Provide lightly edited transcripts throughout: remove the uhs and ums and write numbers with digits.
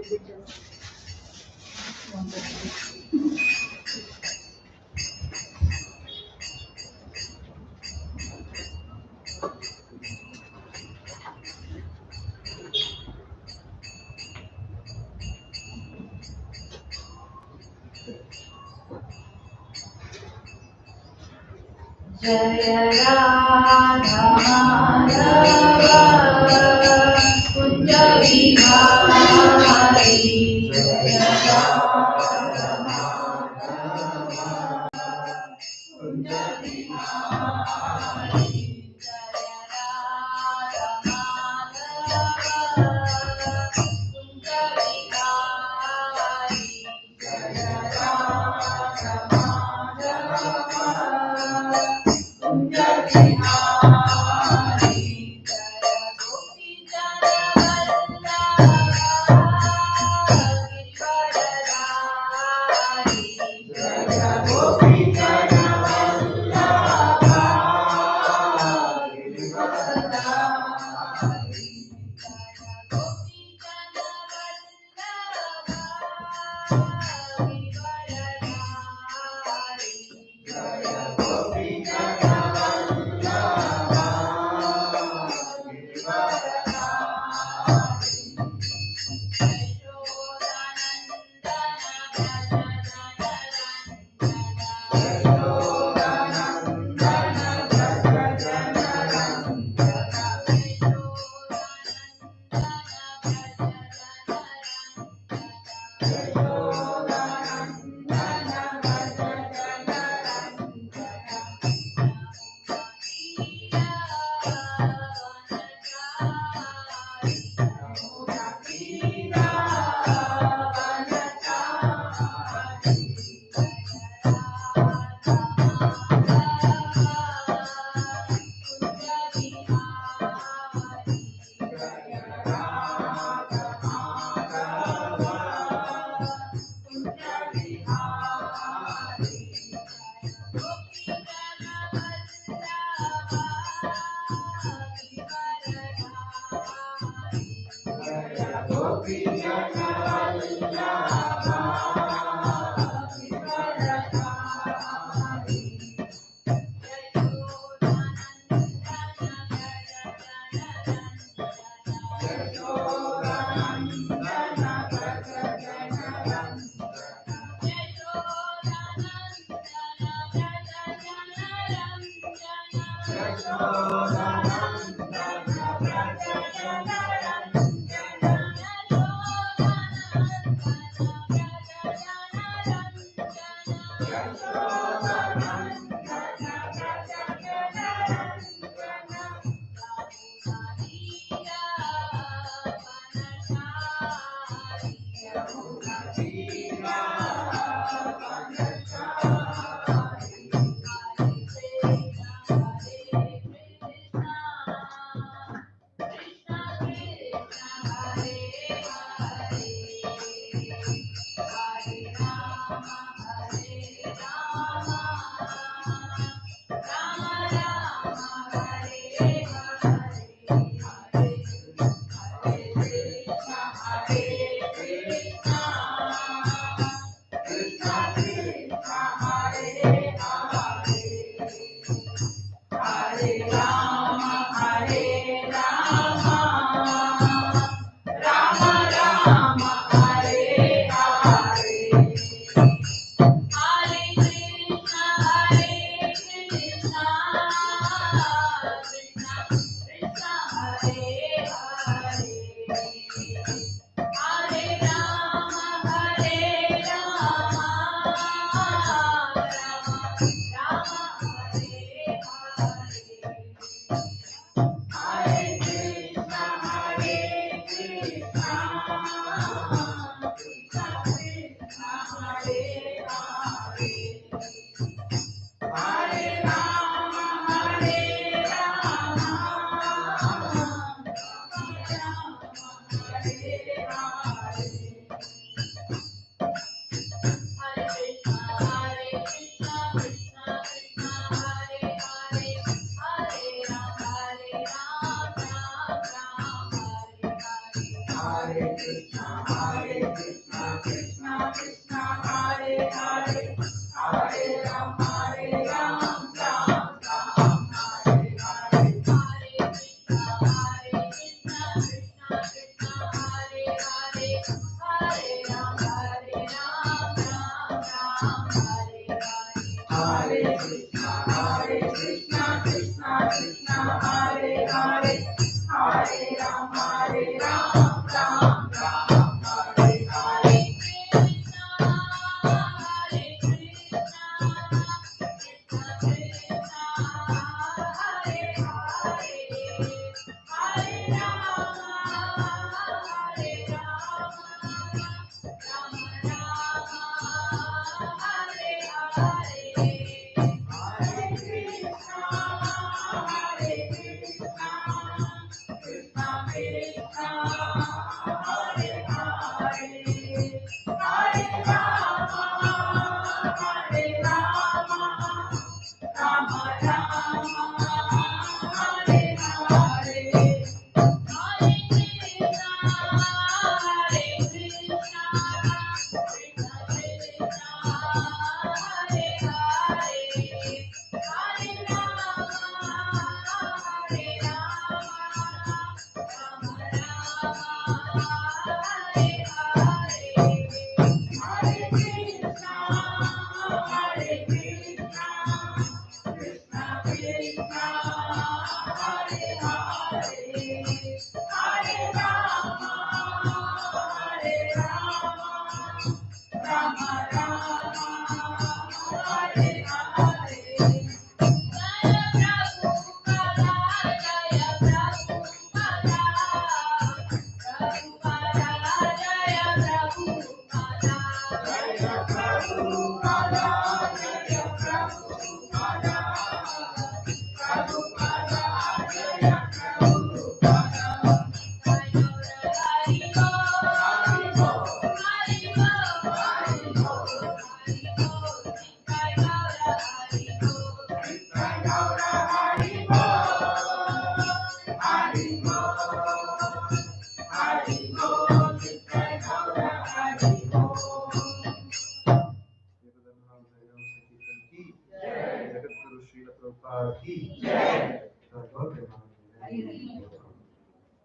Jaya Radha Madhava Kunja Vihari Jaya Radha Madhava Kunja Vihari Jaya Radha Madhava Kunja Vihari Jaya Radha Madhava Kunja Vihari Jaya Gopi Jana Vallabha Giridharadhari Jaya Gopi Jana Vallabha Giridharadhari Jaya Gopi Jana Vallabha Giridharadhari Jaya Gopi Jana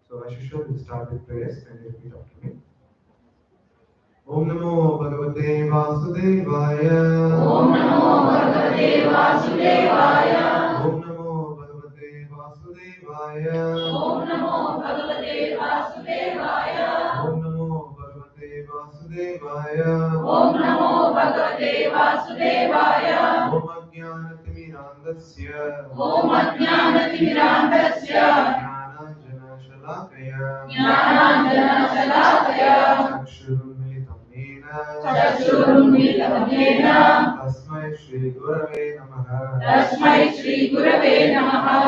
So Ashishwar will start with prayers and you repeat after me. Om Namo Bhagavate Vasudevaya. Om Namo Bhagavate Vasudevaya. Om Namo Bhagavate Vasudevaya. Om Namo Bhagavate Vasudevaya. Om Namo Bhagavate Vasudevaya. Om Namo Bhagavate Vasudevaya. Om Ajnanatimirandasya. Om Ajnanatimirandasya. Jnananjana Shalakaya. Jnananjana Shalakaya. Chakshurunmilitam Yena. Chakshurunmilitam Yena. Tasmai Shri Gurave Namaha. Tasmai Shri Gurave Namaha.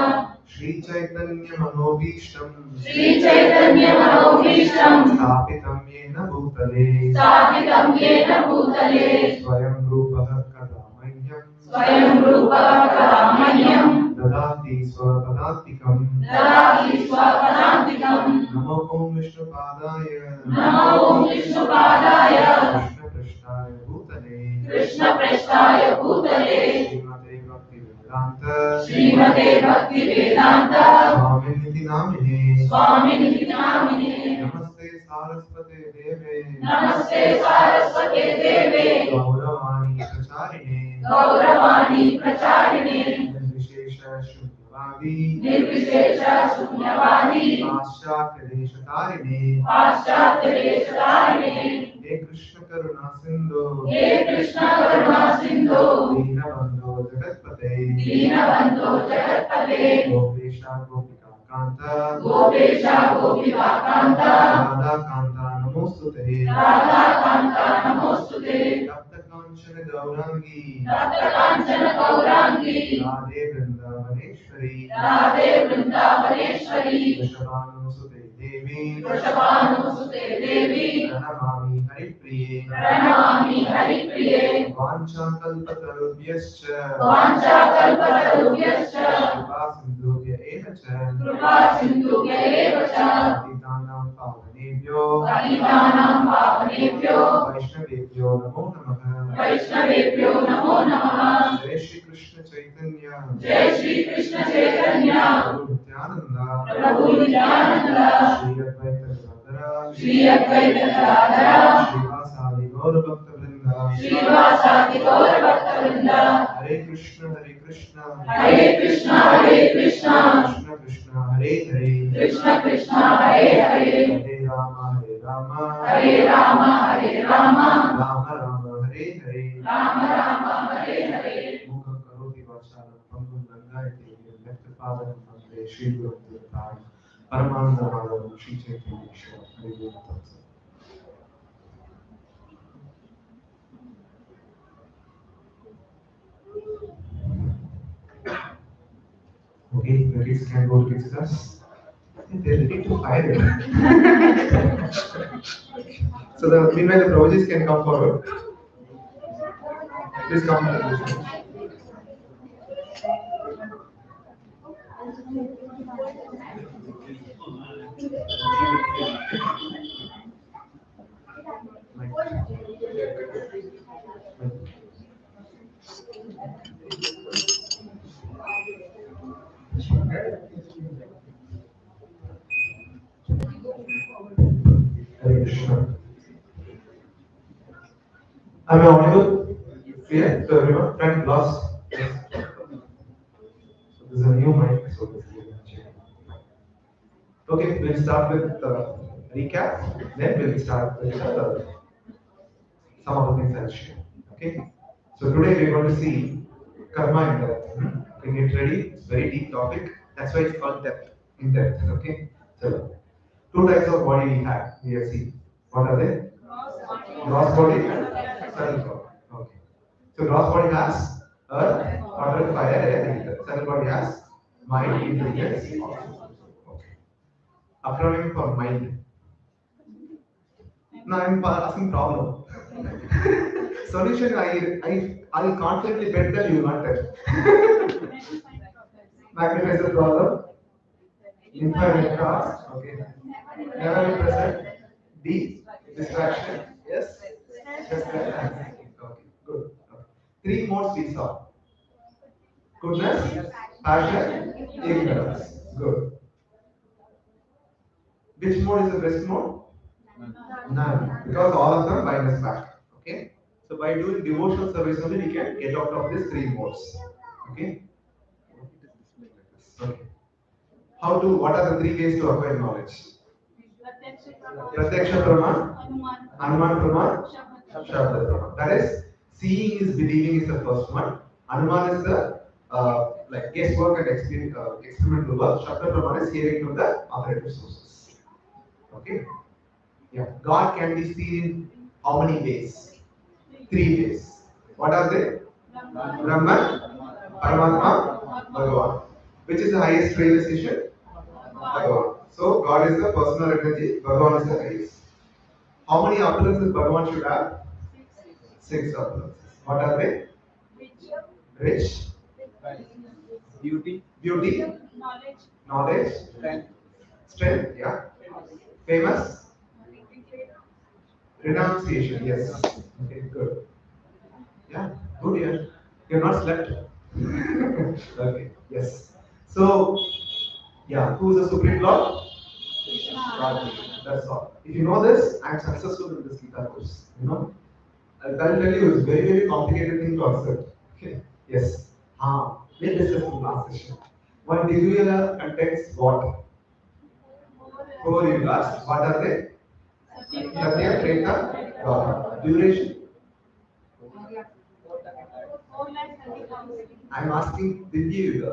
Shri Chaitanya Manobhishtam. Shri Chaitanya Manobhishtam. Sthapitam Yena Bhutale. Sthapitam Yena Bhutale. Swayam Rupaha Kadamahyam. Swayam Rupa Karamanyam. Dadati Swapadatikam. Dadati Swapadantikam. Namo Om Vishnupadaya. Namo Om Vishnupadaya. Krishna Krishnaya Bhutale. Krishna Prasthaya Bhutale. Srimate Bhaktivedanta. Srimate Bhaktivedanta. Swaminiti Namine. Swaminiti Namine. Namaste Saraswate Deve. Namaste Saraswate Deve. Gauravani Pracharine. Gauravani Pracharine. Nirvishesha Shunyavadi. Nirvishesha Shunyavadi. Paschatya Deshatarine. Paschatya Deshatarine. He Krishna Karuna Sindhu. He Krishna Karuna Sindhu. Deenabandho Jagatpate. Deenabandho Jagatpate. Gopesha Gopika Kanta. Gopesha Gopika Kanta. Radha Kanta Namostute. Radha Kanta Namostute. Tapta Kanchana Gaurangi. Tapta Kanchana Gaurangi. Radhe Vrindavaneshwari. Radhe Vrindavaneshwari. Vrishabhanusute Devi. Vrishabhanusute Devi. Pranamami Haripriye. Pranamami Haripriye. Vancha Kalpatarubhyascha. Vancha Kalpatarubhyascha. Kripa Sindhubhya eva cha. Kripa Sindhubhya eva cha. Patitanam Pavanebhyo. Patitanam Pavanebhyo. Vaishnavebhyo Namo Namaha. Vaishnavebhyo Namo Namaha. Jai Shri Krishna Chaitanya. Jai Shri Krishna Chaitanya. Prabhu Nityananda. Prabhu Nityananda. Shri Advaita Gadadhara. Shri Advaita Gadadhara. Srivasadi Gaura Bhakta Vrinda. Srivasadi Gaura Bhakta Vrinda. Hare Krishna Hare Krishna. Hare Krishna Hare Krishna. Krishna Krishna Hare Krishna Krishna Hare Hare Hare Rama Hare Rama Hare Rama Rama Rama Hare Hare Rama Rama Hare Hare Mukha Karoti Vachalam Pangum Gangayate Left Father Mande Shri Guru Devatai Paramananda Madhavam Shri Chaitanya Ishwar Hare Guru Tatsa. Okay, the kids can go to kids class. They're ready to fire it. So meanwhile the Prabhujis can come forward. Please come to this one. Hare Krishna. Am I audible? Clear to everyone? Front lost. Yes. So this is a new mic, so this is a change. Okay, we'll start with the recap. Then we'll start with some of the things I'll share. Okay. So today we're going to see karma in depth. Can you get ready? It's a very deep topic. That's why it's called depth. In depth. Okay. So two types of body we have seen. What are they? Gross body and subtle body. Okay. So gross body has earth, water, fire, air, ether. Subtle body has mind, intelligence. Okay. Acronym for mind. No, I'm asking problem. Solution, I'll confidently bet that you will not tell. Magnifies the problem. Infinite cost. Okay. Never be present. D. Distraction. Yes. Just that. Okay. Good. Okay. Three modes we saw. Goodness, passion, ignorance. Good. Which mode is the best mode? None. Because all of them bind us back. Okay. So by doing devotional service only we can get out of these three modes. Okay. Okay. What are the three ways to acquire knowledge? Pratyaksha Prama, Anuman Prama, Shabda Prama. That is, seeing is believing is the first one. Anuman is the like guesswork and experimental work. Shabda Prama is hearing from the authoritative sources. Okay. Yeah. God can be seen in how many ways? Three ways. What are they? Brahman, Paramatma, Bhagavan. Which is the highest realization? Bhagavan. So God is the personal energy, Bhagavan is the highest. How many appearances Bhagavan should have? Six appearances. What are they? Rich, beauty, knowledge, strength, yeah. Famous, renunciation, yes. Okay, good. Yeah, good, yeah. You're not slept. Okay, yes. So, yeah, who is the Supreme Lord? God. That's all. If you know this, I'm successful in this Gita course. You know, I'll tell you, it's very, very complicated thing to accept. Okay. Yes. We'll discuss in the last session. One Divya contains what? Four yugas. What are they? Satya, Treta, Dwapara. Duration? I'm asking Divya Yuga.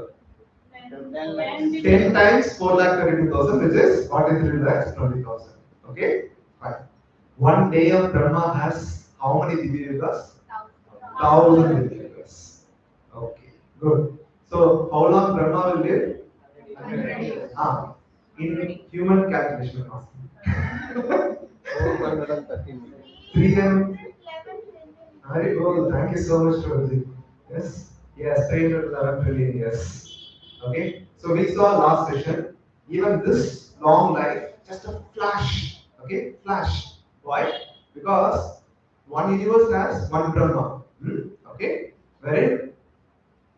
10 times 4,32,000, which is what is 3,20,000. Okay? Fine. One day of Brahma has how many Divya Yugas? 1,000 Divya Yugas. Okay, good. So, how long Brahma will live? 100 years. In human calculation, I'm asking. 3 Very cool. Thank you so much, Prabhuji. Yes? Yes, 311 trillion years. Okay? So we saw last session, even this long life, just a flash. Okay? Flash. Why? Because one universe has one Brahma. Okay? Wherein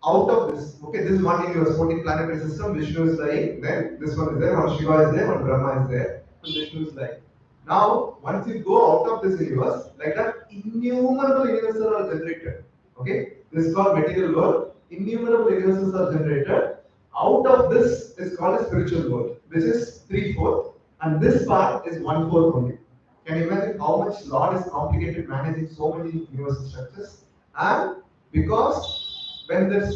out of this, okay, this is one universe, 14 planetary system, Vishnu is lying, then this one is there, one Shiva is there, one Brahma is there, and Vishnu is lying. Now, once you go out of this universe, like that, innumerable universes are generated. Okay? This is called material world. Innumerable universes are generated. Out of this is called a spiritual world, which is 3/4, and this part is 1/4 only. Can you imagine how much Lord is complicated managing so many universal structures? And because when this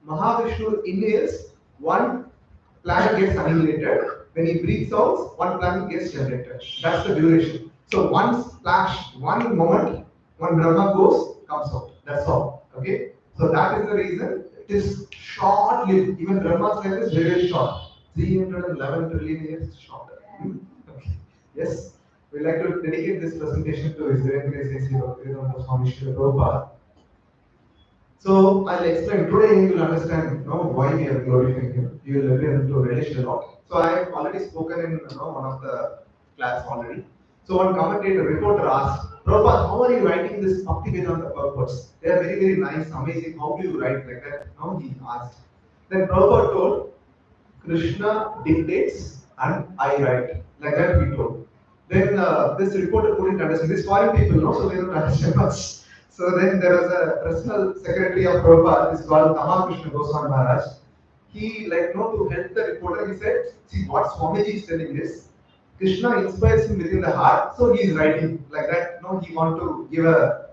Mahavishnu inhales, one planet gets annihilated. When he breathes out, one planet gets generated. That's the duration. So one splash, one moment, one Brahma goes, comes out. That's all. Okay? So that is the reason it is short-lived. Even Brahma's life is very, very short. 311 trillion years shorter. Okay. Yes. We like to dedicate this presentation to His Divinity Swami Srila Prabhupada. So I'll explain today. You will understand, why we are glorifying Him. You will be able to relish a lot. So I have already spoken in one of the class already. So one commentator, reporter asked, Prabhupada, how are you writing this Bhakti Vedanta purports? They are very, very nice, amazing. How do you write like that? He asked. Then Prabhupada told, Krishna dictates and I write. Like that we told. Then this reporter couldn't understand. These foreign people, so they don't understand much. So then there was a personal secretary of Prabhupada, is called Krishna Goswami Maharaj. He, to help the reporter, he said, see what Swamiji is telling is, Krishna inspires him within the heart, so he is writing like that. He want to give a,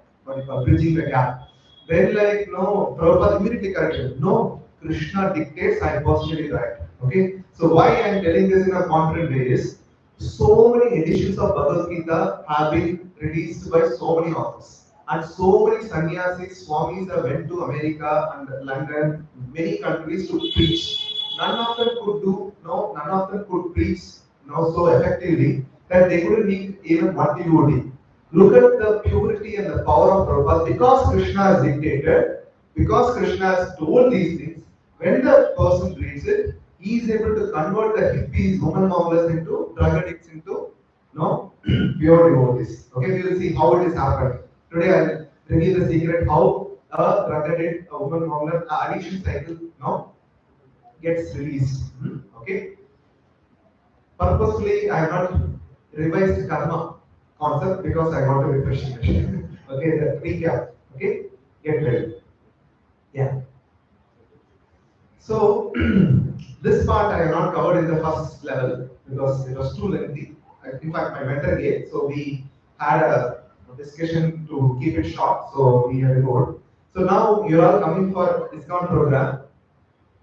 bridging the gap. Then Prabhupada immediately corrected, no, Krishna dictates, I personally write. Okay, so why I am telling this in a confident way is, so many editions of Bhagavad Gita have been released by so many authors. And so many sannyasis, swamis have went to America and London, many countries to preach. None of them could preach so effectively that they couldn't meet even one devotee. Look at the purity and the power of Prabhupada. Because Krishna has dictated, because Krishna has told these things, when the person reads it, he is able to convert the hippies, woman modelers into drug addicts into pure devotees. Okay, we will see how it has happened. Today I will reveal the secret how a drug addict, a woman modeler, addiction cycle gets released. Okay. Purposefully, I have not revised karma concept because I want to refresh it. Okay, the recap. Okay, get ready. Yeah. So this part I have not covered in the first level because it was too lengthy. In fact, my mentor gave, so we had a discussion to keep it short, so we have ignored. So now you're all coming for ISKCON program.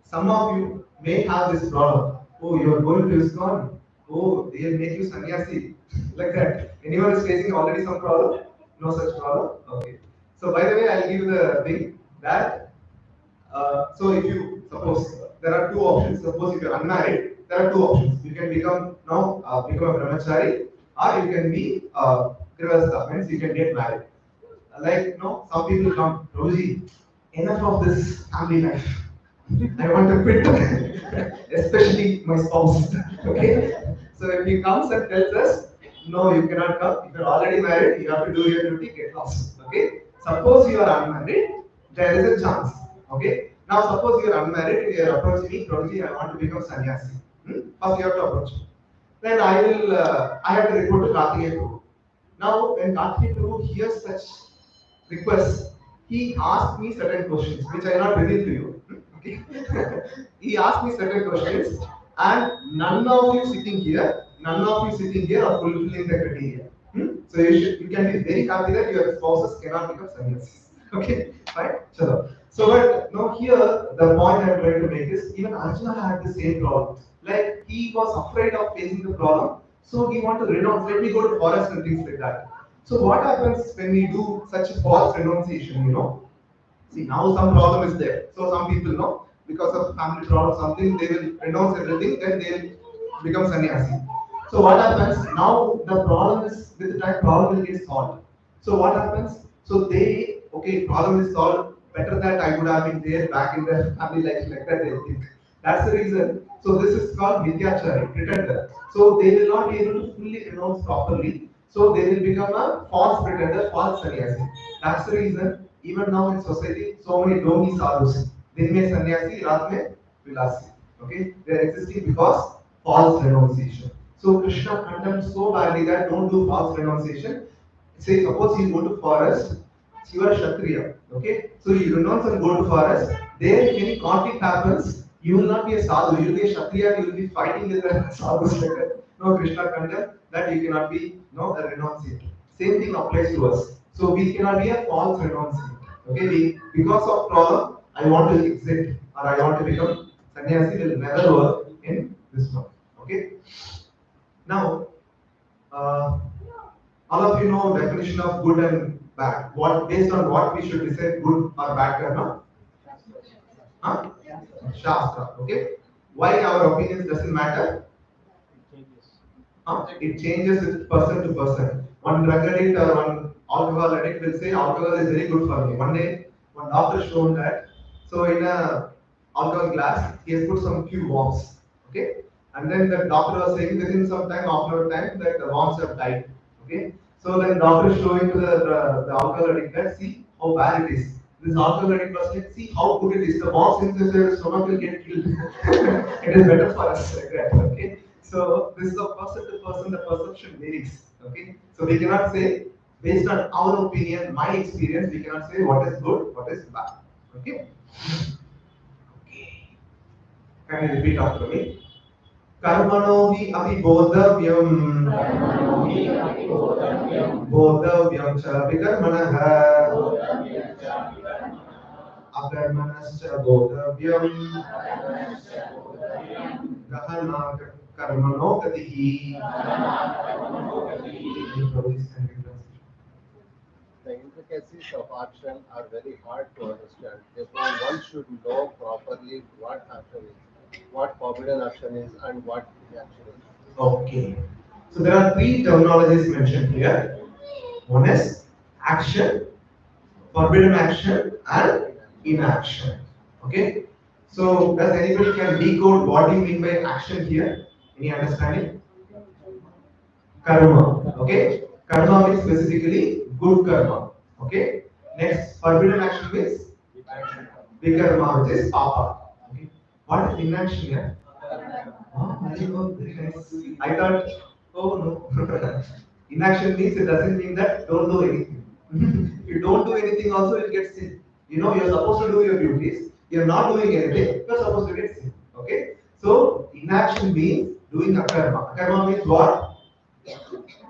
Some of you may have this problem. Oh, you're going to ISKCON. Oh, they'll make you sannyasi. Like that. Anyone is facing already some problem? No such problem? Okay. So by the way, I'll give the thing that so if you suppose there are two options. Suppose if you're unmarried, there are two options. You can become a brahmachari, or you can be grihastha, means you can get married. Like some people come, Prabhuji, enough of this family life. I want to quit, especially my spouse. Okay, so if he comes and tells us, no, you cannot come. If you're already married, you have to do your duty, get lost. Okay, suppose you are unmarried, there is a chance. Okay, now suppose you are unmarried, you are approaching me, Prabhuji, I want to become sannyasi. First you have to approach me. Then I have to report to Kartikeya Prabhu. Now when Kartikeya Prabhu hears such requests, he asked me certain questions which I not reveal to you. Okay. He asked me certain questions, and none of you sitting here are fulfilling the criteria. So you can be very happy that your spouses cannot become sannyasis. Okay, fine. So but now here the point I'm trying to make is even Arjuna had the same problem. Like he was afraid of facing the problem, so he wanted to renounce. Let me go to forest and things like that. So what happens when we do such a false renunciation? See, now some problem is there. So some people know because of family problem, something they will renounce everything, then they will become sannyasi. So what happens now? The problem is with the time problem will get solved. So what happens? So problem is solved. Better that I would have been there back in the family life like that. They think that's the reason. So this is called mithyachari, pretender. So they will not be able to fully renounce properly. So they will become a false pretender, false sannyasi. That's the reason. Even now in society, so many domi sadhus. Din mein sannyasi, raat mein vilasi. Okay, they are existing because false renunciation. So Krishna condemns so badly that don't do false renunciation. Say suppose you go to forest, you are Kshatriya. Okay, so you renounce and go to forest. There, if any conflict happens, You will not be a sadhu, you will be a kshatriya, you will be fighting with the sadhus like that. No, Krishna condemned that you cannot be no a renunciate. Same thing applies to us. So we cannot be a false renunciate. Okay, because of problem, I want to exit or I want to become sannyasi will never work in this one. Okay. Now, uh, all of you know definition of good and bad. What based on what we should decide good or bad karma? Huh? Shastra. Okay. Why our opinions doesn't matter? It changes with person to person. One drug addict or one alcohol addict will say alcohol is very good for me. One day, one doctor shown that. So in a alcohol glass, he has put some few worms. Okay, and then the doctor was saying within some time, after a time, that the worms have died. Okay, so then doctor showing to the alcohol addict that see how bad it is. This alcohol addict was like, see how good it is. The worms in the stomach will get killed. It is better for us like that. Okay. So this is a person to person, the perception varies. Okay, so we cannot say based on our opinion, my experience, we cannot say what is good, what is bad. Okay. Okay. Can you repeat after me? Karmano hi abhibodavyam bodavyam cha vikarmanah akarmanascha bodavyam gahana karmano gatihi. The intricacies of action are very hard to understand. Therefore, one should know properly what action is, what forbidden action is, and what action is. Okay. So there are three terminologies mentioned here. One is action, forbidden action, and inaction. Okay. So does anybody can decode what do you mean by action here? Any understanding? Karma. Okay. Karma means specifically good karma. Okay. Next, forbidden action means vikarma, which is papa. Okay. What is inaction here? Oh, very good, very nice. I thought, oh no. Inaction means it doesn't mean that don't do anything. If you don't do anything, also you'll get sin. You know, you're supposed to do your duties. You're not doing anything, you're supposed to get sin. Okay? So, inaction means doing akarma. Akarma means what?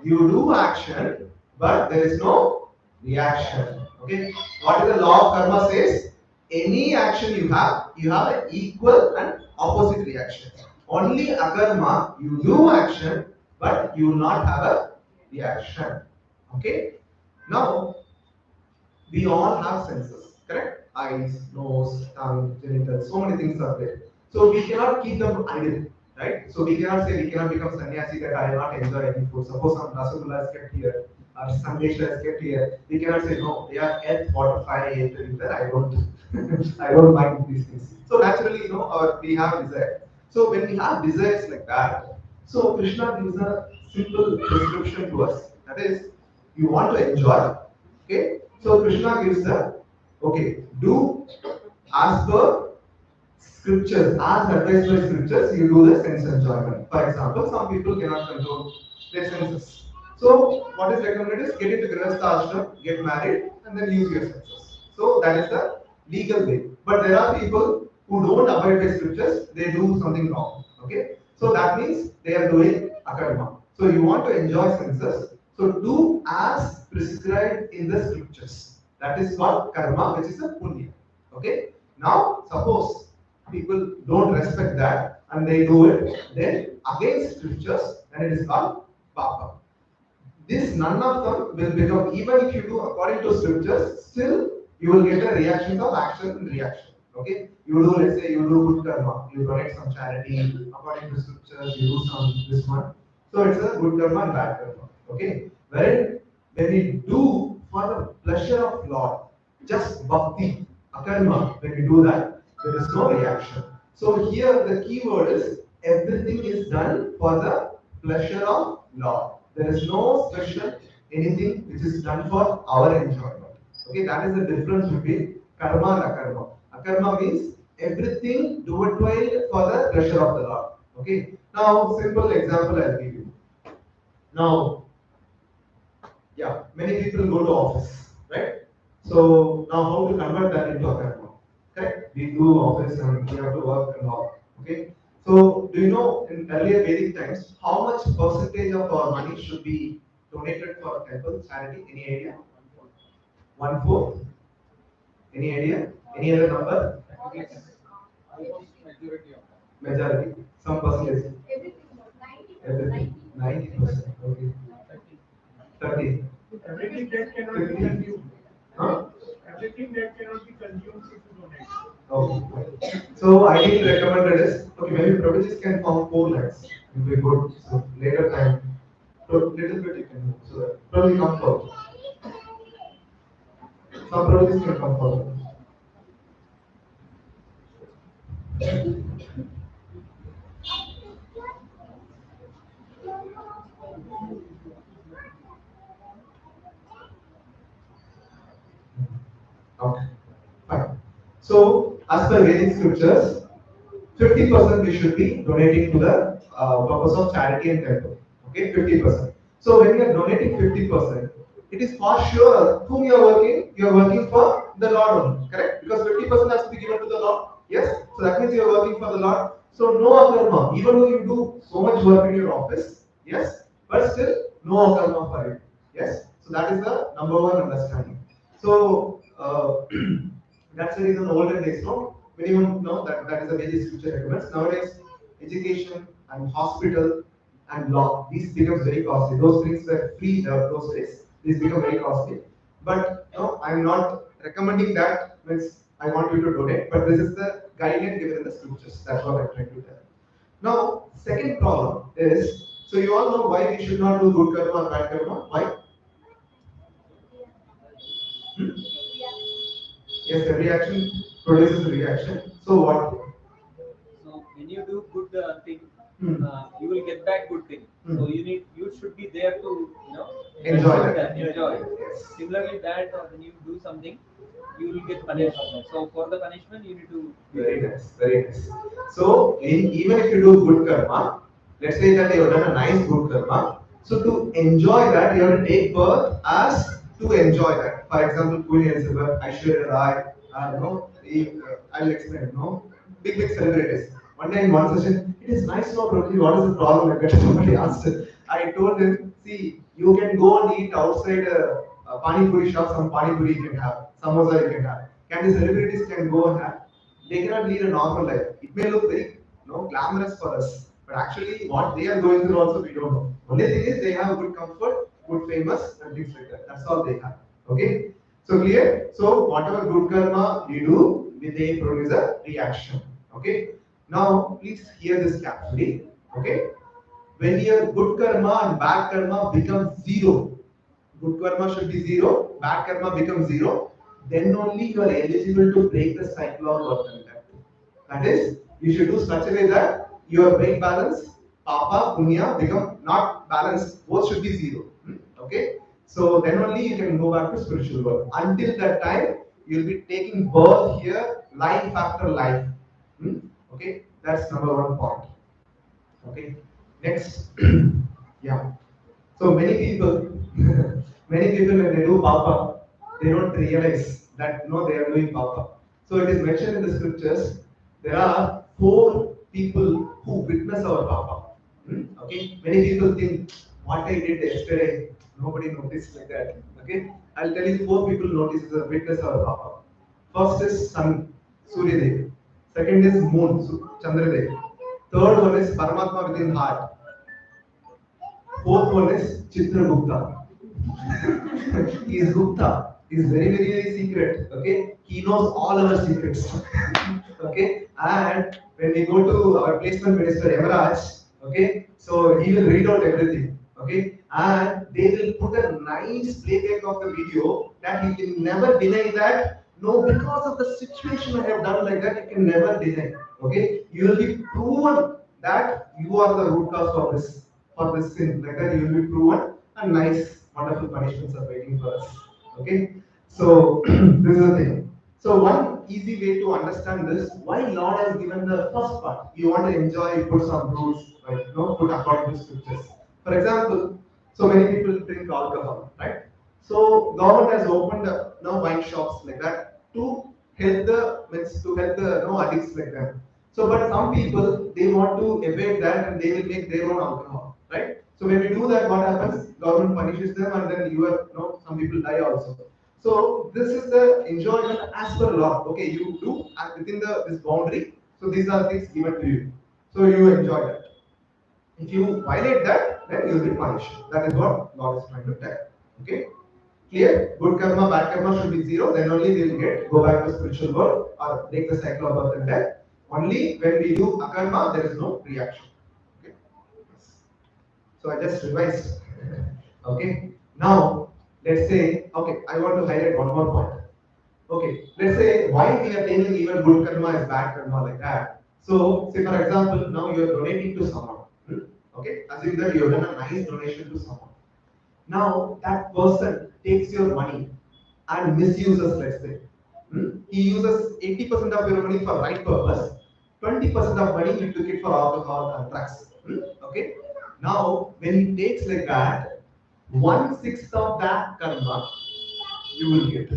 You do action, but there is no reaction. Okay? What is the law of karma says? Any action you have an equal and opposite reaction. Only akarma, you do action, but you will not have a reaction. Okay? Now, we all have senses, correct? Eyes, nose, tongue, genitals, so many things are there. So we cannot keep them idle, right? So we cannot say we cannot become sannyasi that I will not enjoy any food. Suppose some rasagullas kept here, or sandesha is kept here. We cannot say no, they are earth, water, fire, air, that I don't, I don't mind these things. So naturally, you know, we have desire. So when we have desires like that, so Krishna gives a simple prescription to us. That is, you want to enjoy. Okay, so Krishna gives the okay, do as per scriptures, as advised by scriptures, you do the sense enjoyment. For example, some people cannot control their senses. So what is recommended is get into Grihastha ashram, get married, and then use your senses. So that is the legal way. But there are people who don't abide by scriptures, they do something wrong. Okay? So that means they are doing akarma. So you want to enjoy senses, so do as prescribed in the scriptures. That is called karma, which is a punya. Okay? Now, suppose people don't respect that and they do it, then against scriptures, then it is called papa. This none of them will become, even if you do according to scriptures, still you will get the reactions of action and reaction. Okay? You do, let's say, you do good karma, you donate some charity, according to scriptures, you do some this one. So it's a good karma and bad karma. Okay? When we do for the pleasure of Lord, just bhakti, akarma, when we do that, there is no reaction. So here the key word is everything is done for the pleasure of Lord. There is no special anything which is done for our enjoyment. Okay, that is the difference between karma and akarma. Akarma means everything do it while for the pleasure of the Lord. Okay. Now, simple example I'll give you. Now, yeah, many people go to office, right? So now how to convert that into akarma? Correct? We do office and we have to work and all. Okay. So do you know in earlier Vedic times how much percentage of our money should be donated for temple charity? Any idea? 1/4? Any idea? Any other number? Almost majority of Majority. Some percentage. Everything. 90%. Okay. 30. Everything that cannot be 50. consumed. Huh? Everything that cannot be consumed if you donate. Okay. So ideally recommended is okay. Maybe Prabhuji can form 4 lakhs. It will be good. So later time, so little bit you can move. So that Prabhuji come forward. Some Prabhujis can come forward. Okay. Fine. So as per Vedic scriptures, 50% we should be donating to the purpose of charity and temple. Okay, 50%. So when you are donating 50%, it is for sure whom you are working. You are working for the Lord only, correct? Because 50% has to be given to the Lord. Yes. So that means you are working for the Lord. So no akarma, even though you do so much work in your office, yes, but still no akarma for you. Yes. So that is the number one understanding. So that's the reason olden days, no, minimum, no, that is the basic scripture recommends. Nowadays, education and hospital and law, these becomes very costly. Those things were free those days. These become very costly. But no, I'm not recommending that. Means I want you to donate, but this is the guideline given in the scriptures. That's what I'm trying to tell. Now, second problem is, so you all know why we should not do good karma and bad karma. Why? Hmm? Yes, every action produces a reaction. So what? So when you do good thing, Hmm. you will get back good thing. Hmm. So you should be there to Enjoy that. enjoy. Yes. Similarly, that when you do something, you will get punished. So for the punishment, you need to Very nice, very nice. So, even if you do good karma, let's say that you have done a nice good karma, so to enjoy that, you have to take birth as to enjoy that. For example, Queen Elizabeth, Aishwarya Rai, I'll explain, no? Big celebrities. One day in one session, it is nice, no, Prabhuji, what is the problem? Like that, somebody asked it. I told him, see, you can go and eat outside a pani puri shop, some pani puri you can have, samosa you can have. Can the celebrities can go and have? They cannot lead a normal life. It may look very glamorous for us, but actually what they are going through also we don't know. Only thing is they have good comfort, good famous, and things like that. That's all they have. Okay? So clear? So whatever good karma you do, they produce a reaction. Okay? Now please hear this carefully. Okay? When your good karma and bad karma become zero, good karma should be zero, bad karma becomes zero, then only you are eligible to break the cycle of birth and death. That is, you should do such a way that your bank balance, papa, punya become not balanced, both should be zero. Okay? So then only you can go back to spiritual world. Until that time, you'll be taking birth here, life after life. Okay? That's number one point. Okay? Next. Yeah. So many people, many people when they do papa, they don't realize that no, they are doing papa. So it is mentioned in the scriptures. There are 4 people who witness our papa. Okay, many people think what I did yesterday, nobody noticed like that. Okay, I'll tell you 4 people notice witness our papa. First is sun, Surya Dev. Second is moon, Chandra Dev. Third one is Paramatma within heart. Fourth one is Chitragupta. He is Gupta. He is very, very, very secret. Okay, he knows all our secrets. Okay, and when we go to our placement minister Yamaraj, okay, so he will read out everything. Okay, and they will put a nice playback of the video that he can never deny that. No, because of the situation I have done like that, you can never deny. Okay, you will be proven that you are the root cause for this sin. Like that, you will be proven, and nice, wonderful punishments are waiting for us. Okay, so this is the thing. So one easy way to understand this, why Lord has given the first part. You want to enjoy, you put some rules, right? Put according to scriptures. For example, so many people drink alcohol, right? So government has opened wine shops like that to help the means to help the addicts like them. So, but some people they want to evade that and they will make their own alcohol, right? So when we do that, what happens? Government punishes them, and then you have some people die also. So this is the enjoyment as per law. Okay, you do within this boundary. So these are things given to you. So you enjoy that. If you violate that, then you will be punished. That is what God is trying to tell. Okay. Clear? Good karma, bad karma should be zero. Then only they will go back to spiritual world or break the cycle of birth and death. Only when we do akarma, there is no reaction. Okay. Yes. So I just revised. Okay. Now let's say, okay, I want to highlight one more point. Okay, let's say why we are telling even good karma is bad karma like that. So, say for example, now you are donating to someone. Okay, assume that you have done a nice donation to someone. Now that person takes your money and misuses, let's say. He uses 80% of your money for right purpose, 20% of money he took it for alcohol and drugs. Okay, now when he takes like that, 1/6 of that karma you will get.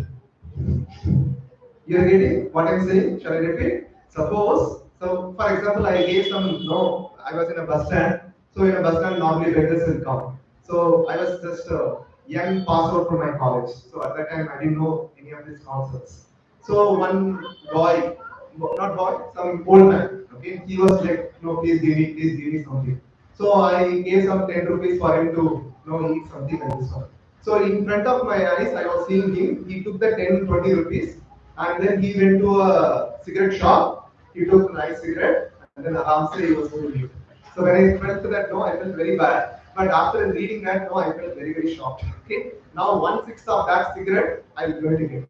You are getting what I'm saying? Shall I repeat? Suppose, so for example, I gave some, no, I was in a bus stand. So in a bus stand, normally beggars will come. So I was just a young pass out from my college. So at that time, I didn't know any of these concepts. So one boy, not boy, some old man, okay, he was like, no, please give me something. So I gave some 10 rupees for him to, eat something like this one. So in front of my eyes, I was seeing him. He took the 10, 20 rupees and then he went to a cigarette shop. He took a nice cigarette and then Aram he was going to leave. So when I felt that, no, I felt very bad. But after reading that, no, I felt very, very shocked. Okay. Now 1/6 of that cigarette, I'm going to get.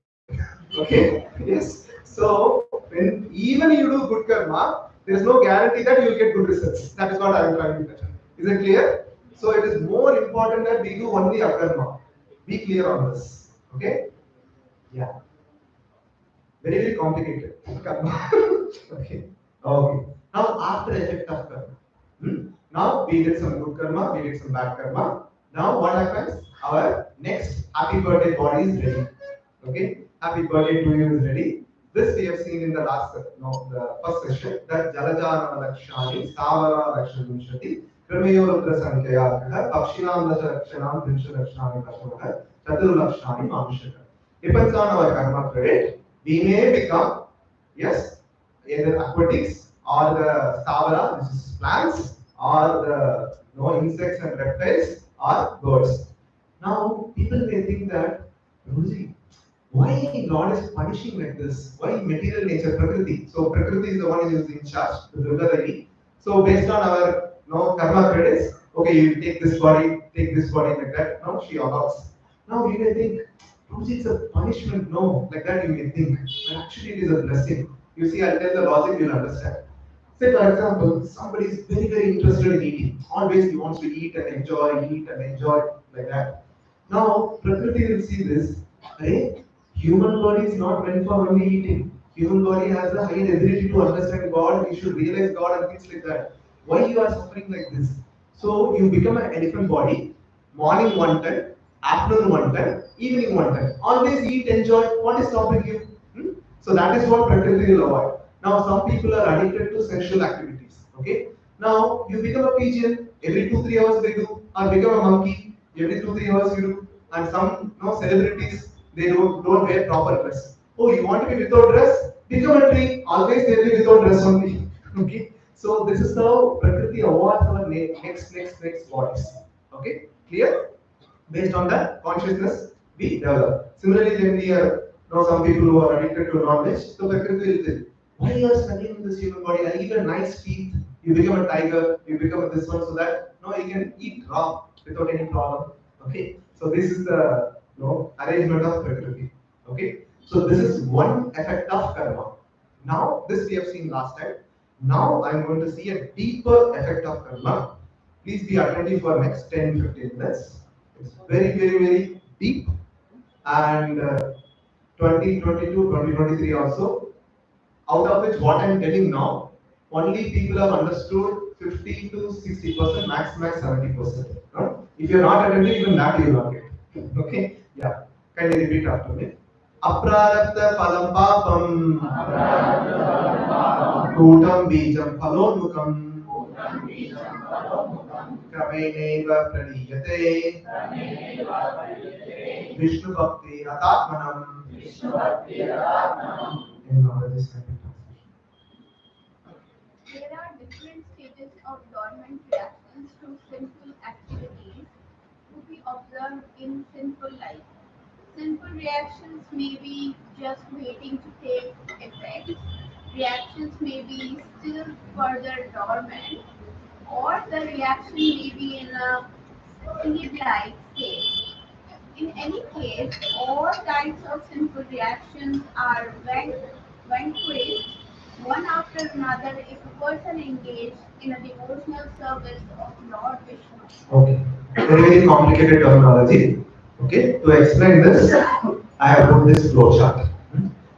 Okay. Yes. So when even you do good karma, there is no guarantee that you will get good results. That is what I am trying to tell. Is it clear? So it is more important that we do only akarma. Be clear on this. Okay? Yeah. Very, very complicated. Karma. Okay. Okay. Now after effect of karma. Now we did some good karma, we did some bad karma. Now what happens? Our next happy birthday body is ready. Okay? Happy birthday to you is ready. This we have seen in the last, the first session that Jalajana Lakshani, Savara Lakshanishati, Kramayorudra Sankhya, Pakshinam Lakshanam, Vinsha Lakshani Kashmaka, Chatur Lakshani Manshaka. Depends on our karma credit, we may become, yes, either aquatics or the Savara, which is plants, or the insects and reptiles, or birds. Now, people may think that, Prabhuji, why God is punishing like this? Why material nature, Prakriti? So Prakriti is the one who is in charge, the Durga Devi. So based on our karma credits, okay, you take this body like that. No, she allows. Now you may think, Prabhuji, it's a punishment. No, like that you may think. But actually it is a blessing. You see, I'll tell the logic, you'll understand. Say for example, somebody is very, very interested in eating. Always he wants to eat and enjoy like that. Now, Prakriti will see this. Hey, human body is not meant for only eating. Human body has a higher ability to understand God. We should realize God and things like that. Why you are suffering like this? So you become an elephant body. Morning one time, afternoon one time, evening one time. Always eat, enjoy. What is stopping you? So that is what Prakriti will avoid. Now some people are addicted to sexual activities. Okay. Now you become a pigeon. Every 2-3 hours they do, or become a monkey. Every 2-3 hours you do. And some celebrities they don't wear proper dress. Oh, you want to be without dress? Become a tree. Always they'll be without dress only. Okay. So this is how Prakriti avoids our next bodies. Okay. Clear? Based on that consciousness we develop. Similarly, when we are some people who are addicted to knowledge, so Prakriti will say, why you are studying in this human body? I give a nice teeth, you become a tiger, you become a this one, so that you can eat raw without any problem. Okay, so this is the arrangement of Prakriti. Okay, so this is one effect of karma. Now this we have seen last time. Now I am going to see a deeper effect of karma. Please be attentive for next 10-15 minutes. It's very, very, very deep. And 2022, 2023 also, out of which what I am telling now, only people have understood 50 to 60%, max 70%. If you are not attentive, even that you will not get. Okay? Yeah. Kindly repeat after me. Aprarabdha phalam papam. Kutam bijam phalonmukam. Krameneva praniyate. Vishnu bhakti ratatmanam. In Balaji's kind of translation. There are different stages of dormant reactions to simple activities to be observed in simple life. Simple reactions may be just waiting to take effect. Reactions may be still further dormant, or the reaction may be in a seed-like state. In any case, all types of simple reactions are vanquished one after another if a person engaged in a devotional service of Lord Vishnu. Okay. Very, very complicated terminology. Okay. To explain this, I have put this flowchart.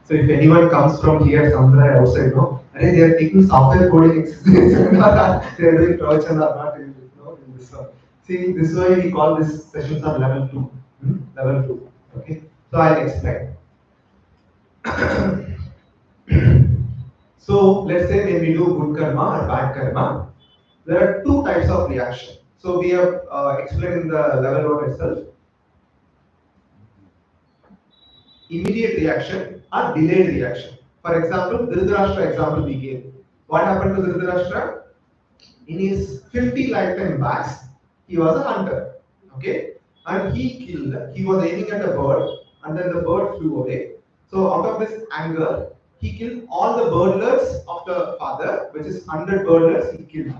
So if anyone comes from here somewhere outside, no, and they are taking software coding exercise, they are doing torture or not in, in this one. See, this is why we call this sessions on level 2. Level 2. Okay. So I'll explain. So let's say when we do good karma or bad karma, there are two types of reaction. So we have explained in the level 1 itself. Immediate reaction or delayed reaction. For example, Dhritarashtra example we gave. What happened to Dhritarashtra? In his 50 lifetime backs, he was a hunter. Okay? And he was aiming at a bird, and then the bird flew away. So out of this anger, he killed all the birdlers of the father, which is 100 birdlers he killed.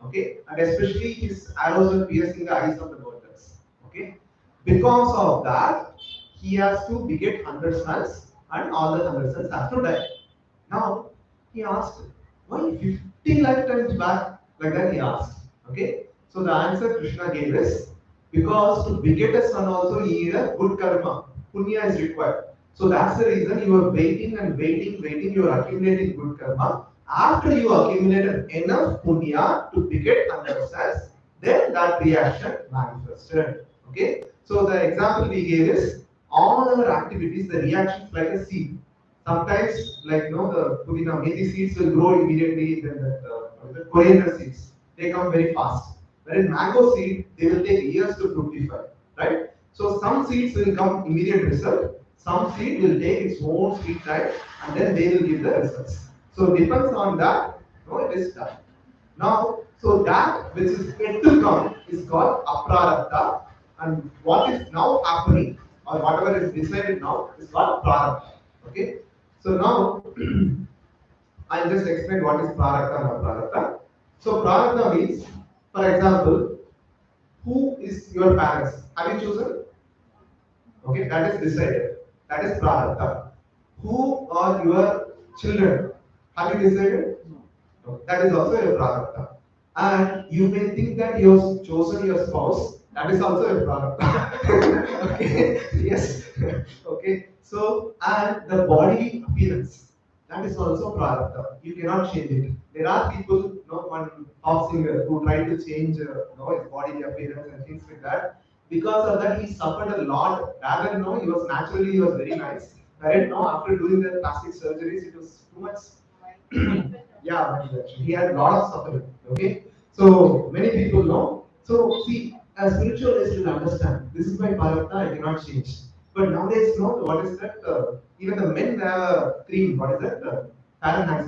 Okay? And especially his arrows were piercing the eyes of the birdlers. Okay? Because of that, he has to beget 100 sons, and all the 100 sons have to die. Now, he asked, why 50 lifetimes back? Like that he asked. Okay? So the answer Krishna gave is, because to beget a son also you need a good karma. Punya is required. So that's the reason you are waiting and waiting, you are accumulating good karma. After you accumulated enough punya to beget 100 sons, then that reaction manifested. Okay? So the example we gave is, all our activities, the reactions like a seed. Sometimes, like the pudina methi seeds will grow immediately. Then the coriander seeds, they come very fast. Whereas mango seed, they will take years to fructify, right? So some seeds will come immediate result. Some seed will take its own sweet time, and then they will give the results. So depends on that. It is done. Now, so that which is yet to come is called aprarabdha, and what is now happening or whatever is decided now is called prarabdha. Okay. So now I'll just explain what is prarabdha and aprarabdha. So prarabdha means, for example, who is your parents? Have you chosen? Okay, that is decided. That is prarabdha. Who are your children? Have you decided? No. That is also a prarabdha. And you may think that you have chosen your spouse. That is also a prarabdha. Okay. Yes. Okay. So, and the body appearance, that is also prarabdha. You cannot change it. There are people, one pop singer who tried to change, his body appearance and things like that. Because of that, he suffered a lot. Rather, he was very nice. Right now, after doing the plastic surgeries, it was too much. Yeah, he had a lot of suffering. Okay, so many people know. So see, as spiritualists will understand. This is my prarabdha. I cannot change. But nowadays, what is that? Even the men have a cream. What is that? Fahrenheit,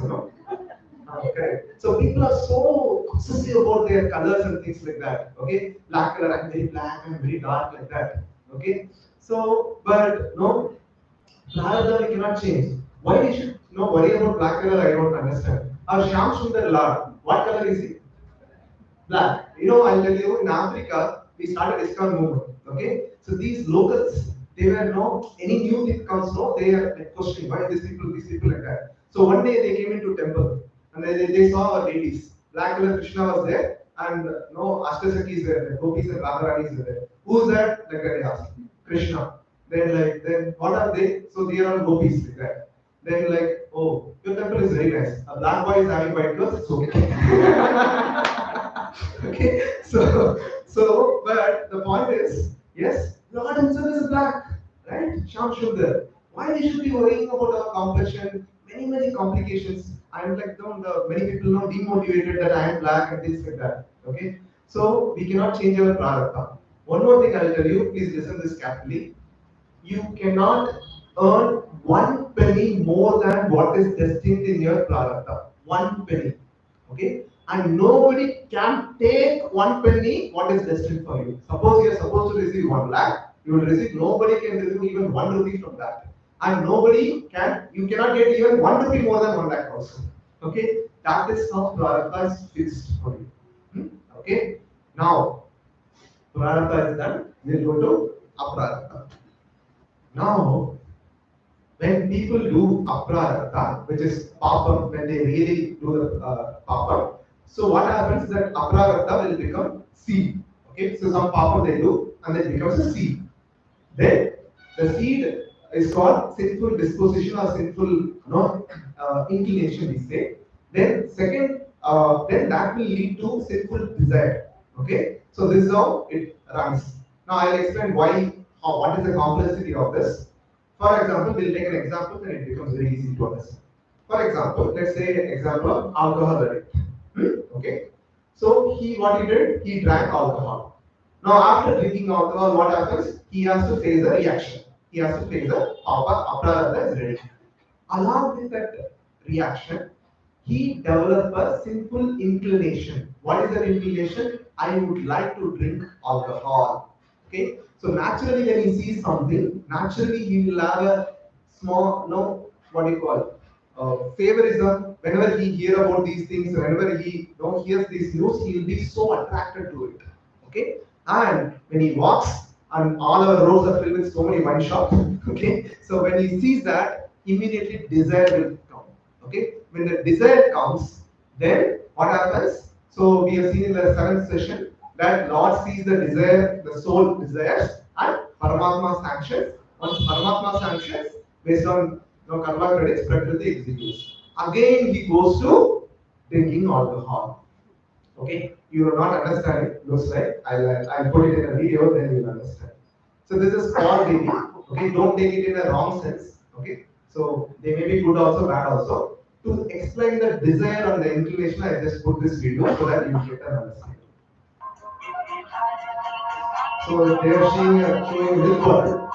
Okay. So people are so obsessive about their colors and things like that. Okay, black color. I'm very black. I'm very dark like that. Okay. So, but no, prarabdha we cannot change. Why we should worry about black color? I don't understand. Our Shyam Sundar Lord, what color is he? Black. I'll tell you, in Africa, we started ISKCON movement. Okay, so these locals, they were any new thing comes, they are like questioning why these people like that. So one day they came into temple and they saw our ladies. Black color Krishna was there, and no Ashtasakis were there, Gopis and Radharanis were there. Who's that? Like that they asked. Krishna. Then what are they? So they are all Gopis like that. Then like, oh, your temple is very nice. A black boy is having white clothes, it's okay. Okay, but the point is, yes, Lord himself is black, right? Shyam Sundar. Why we should be worrying about our complexion? Many complications. I'm like, many people know demotivated that I am black and this and that. Okay, so we cannot change our prarabdha. One more thing I'll tell you. Please listen this carefully. You cannot earn one penny more than what is destined in your prarabdha. One penny. Okay? And nobody can take one penny what is destined for you. Suppose you are supposed to receive 1 lakh, you will receive, nobody can receive even 1 rupee from that. And you cannot get even 1 rupee more than 1 lakh also. Okay? That is how prarabdha is fixed for you. Okay? Now, prarabdha is done, we'll go to aprarabdha. Now, when people do aprarabdha, which is papam, when they really do the papam, so what happens is that aprarabdha will become seed. Okay, so some papam they do, and then it becomes a seed. Then the seed is called sinful disposition or sinful inclination, we say. Then then that will lead to sinful desire. Okay, so this is how it runs. Now I'll explain what is the complexity of this. For example, we'll take an example, and it becomes very easy to understand. For example, let's say example of alcohol addict. Okay, so what he did, he drank alcohol. Now, after drinking alcohol, what happens? He has to face the reaction. He has to face the aprarabdha reaction. Along with that reaction, he developed a simple inclination. What is that inclination? I would like to drink alcohol. Okay, so naturally, when he sees something, naturally he will have a small, what do you call it? Favorism. Whenever he hear about these things, whenever he hears these news, he will be so attracted to it. Okay, and when he walks, and all our roads are filled with so many wine shops. Okay, so when he sees that, immediately desire will come. Okay, when the desire comes, then what happens? So we have seen in the 7th session that Lord sees the desire, the soul desires, and Paramatma sanctions. Once Paramatma sanctions, based on karma credits, Prakriti executes. Again, he goes to drinking alcohol. Okay, you are not understanding. Looks like I'll put it in a video, then you'll understand. So this is for baby. Okay, don't take it in a wrong sense. Okay, so they may be good also, bad also. To explain the desire and the inclination, I just put this video so that you get an understanding. So they are showing this one.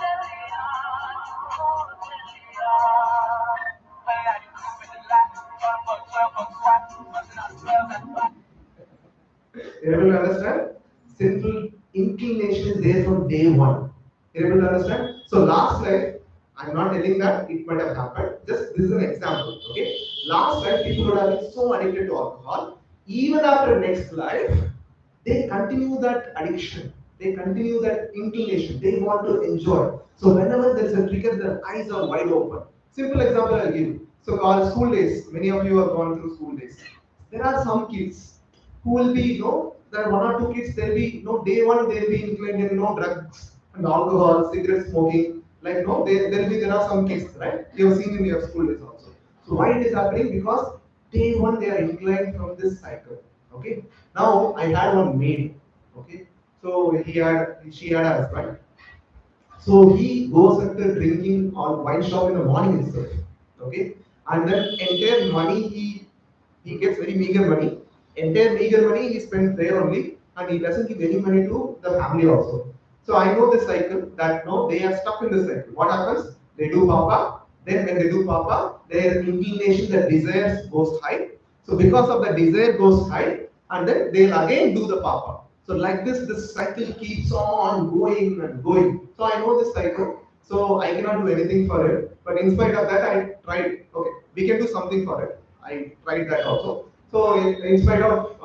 You're able to understand? Sinful inclination is there from day one. You're able to understand? So last life, I'm not telling that it might have happened. Just this is an example. Okay. Last life, people would have been so addicted to alcohol. Even after next life, they continue that addiction. They continue that inclination. They want to enjoy. So whenever there is a trigger, their eyes are wide open. Simple example I'll give you. So called school days. Many of you have gone through school days. There are some kids who will be, there are 1 or 2 kids, they'll be, day one, they'll be inclined in, drugs and alcohol, cigarette smoking. Like, there are some kids, right? You have seen in your school days also. So why it is happening? Because day one, they are inclined from this cycle. Okay. Now, I had one maid. Okay. So she had a husband. So he goes after drinking or wine shop in the morning itself. Okay. And then entire money he gets very meager money. Entire meager money he spends there only, and he doesn't give any money to the family also. So I know this cycle that no, they are stuck in this cycle. What happens? They do papa, then when they do papa, their inclination, their desires goes high. So because of the desire goes high, and then they'll again do the papa. So like this cycle keeps on going and going. So I know this cycle. So I cannot do anything for it. But in spite of that, I tried. Okay, we can do something for it. I tried that also. So in spite of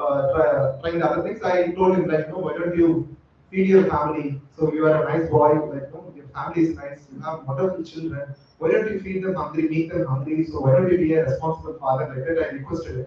trying the other things, I told him like, no, why don't you feed your family? So you are a nice boy. Like, no, your family is nice. You have wonderful children. Why don't you feed them hungry, make them hungry? So why don't you be a responsible father? Like that, I requested him.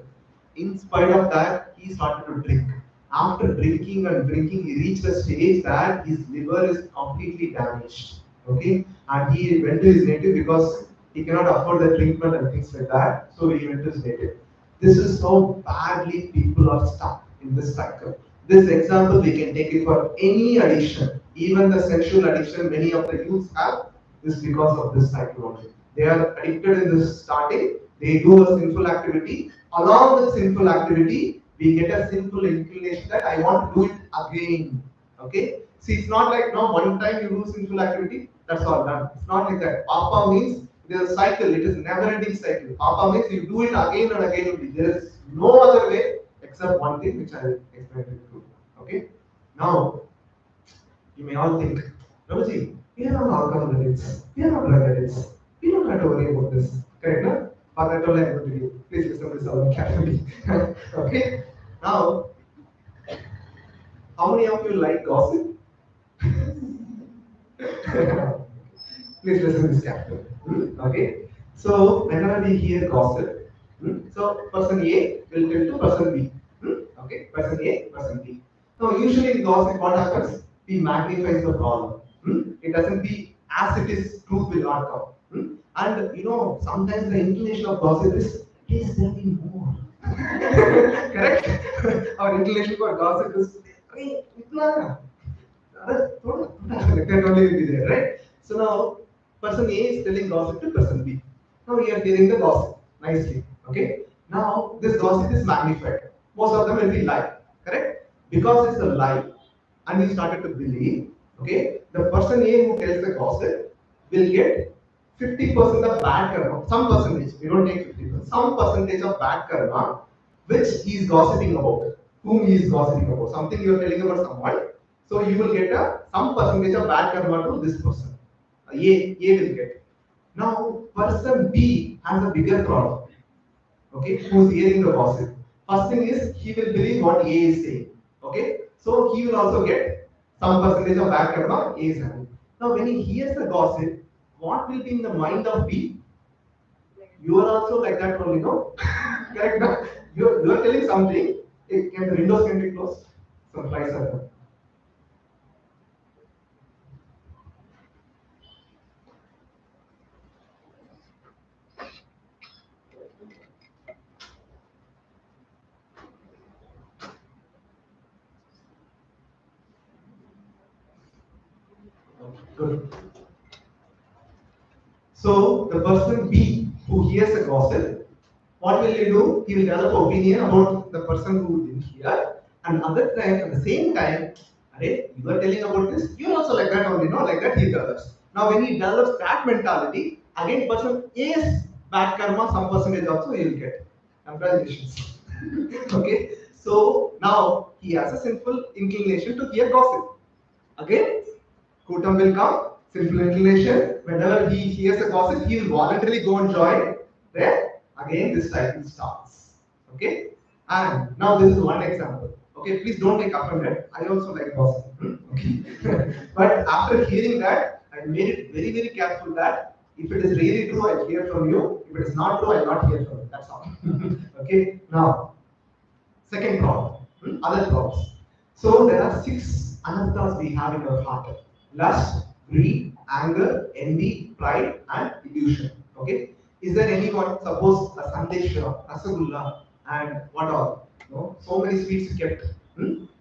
In spite of that, he started to drink. After drinking and drinking, he reached a stage that his liver is completely damaged. Okay, and he went to his native because he cannot afford the treatment and things like that. So he went to his native. This is how badly people are stuck in this cycle. This example we can take it for any addiction, even the sexual addiction many of the youths have. is because of this psychology. They are addicted in the starting, they do a sinful activity. Along with sinful activity, we get a sinful inclination that I want to do it again. Okay? See, it's not like no one time you do sinful activity, that's all done. It's not like that. Papa means it is a cycle, it is a never-ending cycle. Papa means you do it again and again only. There is no other way except one thing which I will explain to you. Okay? Now, you may all think, Prabhuji, we are not alcohol addicts, we are not drug addicts, we don't have to worry about this. Correct, no? But that's all I am going to do. Please listen to this all carefully. Okay? Now, how many of you like gossip? Please listen to this carefully. Okay? So, whenever we hear gossip, so person A will tell to person B. Okay? Person A, person B. Now, usually in gossip, what happens? We magnify the problem. It doesn't be as it is, truth will not come. And sometimes the inclination of gossip is, please tell me more. Correct? Our inclination for gossip is, itna. That only will be there, right? So now, person A is telling gossip to person B. Now we are hearing the gossip nicely. Okay? Now this gossip is magnified. Most of them will be lie. Correct? Because it's a lie, and we started to believe, okay, the person A who tells the gossip will get 50% of bad karma, some percentage, we don't take 50%, some percentage of bad karma, which he is gossiping about, whom he is gossiping about, something you are telling about someone, so you will get some percentage of bad karma to this person. A will get. Now, person B has a bigger problem, okay, who is hearing the gossip. First thing is, he will believe what A is saying, okay, so he will also get some percentage of bad karma A is having. Now, when he hears the gossip, what will be in the mind of B? You are also like that only, no? Correct? No? You are telling something. Can the windows can be closed? Some flies are there. Good. So the person B who hears the gossip, what will he do? He will develop opinion about the person who didn't hear, and other time at the same time, you are telling about this, you are also like that only, no? Like that he develops. Now when he develops that mentality, again person A's bad karma, some percentage also he will get. Congratulations. Okay, so now he has a sinful inclination to hear gossip. Again, Kutam will come, sinful inclination. Whenever he hears a gossip, he will voluntarily go and join. Then again this cycle starts. Okay? And now this is one example. Okay, please don't take offended. I also like gossip. Okay. But after hearing that, I made it very, very careful that if it is really true, I'll hear from you. If it is not true, I'll not hear from you. That's all. Okay. Now, second problem. Other problems. So there are 6 anarthas we have in our heart: lust, greed, anger, envy, pride, and illusion. Okay. Is there anyone, suppose a sandesha, rasagulla, and what all? No, so many sweets kept.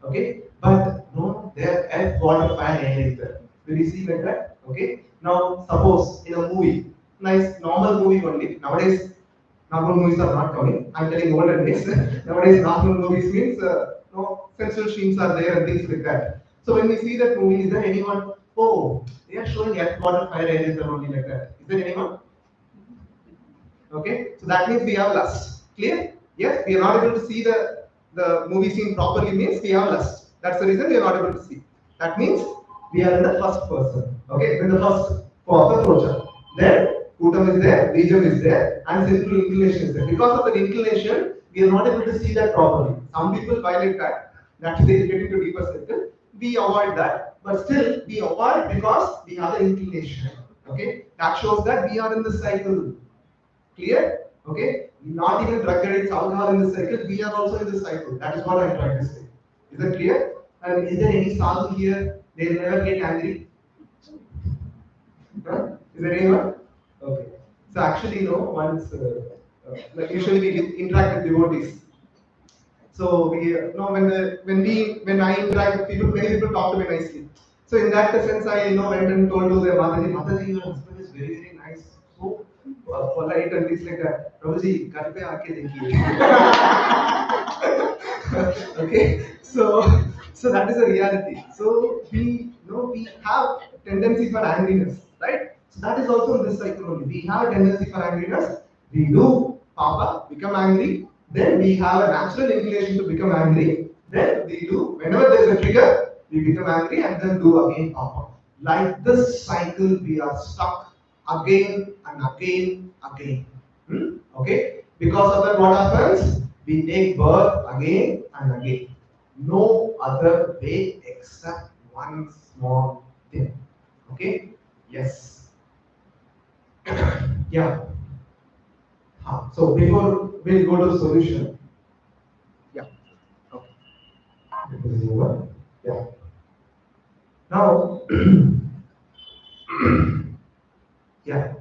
Okay, but no, there earth, water, fire, air is there. Will you see like that? Okay. Now suppose in a movie, nice normal movie only. Nowadays normal movies are not coming. I'm telling olden days. Nowadays, normal movies means no sensual scenes are there and things like that. So when we see that movie, is there anyone? Oh, they are showing earth, water, fire, air is only like that. Is there anyone? Okay, so that means we have lust. Clear? Yes, we are not able to see the movie scene properly means we have lust. That's the reason we are not able to see. That means we are in the first person. Okay, in the first approach. Then Kutam is there, Bijam is there, and sinful inclination is there. Because of that inclination, we are not able to see that properly. Some people violate that. That they get into deeper circle. We avoid that, but still we avoid because we have the inclination. Okay, that shows that we are in the cycle. Clear? Okay? Not even drug addicts, alcohol in the cycle, we are also in the cycle. That is what I'm trying to say. Is that clear? And is there any sadhu here? They will never get angry? Huh? Is there anyone? Okay. So actually, once, like usually we interact with devotees. So we, when I interact with people, many people talk to me nicely. So in that sense, I went and told to the Mataji, your husband is very very nice, so polite and things like that. Prabhuji, घर पे आके देखिए. Okay, so that is a reality. So we have tendency for angriness, right? So that is also in this cycle only. We have a tendency for angriness. We do papa, become angry. Then we have a natural inclination to become angry. Then we do whenever there is a trigger, we become angry and then do again papa. Like this cycle, we are stuck again and again. Okay? Because of that, what happens? We take birth again and again. No other way except one small thing. Okay? Yes. Yeah. So before we'll go to the solution. Yeah. Okay. This is over. Yeah. Now, yeah.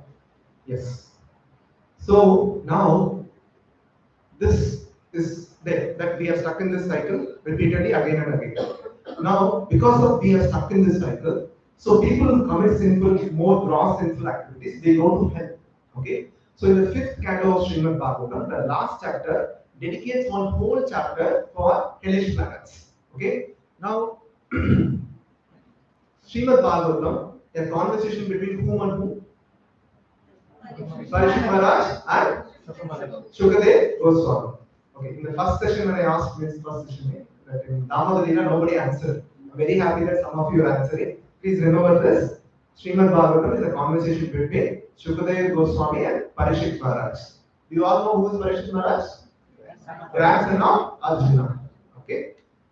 Yes. So now this is there that we are stuck in this cycle repeatedly again and again. Now, because of we are stuck in this cycle, so people who commit sinful, more gross sinful activities, they go to hell. Okay. So in the fifth canto of Srimad Bhagavatam, the last chapter dedicates one whole chapter for hellish planets. Okay. Now, Srimad Bhagavatam, a conversation between whom and whom? Parishit Maharaj and Shukadev Goswami. Okay, in the first session when I asked this first session that in Damadalina nobody answered. I'm very happy that some of you are answering. Please remember this. Srimad Bhagavatam is a conversation between Shukadev Goswami and Parishit Maharaj. Do you all know who is Parishit Maharaj? Grandson of Arjuna. Okay.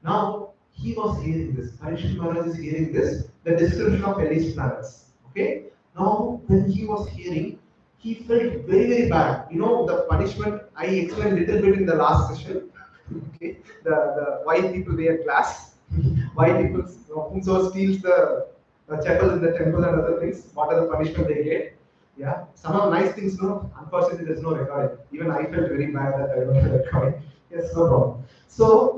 Now he was hearing this. Parishit Maharaj is hearing this. The description of hellish planets. Okay. Now when he was hearing, he felt very very bad. The punishment I explained a little bit in the last session. Okay. The why people wear glass, why people whomso steals the chapel in the temple and other things. What are the punishment they get? Yeah, some of nice things, no. Unfortunately, there's no recording. Even I felt very bad that I don't have recording. Yes, no problem. So,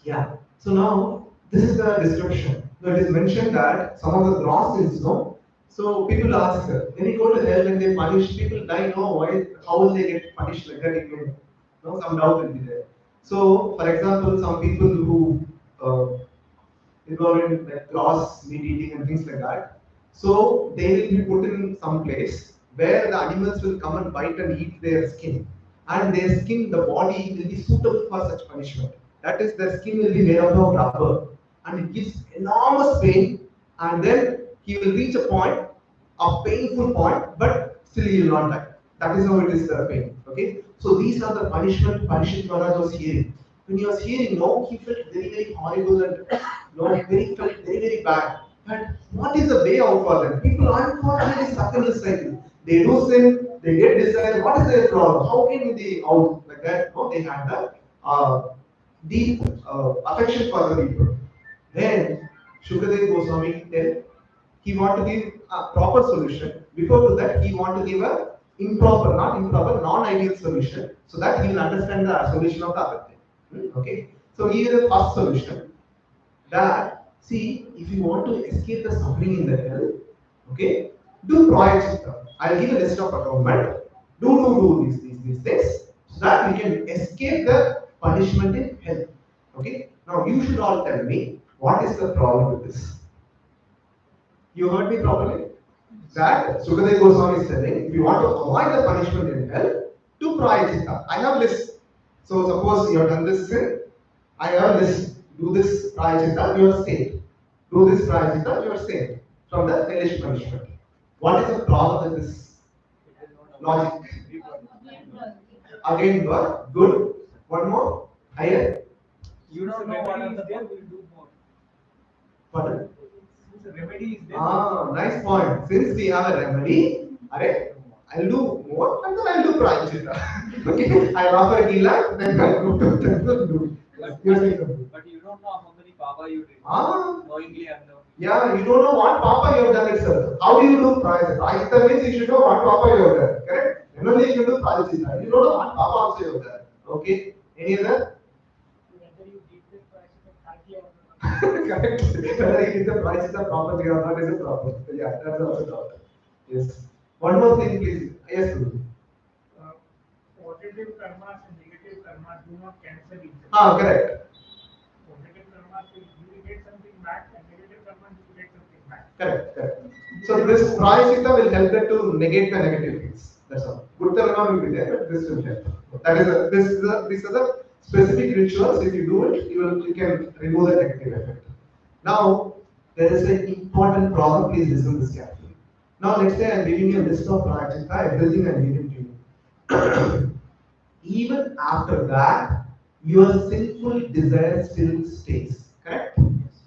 yeah. So now this is the description. So it is mentioned that some of the gross sins, no. So people ask, when you go to hell and they punish people, die, no. Why? How will they get punished like that? Even, no, some doubt will be there. So, for example, some people who involved in like gross meat eating and things like that. So they will be put in some place where the animals will come and bite and eat their skin. And their skin, the body will be suitable for such punishment. That is, their skin will be made out of rubber. And it gives enormous pain. And then he will reach a point, a painful point, but still he will not die. That is how it is the pain. Okay? So these are the punishment Parishit Maharaj was hearing. When he was hearing, no, he felt very, very horrible and felt very, very bad. But what is the way out for them? People are unfortunately stuck in this cycle. They do sin, they get desire. What is their problem? How can they out like that? No, they had the deep affection for the people. Then Shukadev Goswami tell he want to give a proper solution. Before that, he want to give a improper, not improper, non-ideal solution, so that he will understand the solution of the other thing. Okay. So here is the first solution. That see, if you want to escape the suffering in the hell, okay, do prayachita. I'll give a list of atonement. Do these things, so that we can escape the punishment in hell. Okay. Now you should all tell me what is the problem with this. You heard me properly? That Sukadev Goswami is telling, if you want to avoid the punishment in hell, do prayachita. I have list. So suppose you have done this sin, I have list. Do this prayachita, you are saved. Do this prayachita, you are saved from the hellish punishment. What is the problem with this logic? Again, God, good. One more, higher. You don't know what are the there, we'll do more. Pardon? The remedy is there. Nice point. Since we have a remedy, I'll do more and then I'll do prayachita. Okay, I'll offer Gila, then I'll go to temple do. But you don't know how many papa you did. Knowingly unknowingly. Yeah, you don't know what papa you have done itself. How do you do prayachita? Prayachita means you should know what papa you have done. Correct? And only you can do prayachita. You don't know what papa also you have done. Okay? Any other? Whether you did this practice correctly or not. Correct. Whether he did the prajita properly or not is a problem. Yeah, that's also doubt. Yes. One more thing, please. Yes, Prabhuji. Uh, Positive karmas and negative karmas do not cancel each other. Ah, correct. Positive karmas will you will get something back, and negative karmas you will get something back. Correct, correct. So this prajita will help them to negate the negative things. That's all. Good karma will be there, but this will help. That is these are the specific rituals. If you do it, you can remove the negative effect. Now there is an important problem. Please listen to this carefully. Now let's say I'm giving you a list of prajita, everything I'm giving to you. Even after that, your sinful desire still stays. Correct?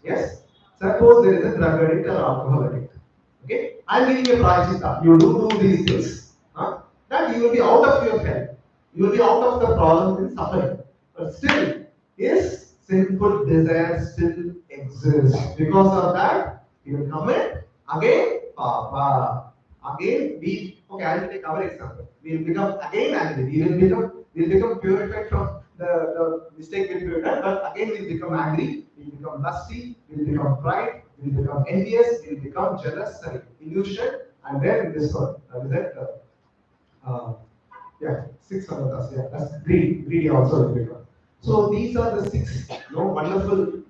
Yes? Suppose there is a drug addict or alcohol addict. Okay? I'm giving you a prajita. You do these things. Huh? That you will be out of your hell. You will be out of the problems and suffering. But still, his sinful desire still exists. Because of that, he will commit again, Papa. Again, I'll take our example. We will become again angry. We will become purified from the mistake we have done, but again we will become angry, we will become lusty, we will become pride, we will become envious, we will become jealous, sorry, illusion, and then this one, that is it. Yeah, 600, yeah, that's greedy also will become. So these are the six, wonderful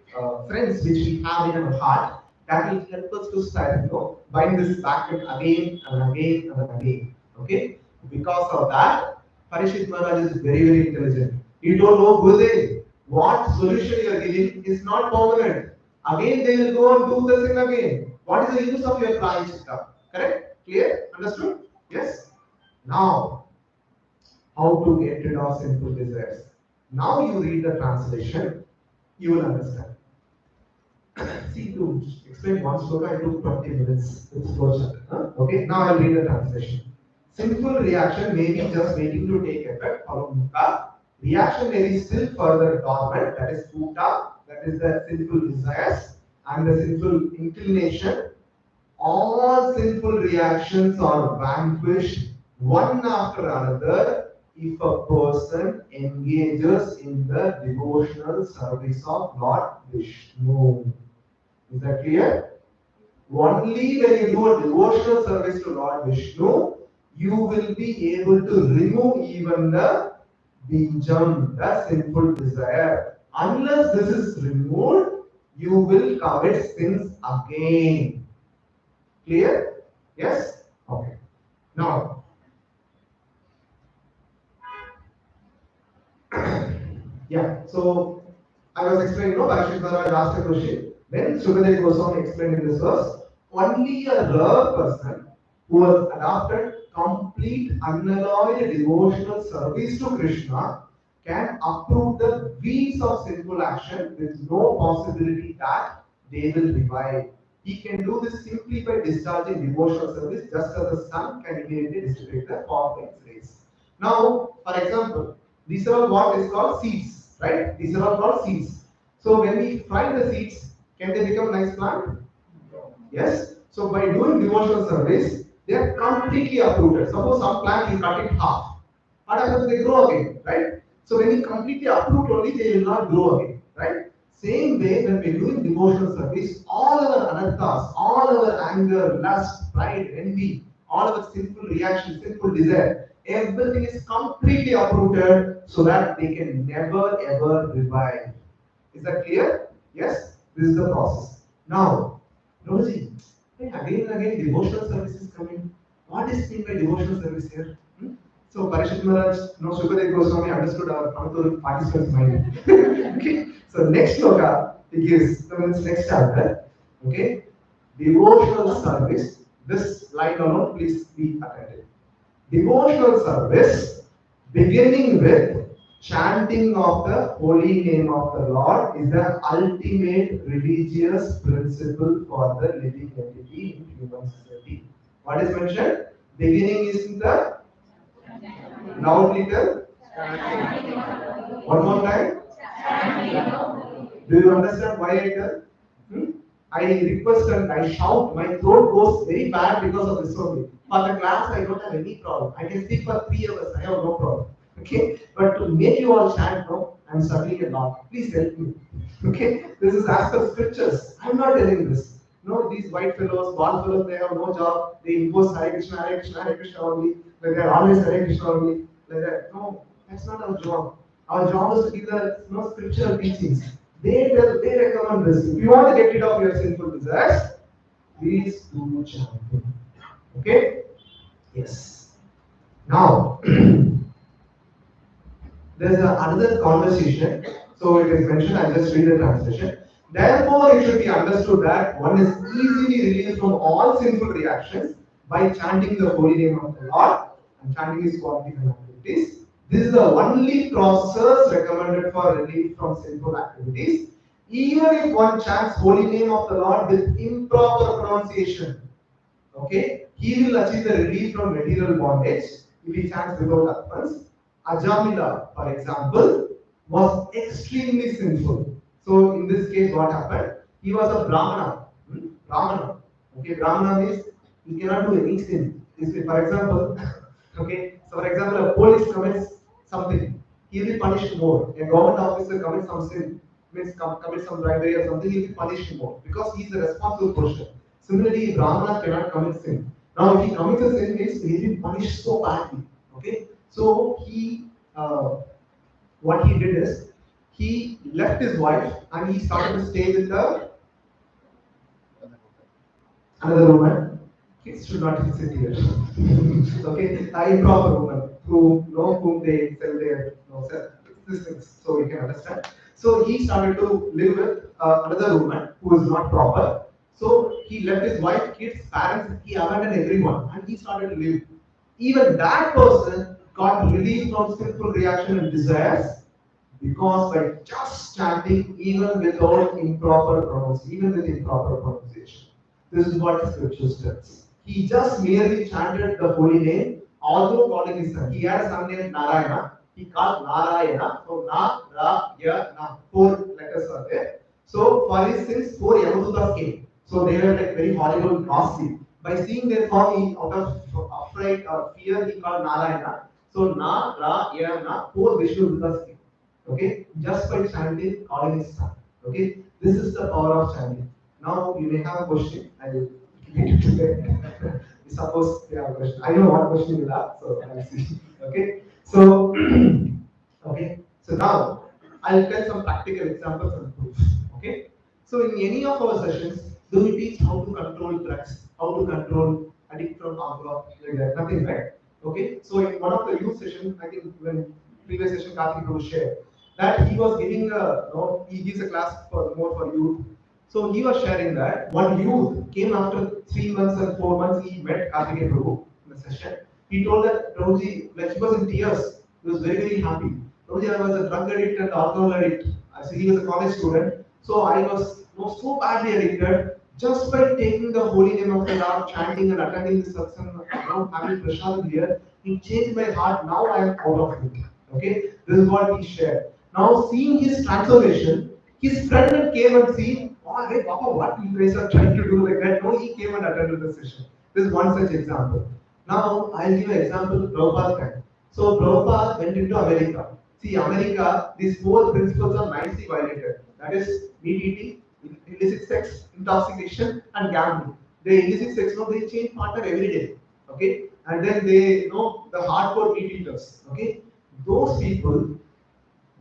friends which we have in our heart that will help us to start, bind this packet again and again and again. Okay, because of that, Parishit Maharaj is very, very intelligent. He don't know Gurudev, what solution you are giving is not permanent. Again, they will go and do the thing again. What is the use of your prajita? Correct? Clear? Understood? Yes? Now, how to get rid of sinful desires. Now you read the translation, you will understand. See, to explain one sloka, I took 20 minutes. It's flowchart. Okay, now I'll read the translation. Sinful reaction may be just waiting to take effect, follow mukha. Reaction may be still further dormant, that is puta, that is the sinful desires and the sinful inclination. All sinful reactions are vanquished one after another if a person engages in the devotional service of Lord Vishnu. Is that clear? Only when you do a devotional service to Lord Vishnu, you will be able to remove even the bijam, the sinful desire. Unless this is removed, you will commit sins again. Clear? Yes? Okay. Now, yeah, so I was explaining, Parashit Maharaj asked a question. Then Sukadeva Goswami explained in this verse, only a rare person who has adopted complete unalloyed devotional service to Krishna can uproot the weeds of sinful action with no possibility that they will revive. He can do this simply by discharging devotional service, just as the sun can immediately dissipate the fog its rays. Now, for example, these are all what is called seeds, right? These are all called seeds. So when we fry the seeds, can they become nice plant? Yes. So by doing devotional service, they are completely uprooted. Suppose some plant you cut it half. What happens? They grow again, right? So when you completely uproot only, they will not grow again, right? Same way, when we're doing devotional service, all our anarthas, all our anger, lust, pride, envy, all our sinful reactions, sinful desire, everything is completely uprooted so that they can never ever revive. Is that clear? Yes? This is the process. Now, Prabhuji, again and again devotional service is coming. What is meant by devotional service here? So Parishit Maharaj, Sukadeva Goswami understood our Panathur participants' mind. Okay. So next sloka he gives, next chapter. Okay. Devotional service. This line alone, please be attentive. Devotional service, beginning with chanting of the holy name of the Lord, is the ultimate religious principle for the living entity in human society. What is mentioned? Beginning is in the loudly tell. One more time. Do you understand why I tell? I request and I shout. My throat goes very bad because of this only. For the class, I don't have any problem. I can speak for 3 hours. I have no problem. Okay, but to make you all chant, no, I'm struggling a lot. Please help me. Okay, this is as per scriptures. I'm not telling this. No, these white fellows, bald fellows, they have no job. They impose Hare Krishna only. Like they're always Hare Krishna only. Like that. No, that's not our job. Our job is to give the scriptural teachings. They recommend this. If you want to get rid of your sinful desires, please do chanting. Okay? Yes. Now, there's another conversation. So it is mentioned, I'll just read the translation. Therefore, it should be understood that one is easily released from all sinful reactions by chanting the holy name of the Lord and chanting his qualities and activities. This is the only process recommended for relief from sinful activities. Even if one chants holy name of the Lord with improper pronunciation, okay, he will achieve the release from material bondage if he chants without utterance. Ajamila, for example, was extremely sinful. So in this case, what happened? He was a Brahmana. Brahmana. Okay, Brahmana means he cannot do any sin. For example, okay, so for example, a police commits something, he will be punished more. A government officer commits some sin, means commits some bribery or something, he will be punished more because he is a responsible person. Similarly, Brahmana cannot commit sin. Now, if he commits a sin, means he will be punished so badly. Okay, so what he did is he left his wife and he started to stay with another woman. Kids should not sit here. Okay, improper woman whom they sell their sell these things, so you can understand. So he started to live with another woman who is not proper. So he left his wife, kids, parents, he abandoned everyone and he started to live. Even that person got relief from sinful reaction and desires because by just chanting, even without improper pronunciation, even with improper pronunciation. This is what scripture says. He just merely chanted the holy name, although calling his son. He had a son named Narayana. He called Narayana. So Na, Ra, Ya, Na. 4 letters are there. So for his sins, 4 Yamadutas came. So they were like very horrible and nasty. By seeing their form, he, out of affright or fear, he called Narayana. So Na, Ra, Ya, Na. 4 Vishnudutas came. Okay, just by chanting, calling his son. Okay, this is the power of chanting. Now you may have a question. I will give it to them. Suppose you have a question. I know what question you will ask, so I will see. Okay, so okay, so now I'll tell some practical examples and proofs. Okay, so in any of our sessions, do we teach how to control drugs, how to control addict from alcohol, like that? Nothing, right? Okay, so in one of the youth sessions, I think when previous session Karthik Prabhu shared that he was giving he gives a class for more for youth. So he was sharing that one youth came after 3 months and 4 months. He met Karthik Prabhu in the session. He told that Prabhuji, like he was in tears. He was very happy. Prabhuji, I was a drug addict and alcohol addict. So he was a college student. So I was so badly addicted. Just by taking the holy name of the Lord, chanting and attending the satsang, having prasad here, it changed my heart. Now I am out of it. Okay, this is what he shared. Now, seeing his transformation, his friend came and see, oh, hey, Papa, what you guys are trying to do like that? No, he came and attended the session. This is one such example. Now, I'll give an example of Prabhupada time. So, Prabhupada went into America. See, America, these 4 principles are nicely violated. That is, meat eating, illicit sex, intoxication, and gambling. The illicit sex, they change partner every day. Okay, and then they the hardcore meat eaters. Okay, those people,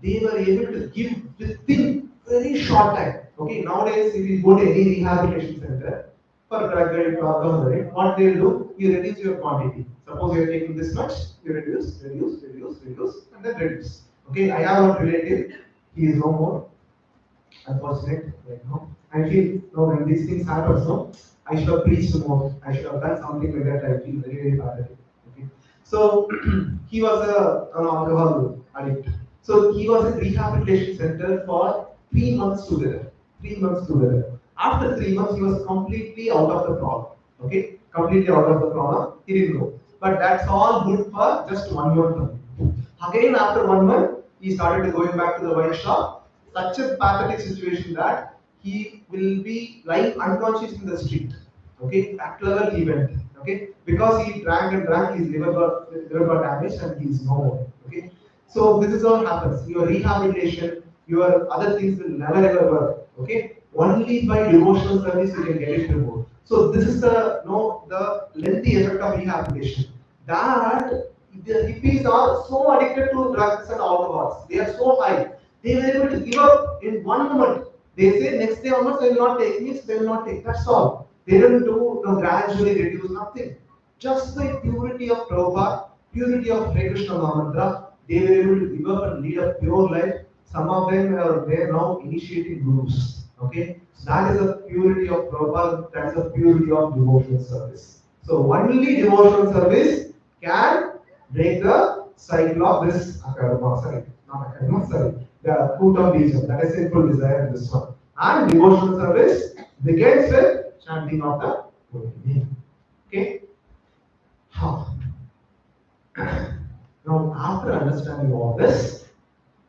they were able to give within very short time. Okay, nowadays if you go to any rehabilitation center for drug addict or alcohol addict, what they do, you reduce your quantity. Suppose you are taking this much, you reduce, and then reduce. Okay, I have a relative, he is no more, unfortunate, like I feel when these things happen, I should have preached more, I should have done something like that. I feel very pathetic. Okay, so he was an alcohol addict. So he was in rehabilitation center for 3 months together. 3 months together. After 3 months, he was completely out of the problem. Okay, completely out of the problem. He didn't know. But that's all good for just 1 month. Again, after 1 month, he started going back to the wine shop. Such a pathetic situation that he will be lying unconscious in the street. Okay, that level he went. Okay, because he drank and drank, his liver got damaged and he is no more. Okay, So this is all happens. Your rehabilitation, your other things will never ever work. Okay, only by devotional service you can get it removed. So this is the the lengthy effect of rehabilitation. That the hippies are so addicted to drugs and alcohols. They are so high. They were able to give up in one moment. They say next day onwards they will not take, means they will not take. That's all. They don't do gradually reduce nothing. Just the purity of Prabhupada, purity of Hare Krishna Mahamantra, they were able to give up and lead a pure life. Some of them are there now initiating gurus. Okay, so that is the purity of Prabhupada, that is the purity of devotional service. So only devotional service can break the cycle of this akarma, sorry, not akarma, sorry, the fruit of nature, that is sinful desire, this one. And devotional service begins with chanting of the holy name. Okay? How? Now, after understanding all this,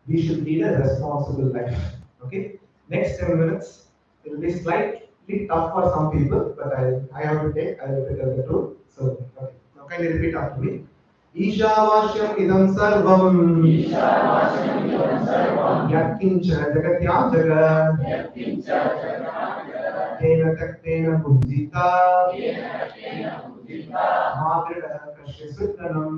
we should lead a responsible life. Okay? Next 10 minutes, it will be slightly tough for some people, but I have to take, I will tell the truth. So, okay. Now, can you repeat after me? ईशावास्यम् इदं सर्वम् यत्किञ्च जगत्यां जगत् तेन त्यक्तेन बुद्धिता मादृढः कश्चित् सुतनम्.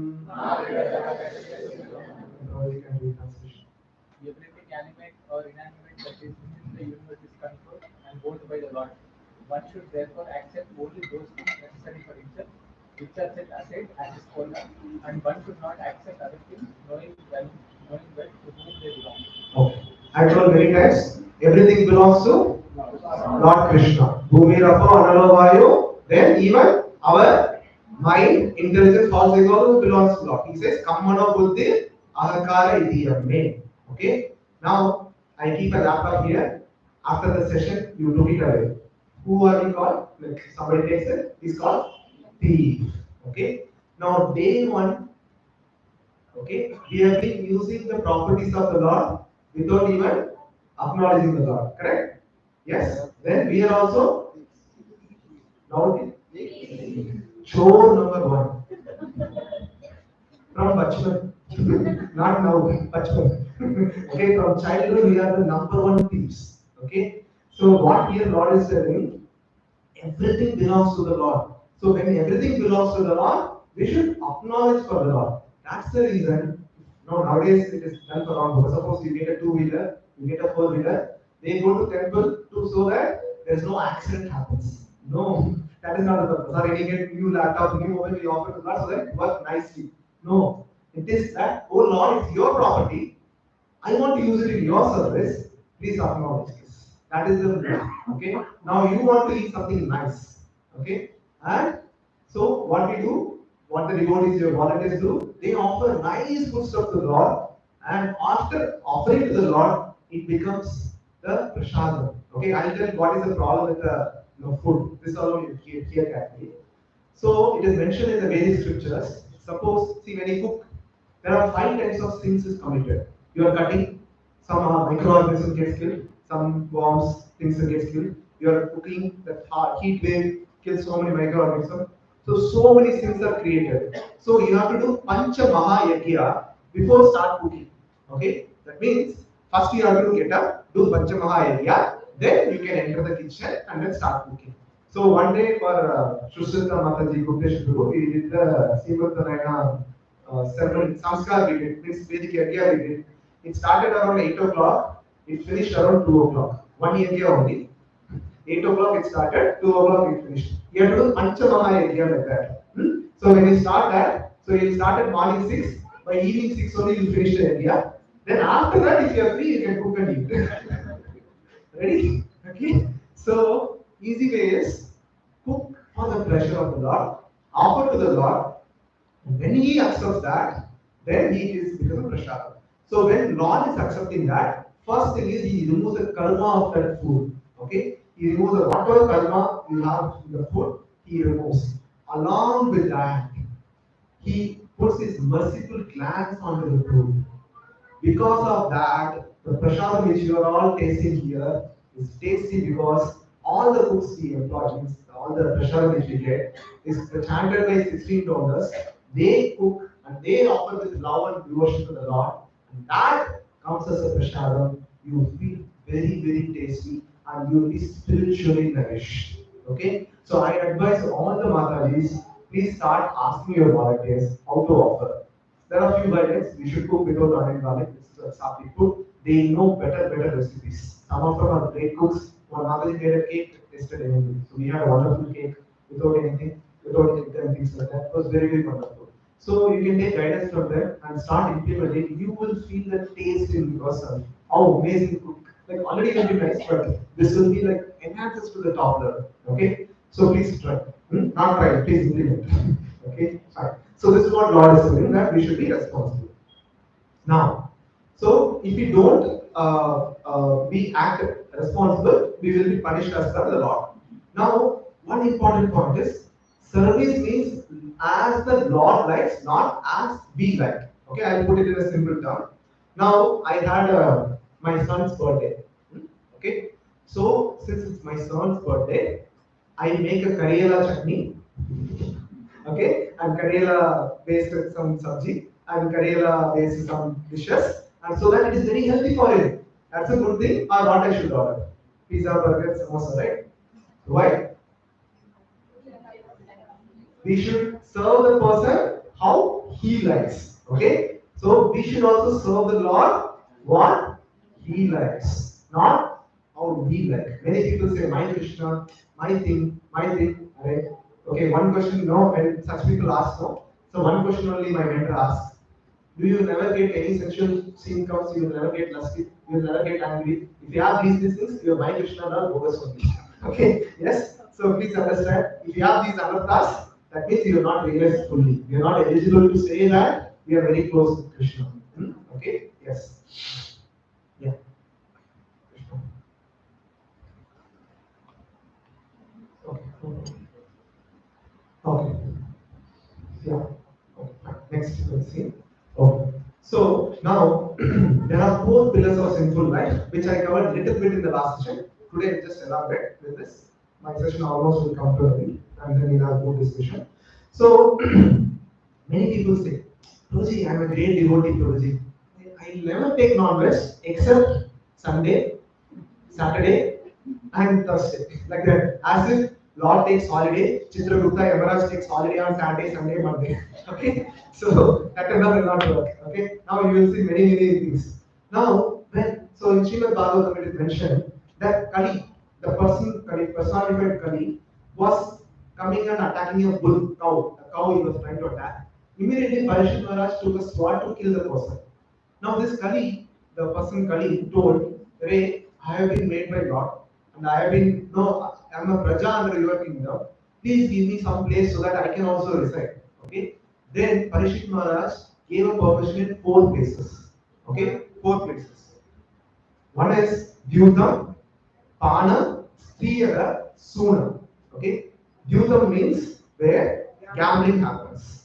Everything animate or inanimate that is within the universe is controlled and owned by the Lord. One should therefore accept only those things necessary for himself, which are set aside as his quota, and one should not accept other things, knowing well to whom they belong. Okay. I told many times, everything belongs to Lord Krishna. Bhumi Rapo Analavayu, then even our mind, intelligence, all things all belongs to Lord. He says, Kammano Buddhi Ahakara Idiyame. Okay? Now, I keep a laptop here. After the session, you took it away. Who are we called? Like somebody takes it, he's called thief. Okay? Now, day one, okay, we have been using the properties of the Lord without even acknowledging the Lord. Correct? Yes? Then we are also now chore number one. From Bachman. Not now, Bachman. Okay, from childhood we are the number one thieves. Okay? So what here Lord is telling, everything belongs to the Lord. So when everything belongs to the Lord, we should acknowledge for the Lord. That's the reason. No, nowadays it is done for wrong. Suppose you get a two-wheeler, you get a four-wheeler, they go to temple to so that there is no accident happens. No, that is not the purpose. Or you get new laptop, new mobile, you offer to God so that it works nicely. No, it is that, oh Lord, it's your property. I want to use it in your service. Please acknowledge this. That is the law. Okay. Now you want to eat something nice. Okay. And so what we do, what the devotees, your volunteers do, they offer nice food stuff to the Lord, and after offering to the Lord, it becomes the prashadam. Okay, I'll tell you what is the problem with the food. This alone you hear carefully. So it is mentioned in the Vedic scriptures. Suppose, see, when you cook, there are 5 types of sins is committed. You are cutting, some microorganisms get killed, some worms, things get killed. You are cooking, that heat wave kills so many microorganisms. So many things are created. So you have to do Pancha Maha Yajna before start cooking. Okay? That means first you have to get up, do Pancha Maha Yajna, then you can enter the kitchen and then start cooking. So one day for Shushita Mataji Guptesh Guru, we did the Sivatarayana ceremony, Samskar we did, means Vedic Yajna we did. It started around 8 o'clock, it finished around 2 o'clock. 1 yajna only. 8 o'clock it started, 2 o'clock it finished. You have to do Pancha Maha Yajna like that. So when you start that, so you start at morning 6, by evening 6 only you finish the yajna. Then after that, if you are free, you can cook and eat. Ready? Okay. So easy way is cook for the pleasure of the Lord, offer to the Lord. When He accepts that, then He is become a prasad. So when Lord is accepting that, first thing is He removes the karma of that food. Okay? He removes the whatever karma you have in the food, He removes. Along with that, He puts His merciful glance onto the food. Because of that, the prasad which you are all tasting here is tasty because all the cooks we employ, means all the prasad which we get, is chanted by 16 donors. They cook and they offer with love and devotion to the Lord. And that comes as a prashadam. You feel very, very tasty and you will be spiritually nourished. Okay? So I advise all the Matajis, please start asking your volunteers how to offer. There are few guidelines. We should cook without onion garlic. This is a sapi food. They know better recipes. Some of them are great cooks. One Mataji made a cake yesterday. So we had a wonderful cake without anything, without things like that. It was very, very wonderful. So you can take guidance from them and start implementing. You will feel the taste in yourself. How amazing cook. Like already can be nice, but this will be like enhances to the top level. Okay? So please try. Not try, please implement. Okay? Fine. So this is what Lord is saying, that we should be responsible. Now, so if we don't be act responsible, we will be punished as per the Lord. Now, one important point is service means as the Lord likes, not as we like. Okay, I'll put it in a simple term. Now, I had my son's birthday. Okay, so since it's my son's birthday, I make a Karela chutney. Okay, and Karela based with some sabji and Karela based with some dishes, and so that it is very healthy for him. That's a good thing, or what I should order? Pizza, burger, samosa, right? Why? We should serve the person how he likes. Okay? So we should also serve the Lord what he likes, not how we like. Many people say, my Krishna, my thing. Right? Okay, one question, no, when such people ask, no. So one question only my mentor asks. Do you never get any sexual scene comes, you will never get lusty, you will never get angry. If you have these things, you are my Krishna or bogus only. Okay, yes? So please understand, if you have these anarthas, that means you are not realized fully. You are not eligible to say that we are very close to Krishna. Okay, yes. Yeah. Okay. Okay. Yeah. Okay. Next, let's see. Okay. So now there are four pillars of sinful life, which I covered a little bit in the last session. Today I'll just elaborate with this. My session almost will come to an end, and then we'll have more discussion. So many people say, Prabhuji, I'm a great devotee, Prabhuji. I never take non-veg except Sunday, Saturday, and Thursday. Like that. As if Lord takes holiday, Chitragupta Yamaraj takes holiday on Saturday, Sunday, Monday. Okay? So that will not work. Okay? Now you will see many things. Now, so in Srimad Bhagavatam it is mentioned that Kali, the person, Kali, personified Kali, was coming and attacking a bull cow. A cow he was trying to attack. Immediately Parishit Maharaj took a sword to kill the person. Now this Kali, the person Kali told, Ray, I have been made by God, and I have been, no, I am a Praja under your kingdom. Please give me some place so that I can also reside. Okay? Then Parishit Maharaj gave a permission in four places. Okay? Four places. One is Dyutam, Pana, Striyaga, Suna. Okay? Dyutam means where gambling happens.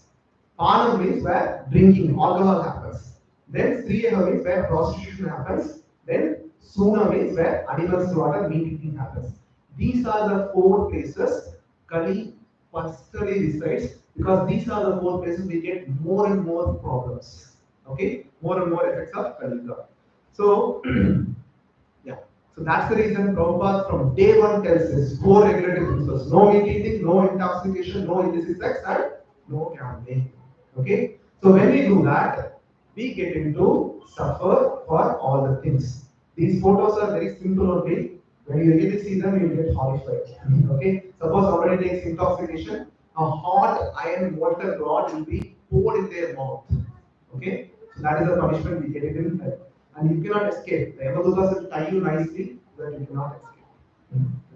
Pana means where drinking, alcohol happens. Then Striyaga means where prostitution happens. Then Suna means where animal slaughter, meat eating happens. These are the four places Kali personally resides, because these are the four places we get more and more problems. Okay? More and more effects of Kali. So, yeah. So that's the reason Prabhupada from day one tells us four regulative principles: no meat eating, no intoxication, no illicit sex, and no gambling. Okay? So when we do that, we get into suffer for all the things. These photos are very simple only. When you really see them, you get horrified. Okay? Suppose somebody takes intoxication, a hot iron water rod will be poured in their mouth. Okay? So that is the punishment we get it in life. And you cannot escape. The Yamadutas will tie you nicely so that you cannot escape.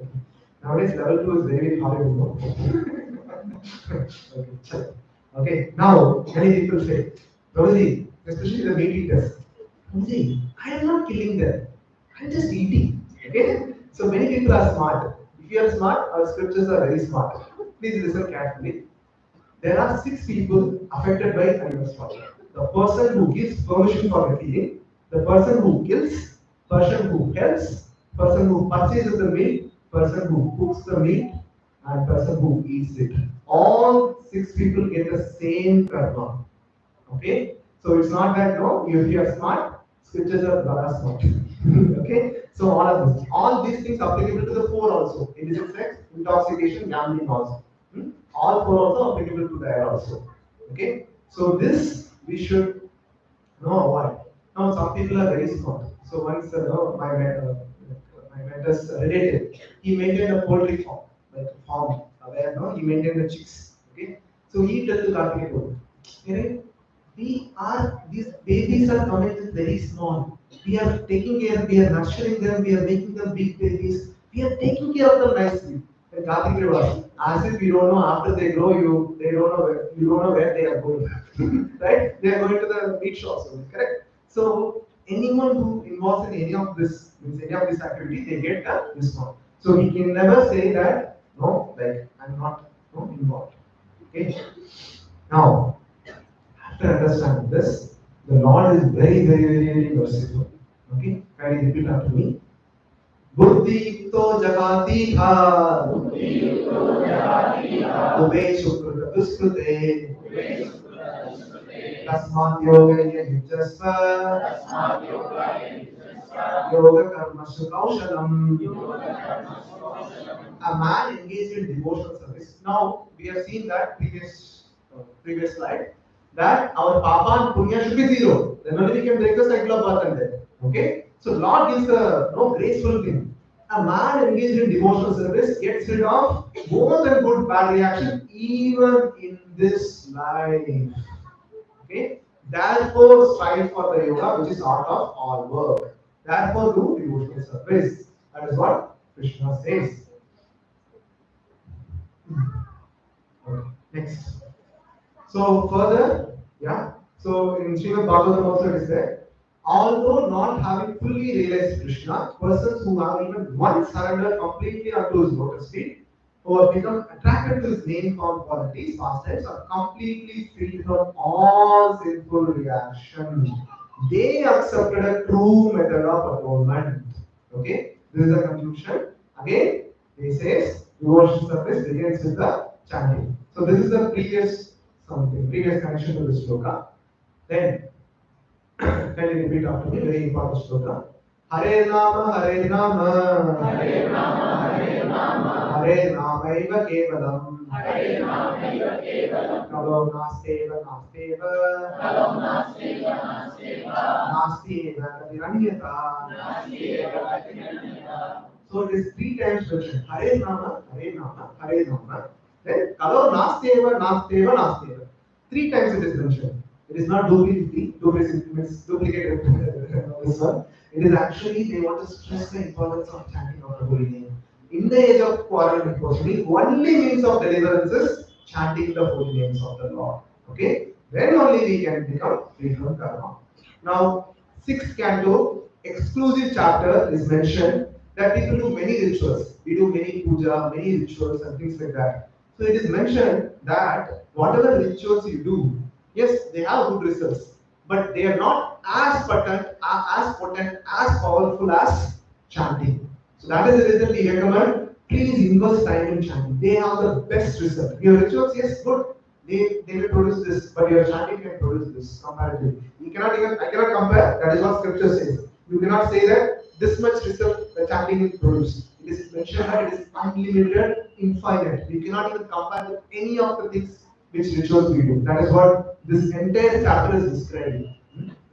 Okay. Nowadays, level 2 is very horrible. No? Okay. Okay. Now, many people say, Prabhuji, especially the meat eaters, Prabhuji, I am not killing them. I am just eating. Okay? So many people are smart. If you are smart, our scriptures are very smart. Please listen carefully. There are 6 people affected by animal slaughter. The person who gives permission for the killing, the person who kills, person who helps, person who purchases the meat, person who cooks the meat, and person who eats it. All 6 people get the same karma. Okay? So it's not that no, if you are smart, scriptures are Bala smart. Okay, so all these things applicable to the four also. Illicit sex, intoxication, gambling also. All four also applicable to that also. Okay, so this we should know avoid. Now some people are very smart. So once my mentor's relative, he maintained a poultry farm, like a farm where no, he maintained the chicks. Okay, so he told the Karthikeya, "Hey, these babies are coming in very small. We are taking care, we are nurturing them, we are making them big babies, we are taking care of them nicely." And Karthikeya was, as if you don't know after they grow, you don't know where they are going, right? They are going to the meat shops, correct? So anyone who involves in any of this, means any of this activity, they get this one. So we can never say that no, like I'm not no, involved. Okay. Now, after understanding this, the Lord is very, very, very, very merciful. Okay, can you repeat after me? Buddhi to jagati ha, ube sukrita duskrute, tasmat yoga yajasva, yoga karma kaushalam. A man engaged in devotional service. Now we have seen that previous slide that our papa and punya should be zero. Then only we can break the cycle of birth and death. Okay, so Lord gives a no graceful thing. A man engaged in devotional service gets rid of more than good bad reaction even in this life. Okay, therefore strive for the yoga which is out of all work. Therefore do devotional service. That is what Krishna says. Okay, next. So further, yeah. So in Srimad Bhagavatam also it is there. Although not having fully realized Krishna, persons who have even once surrendered completely unto his lotus feet, who have become attracted to his name form qualities, pastimes, are completely free from all sinful reaction. They accepted a true method of atonement. Okay, this is the conclusion. Again, he says devotion service begins with the chanting. So this is the previous connection to this sloka. Then can you repeat after me? Very important sloka. Hare Rama, Hare Rama, Hare Rama, Hare Rama, Hare Ramaiva Kevalam, Hare Ramaiva Kevalam, Kalo Nasteva Nasteva, Kalo Nasteva Nasteva, Nasteva Katiranyata. Nasteva Katiranyata. So it is three times mentioned. Hare Rama, Hare Rama, Hare Rama. Then Kalo Nasteva Nasteva Nasteva. Three times it is mentioned. It is not duplicate means duplicate this one. It is actually they want to stress the importance of chanting of the holy name. In the age of quarrel and the only means of deliverance is chanting the holy names of the Lord. Okay? Then only we can become free from karma. Now, 6th canto, exclusive chapter is mentioned that people do many rituals. We do many puja, many rituals and things like that. So it is mentioned that whatever rituals you do, yes, they have good results, but they are not as potent, as powerful as chanting. So that is the reason we recommend please invest time in chanting. They have the best result. Your rituals, yes, good. They will produce this, but your chanting can produce this comparatively. I cannot compare. That is what scripture says. You cannot say that this much result the chanting will produce. It is mentioned that it is unlimited, infinite. We cannot even compare with any of the things which rituals we do. That is what this entire chapter is describing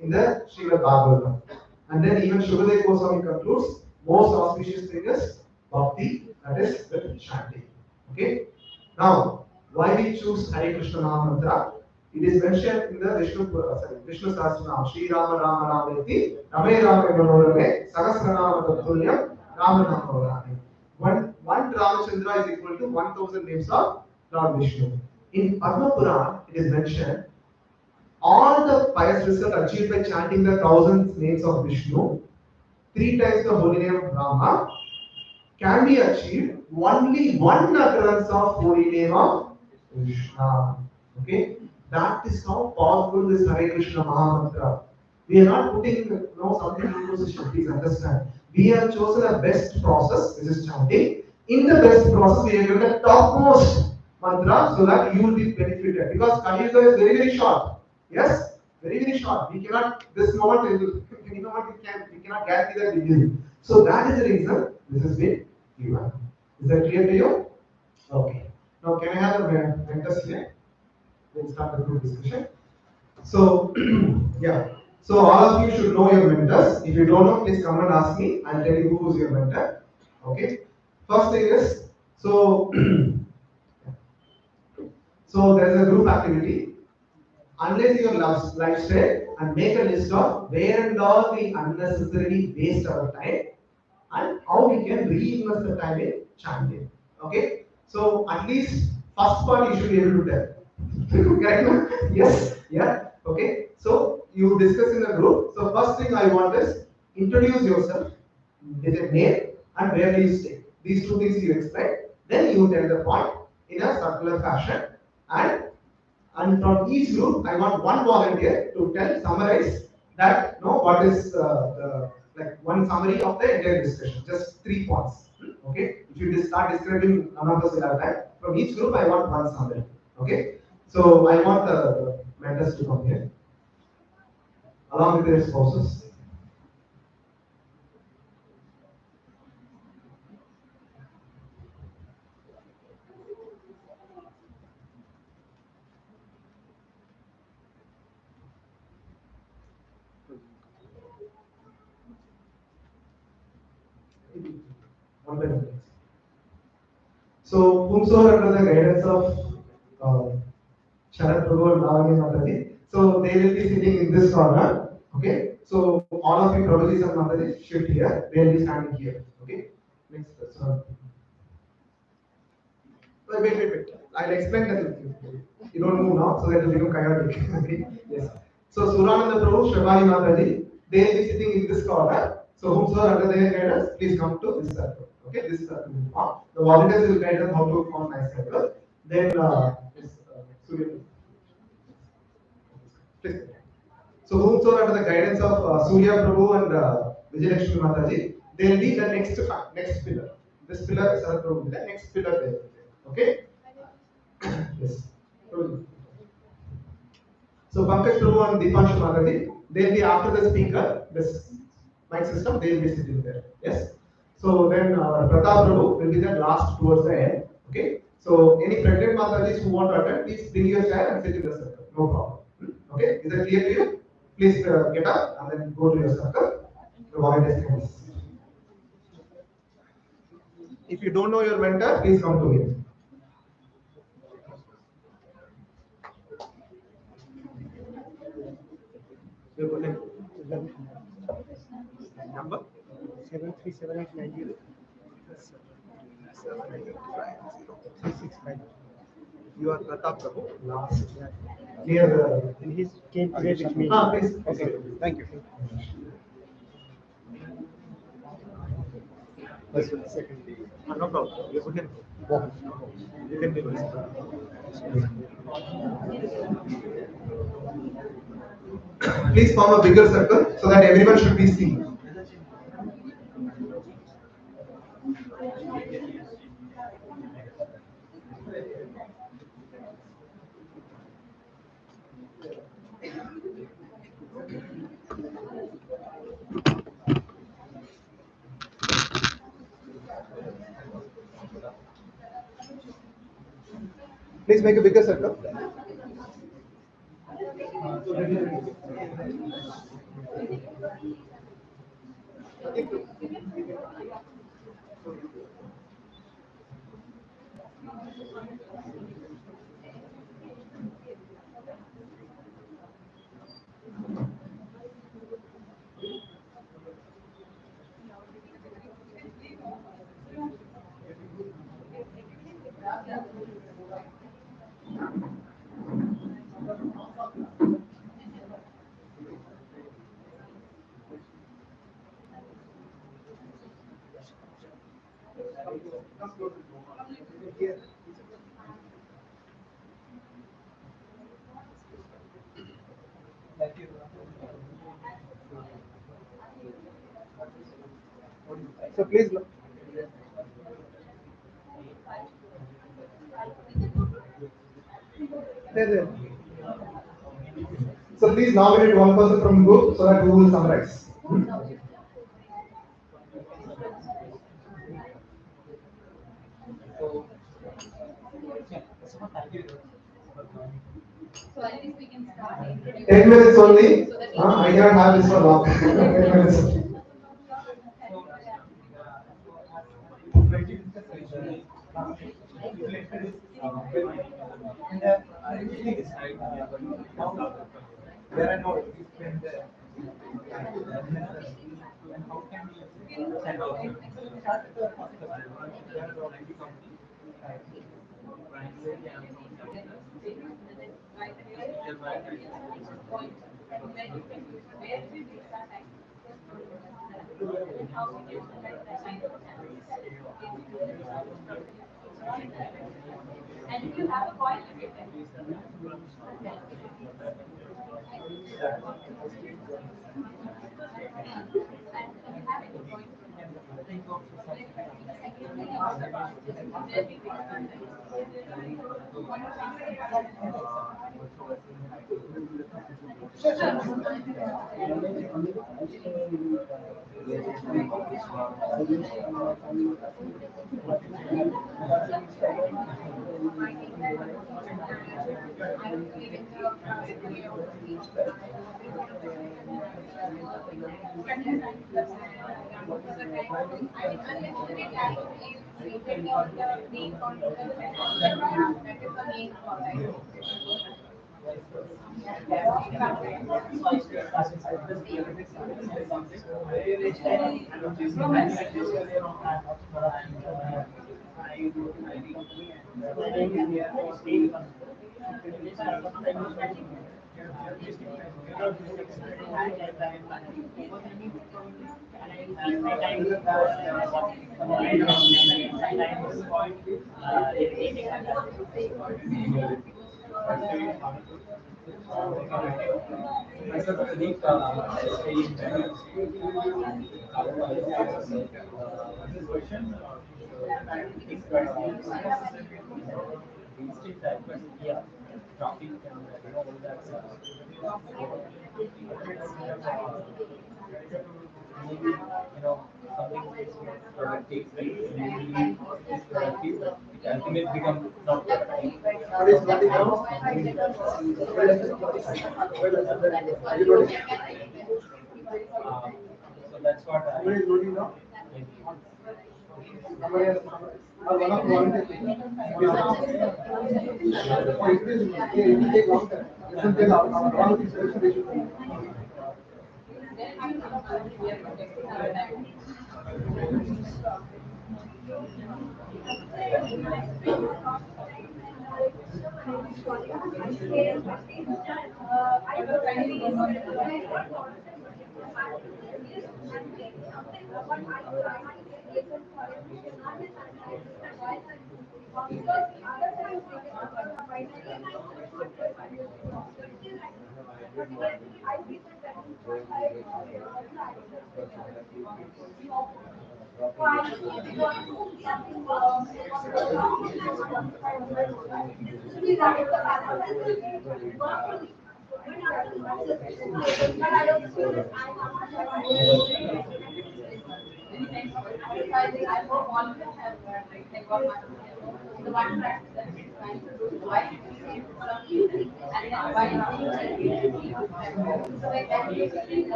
in the Srimad Bhagavatam. And then even Shukadeva Goswami concludes, most auspicious thing is bhakti, that is with chanting. Okay? Now, why we choose Hare Krishna Maha Mantra? It is mentioned in the Vishnu Sahasranam, Shri Rama Rama Rameti, Rame Rame Manorame, Sahasranama Tattulya, Rama Rama Rame. One Ramachandra is equal to 1000 names of Lord Vishnu. In Padma Puran, it is mentioned all the pious results achieved by chanting the 1000 names of Vishnu, 3 times the holy name of Rama, can be achieved only one utterance of holy name of Krishna. Okay, that is how powerful this Hare Krishna Maha Mantra. We are not putting something into position. Please understand. We have chosen a best process, which is chanting. In the best process, we have given the topmost mantra so that you will be benefited. Because Kali Yuga is very, very short. Yes, very short. We cannot this moment we cannot guarantee that we will. So that is the reason this has been given. Is that clear to you? Okay. Now can I have the mentors here? We'll start the group discussion. So yeah. So all of you should know your mentors. If you don't know, please come and ask me. I'll tell you who is your mentor. Okay. First thing is so so there is a group activity. Analyze your lifestyle and make a list of where and all we unnecessarily waste our time and how we can reinvest the time in chanting. Okay? So at least first part you should be able to tell. Correct? Yes? Yeah? Okay? So you discuss in the group. So first thing I want is introduce yourself with a name and where do you stay. These two things you explain. Then you tell the point in a circular fashion and from each group, I want one volunteer to summarize that, what is like one summary of the entire discussion, just 3 points. Okay, if you just start describing, none of us will have time. From each group, I want one summary. Okay, so I want the mentors to come here along with their spouses. One by one. So, whomsoever under the guidance of Sharat Prabhu and Balavan Mataji, so they will be sitting in this corner. Okay, so all of you Prabhuji and Mataji shift here. They will be standing here. Okay, next. Wait. I'll explain that. You don't move now, so that will become chaotic. Okay, yes. So Surananda Prabhu, Shabali Mataji, they will be sitting in this corner. So whomsoever under their guidance, please come to this circle. Okay, this circle will form. The volunteers will guide them how to form nice circle. Then Surya. Please. So whomsoever under the guidance of Surya Prabhu and Vijayalakshmi Mataji, they will be the next pillar. This pillar is Sarat Prabhu will be the next pillar there. Okay? Yes. So Pankaj Prabhu and Deepanshu Mataji, they will be after the speaker, this mic system, they will be sitting there. Yes? So then Pratap Prabhu will be the last towards the end. Okay? So any pregnant Matajis who want to attend, please bring your chair and sit in the circle. No problem. Okay? Is that clear to you? Please get up and then go to your circle. The volunteers can assist. If you don't know your mentor, please come to me. Your good name? Number? 737890365. You are Pratap Prabhu. Last. Near And he came today with me. Please. Okay, thank you. Second. No problem. Your good name? You can do this. Please form a bigger circle so that everyone should be seen. Please make a bigger circle. So please look. There. So please nominate one person from group so that we will summarize. So, yeah, so thank you for joining. So at least we can start. 10 minutes only. I cannot have this for long. 10 minutes. There are no different and how can you send out And if you have a point, you can. yeah, traffic and all that maybe something takes place, maybe is productive, but it ultimately becomes not productive. What is nothing now? So that's what I Somebody is noting now? maybe. Somebody has or one of volunteers. It will take long time. This will take all these questions they should be.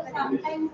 Sometimes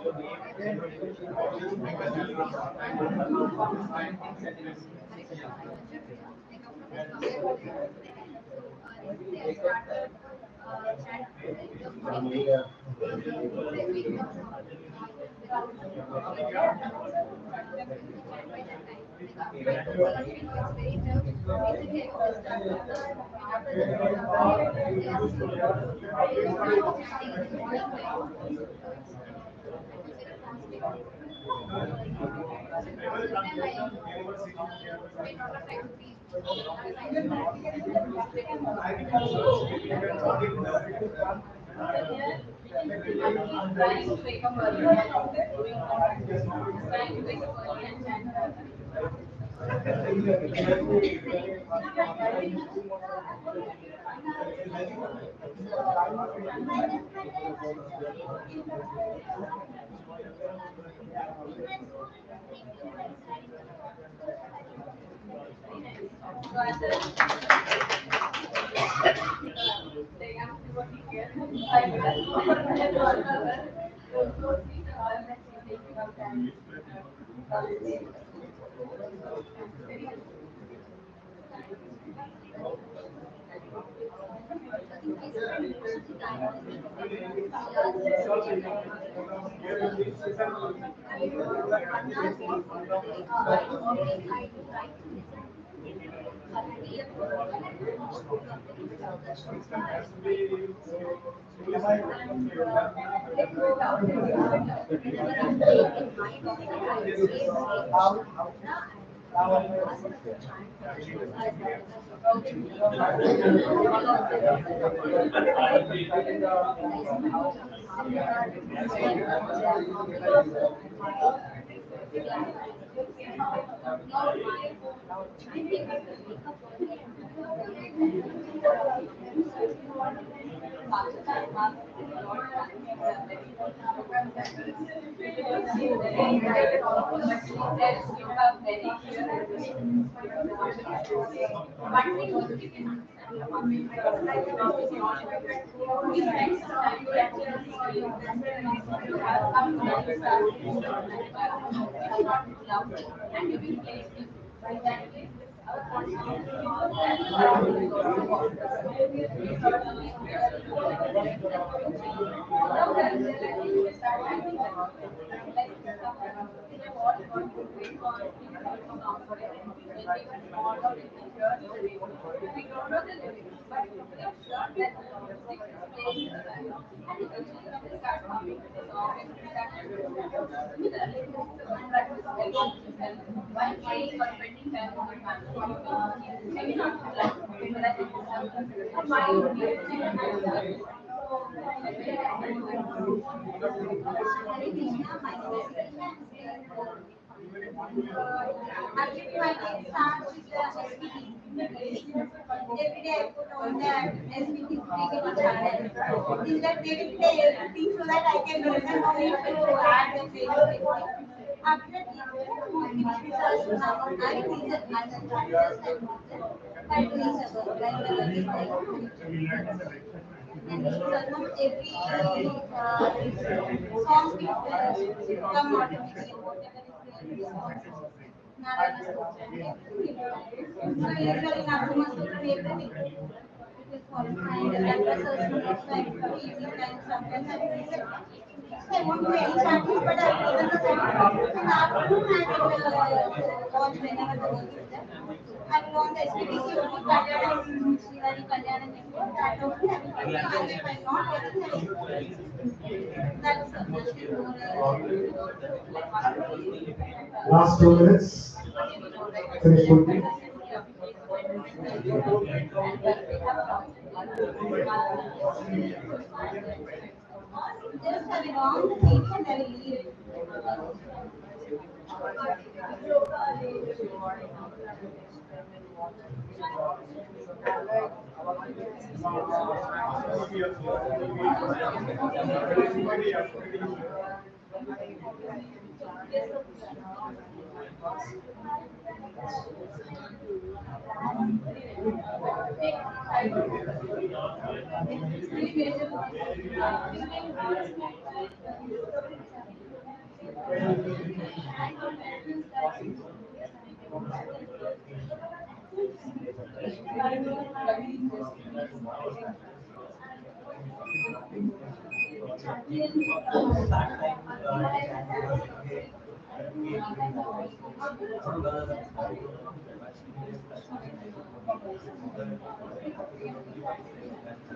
Trying to wake up early and trying to wake up early and chant. Actually, my day starts with the SPT. Every day I put on that SPT channel. In that they will play everything so that I can remember to add the Facebook. After that, mostly research now. I research as a practice by doing the work, like the work is like. And almost every song will come automatically, whatever is there. Narayana Sutra. So usually Narayana Sutra everything. It is followed and addresses like evening and sometimes I visit. So I won't do any chanting, but I will listen to song. In the afternoon I will watch whenever the work is there. I will on the SPTC only Kalyanam, Srivali Kalyanam Network. That only I will continue. And if I am not watching, that's Last 2 minutes. Finish cooking. just have a long speech and I will leave. I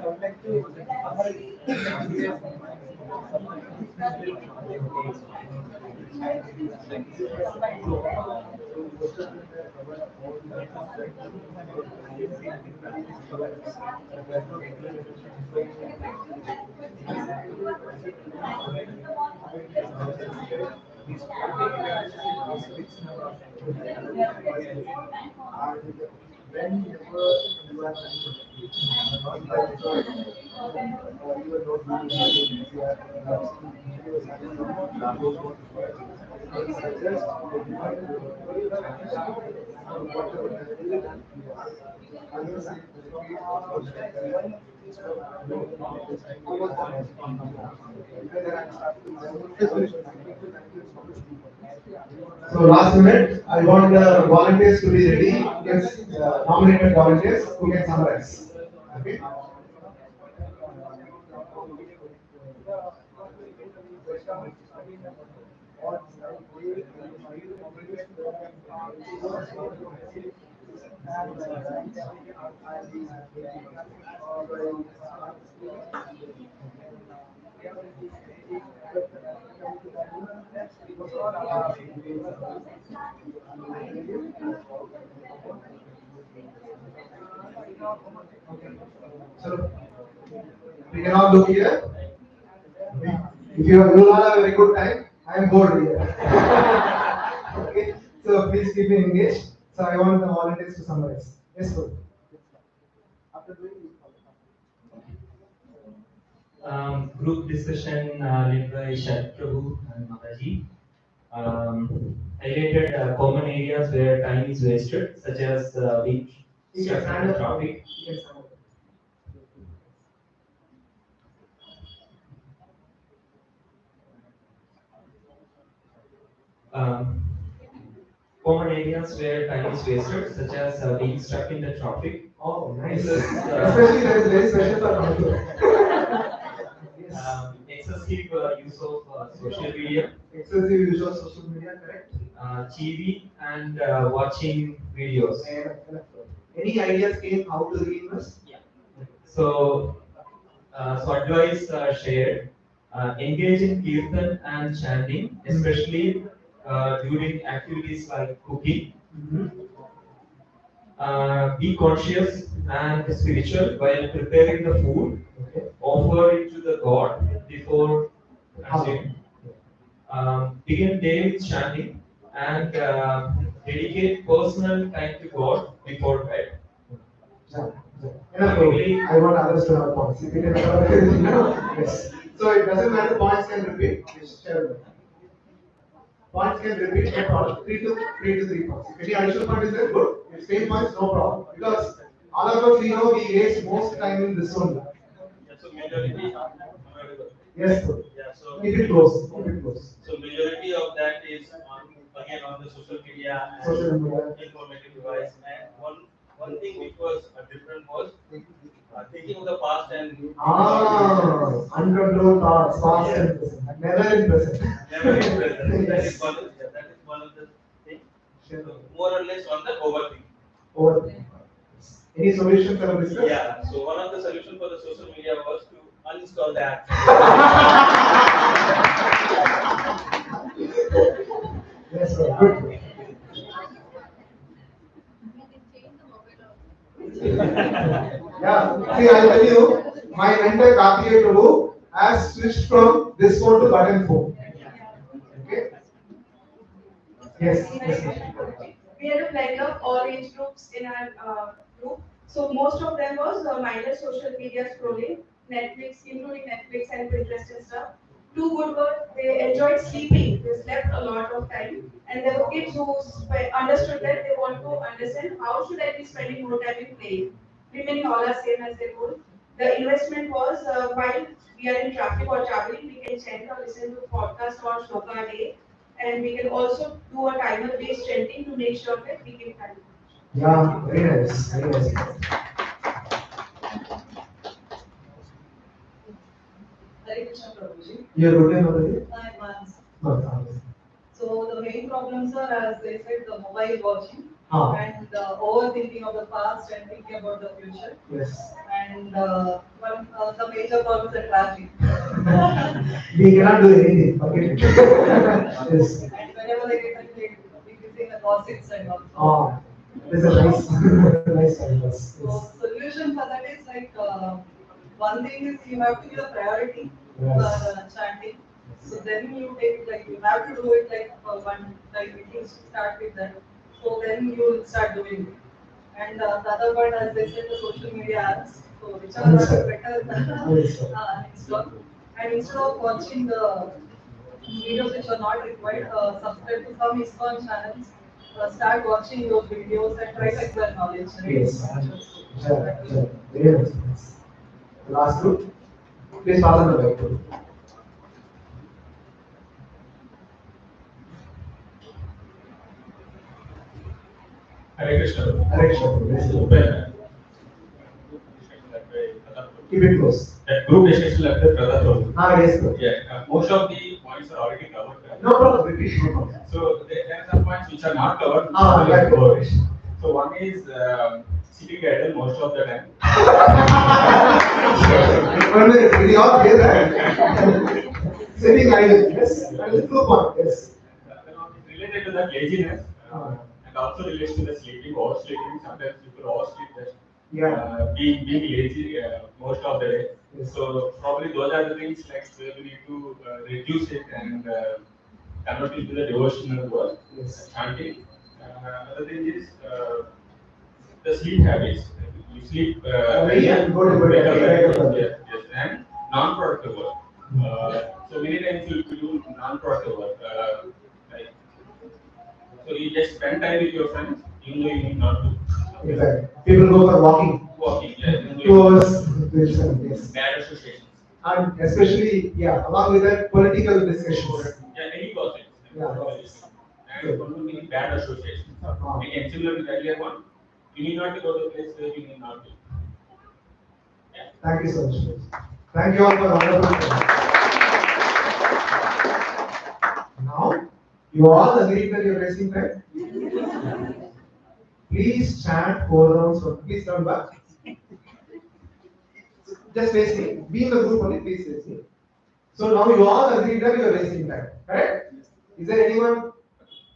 would like to summarize. So last minute, I want the volunteers to be ready. Yes, nominated volunteers who can summarize. Okay. So we can all look here. If you will all have a very good time, I am bored here. Okay. So please keep me engaged. So I want the volunteers to summarize. Yes, sir. Group discussion led by Shat Prabhu and Balaji highlighted common areas where time is wasted, such as being You stuck can in stand the up. traffic. You can stand up. Um, Common areas where time is wasted, such as being stuck in the traffic. Oh, nice. This is, Especially that is very special for Panathur. Yes. Excessive use of social media, Excessive use of social media, correct? TV, and watching videos. Any ideas came how to reinvest? Yeah. So advice shared. Engage in kirtan and chanting, especially during activities like cooking. Mm-hmm. Be conscious and spiritual while preparing the food. Okay. Offer it to the God before consuming. Begin day with chanting and dedicate personal time to God before bed. Yeah. Enough, Prabhu. I want others to have points. If you can cover everything, yes. So it doesn't matter, points can repeat. Yes, share. Points can repeat, no problem. Three points. If any additional point is there, good. If same points, no problem. Because all of us, we know we waste most time in this only. So majority, Yes, sir. yeah. So Keep it close. Keep it close. so majority of that is on again on the social media and Social media. informative device. And one thing which was different was thinking of the past and Uncontrolled thoughts, past and present. Never in present. never in present. Yes. That is one of the things. So more or less on the overthinking. Overthinking. Any solution for this? Yeah. So one of the solution for the social media was to uninstall the app. Yes, sir. Good. Yeah. See, I'll tell you, my mentor Karthikeya Prabhu has switched from this phone to button phone. Okay. Yes. Yes. We had a blend of all age groups in our group. So most of them was mindless social media scrolling, Netflix, including Netflix and Pinterest and stuff. Two good were they enjoyed sleeping. They slept a lot of time, and there were kids who understood that they want to understand how should I be spending more time in playing. Remaining all are same as they would. The investment was while we are in traffic or traveling, we can chant or listen to podcast or shloka a day, and we can also do a timer based make sure that we can handle. Yeah, very nice, very nice. Hare Krishna Prabhuji. You're good in already? 9 months. No. So the main problems are, as they said, the mobile watching Ah. and overthinking of the past and thinking about the future. Yes. And the major problem is the traffic. We cannot do anything. Forget it. Yes. And whenever I get a click, we can see the gossips and all. Ah, this is a nice, nice ideas. So solution for that is like one thing is you have to give a priority Yes. for chanting. So then you take like you have to do it like one like you start with that. So then you will start doing it. And the other part, as they said, the social media apps. So which are better install. And instead of watching the videos which are not required, subscribe to some ISKCON channels. Start watching those videos and try to acquire knowledge. Right? Yes. Very nice. Last group. Please pass on the mic. Hare Krishna. Hare Krishna. Keep it close. That group discussion left the Panathur. Yes, sir. Yeah, most of the points are already covered. No problem, repeat. No problem. So there are some points which are not covered. Right. So one is sitting idle most of the time. 1 minute, we all hear that. Sitting idle, yes. That is true point, yes. Related to that laziness, and also relates to the sleeping, oversleeping. Sometimes people oversleep just being lazy most of the day. Yes. So probably those are the things like where we need to reduce it and convert it to the devotional work. Yes. Chanting. Another thing is the sleep habits. You sleep early and go to bed. Yes, and non-productive work. So many times you do non-productive work. Like, so you just spend time with your friends, even though you need not to. Exactly. People go for walking. Yeah. 2 hours. Yes. Bad associations. And especially, along with that, political discussions. Yeah, any gossips. Yeah. And one more thing is bad associations. Again, similar to the earlier one, you need not to go to a place where you need not to. Yeah. Thank you so much. Thank you all for wonderful. Now, you all agree that you're raising time? Please chant 4 rounds. Please turn back. Just face me. Be in the group only. Please face me. So now you all agree that you are wasting time, correct? Is there anyone?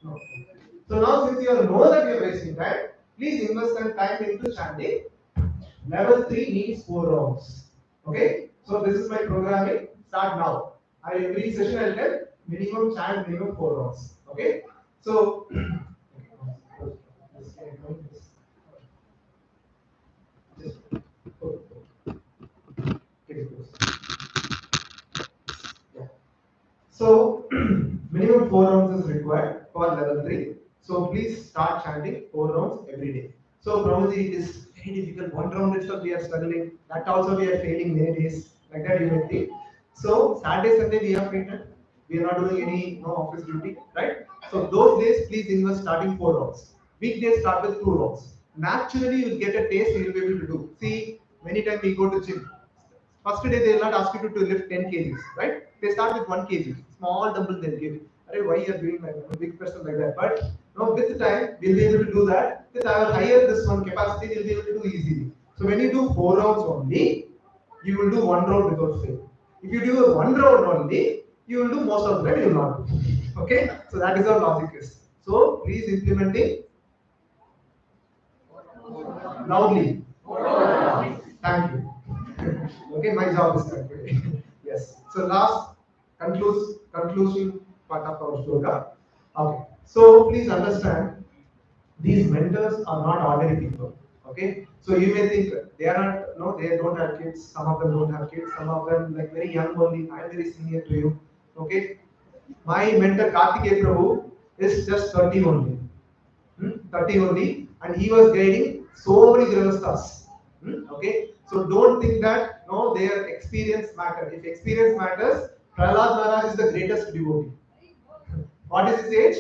No. So now since you all know that you are wasting time, please invest some time into chanting. Level 3 needs 4 rounds. Okay? So this is my programming. Start now. Every session I'll tell minimum chant, minimum 4 rounds. Okay? So So minimum 4 rounds is required for level 3. So please start chanting 4 rounds every day. So Prabhuji, it is very difficult. 1 round itself we are struggling. That also we are failing many days. Like that you may think. So Saturday, Sunday we have free time. We are not doing any office duty, right? So those days please invest starting 4 rounds. Weekdays start with 2 rounds. Naturally you will get a taste you will be able to do. See, many times we go to gym. First day they will not ask you to lift 10 kgs, right? They start with 1 kg, small dumbbell they'll give. Why you are doing like a big person like that? But with time we'll be able to do that. With our higher this one capacity, we'll be able to do easily. So when you do 4 rounds only, you will do 1 round without fail. If you do 1 round only, you will do most of the time you will not do. Okay? So that is our logic is. So please implement it loudly. Thank you. Okay, my job is done. Yes. So last conclusion part of our slogan. Okay. So please understand, these mentors are not ordinary people. Okay. So you may think they are not. No, they don't have kids. Some of them don't have kids. Some of them like very young only. I am very senior to you. Okay. My mentor Karthikeya Prabhu is just 30 only. 30 only, and he was guiding so many grihasthas. Okay, so don't think that their experience matters. If experience matters, Prahlad Maharaj is the greatest devotee. What is his age?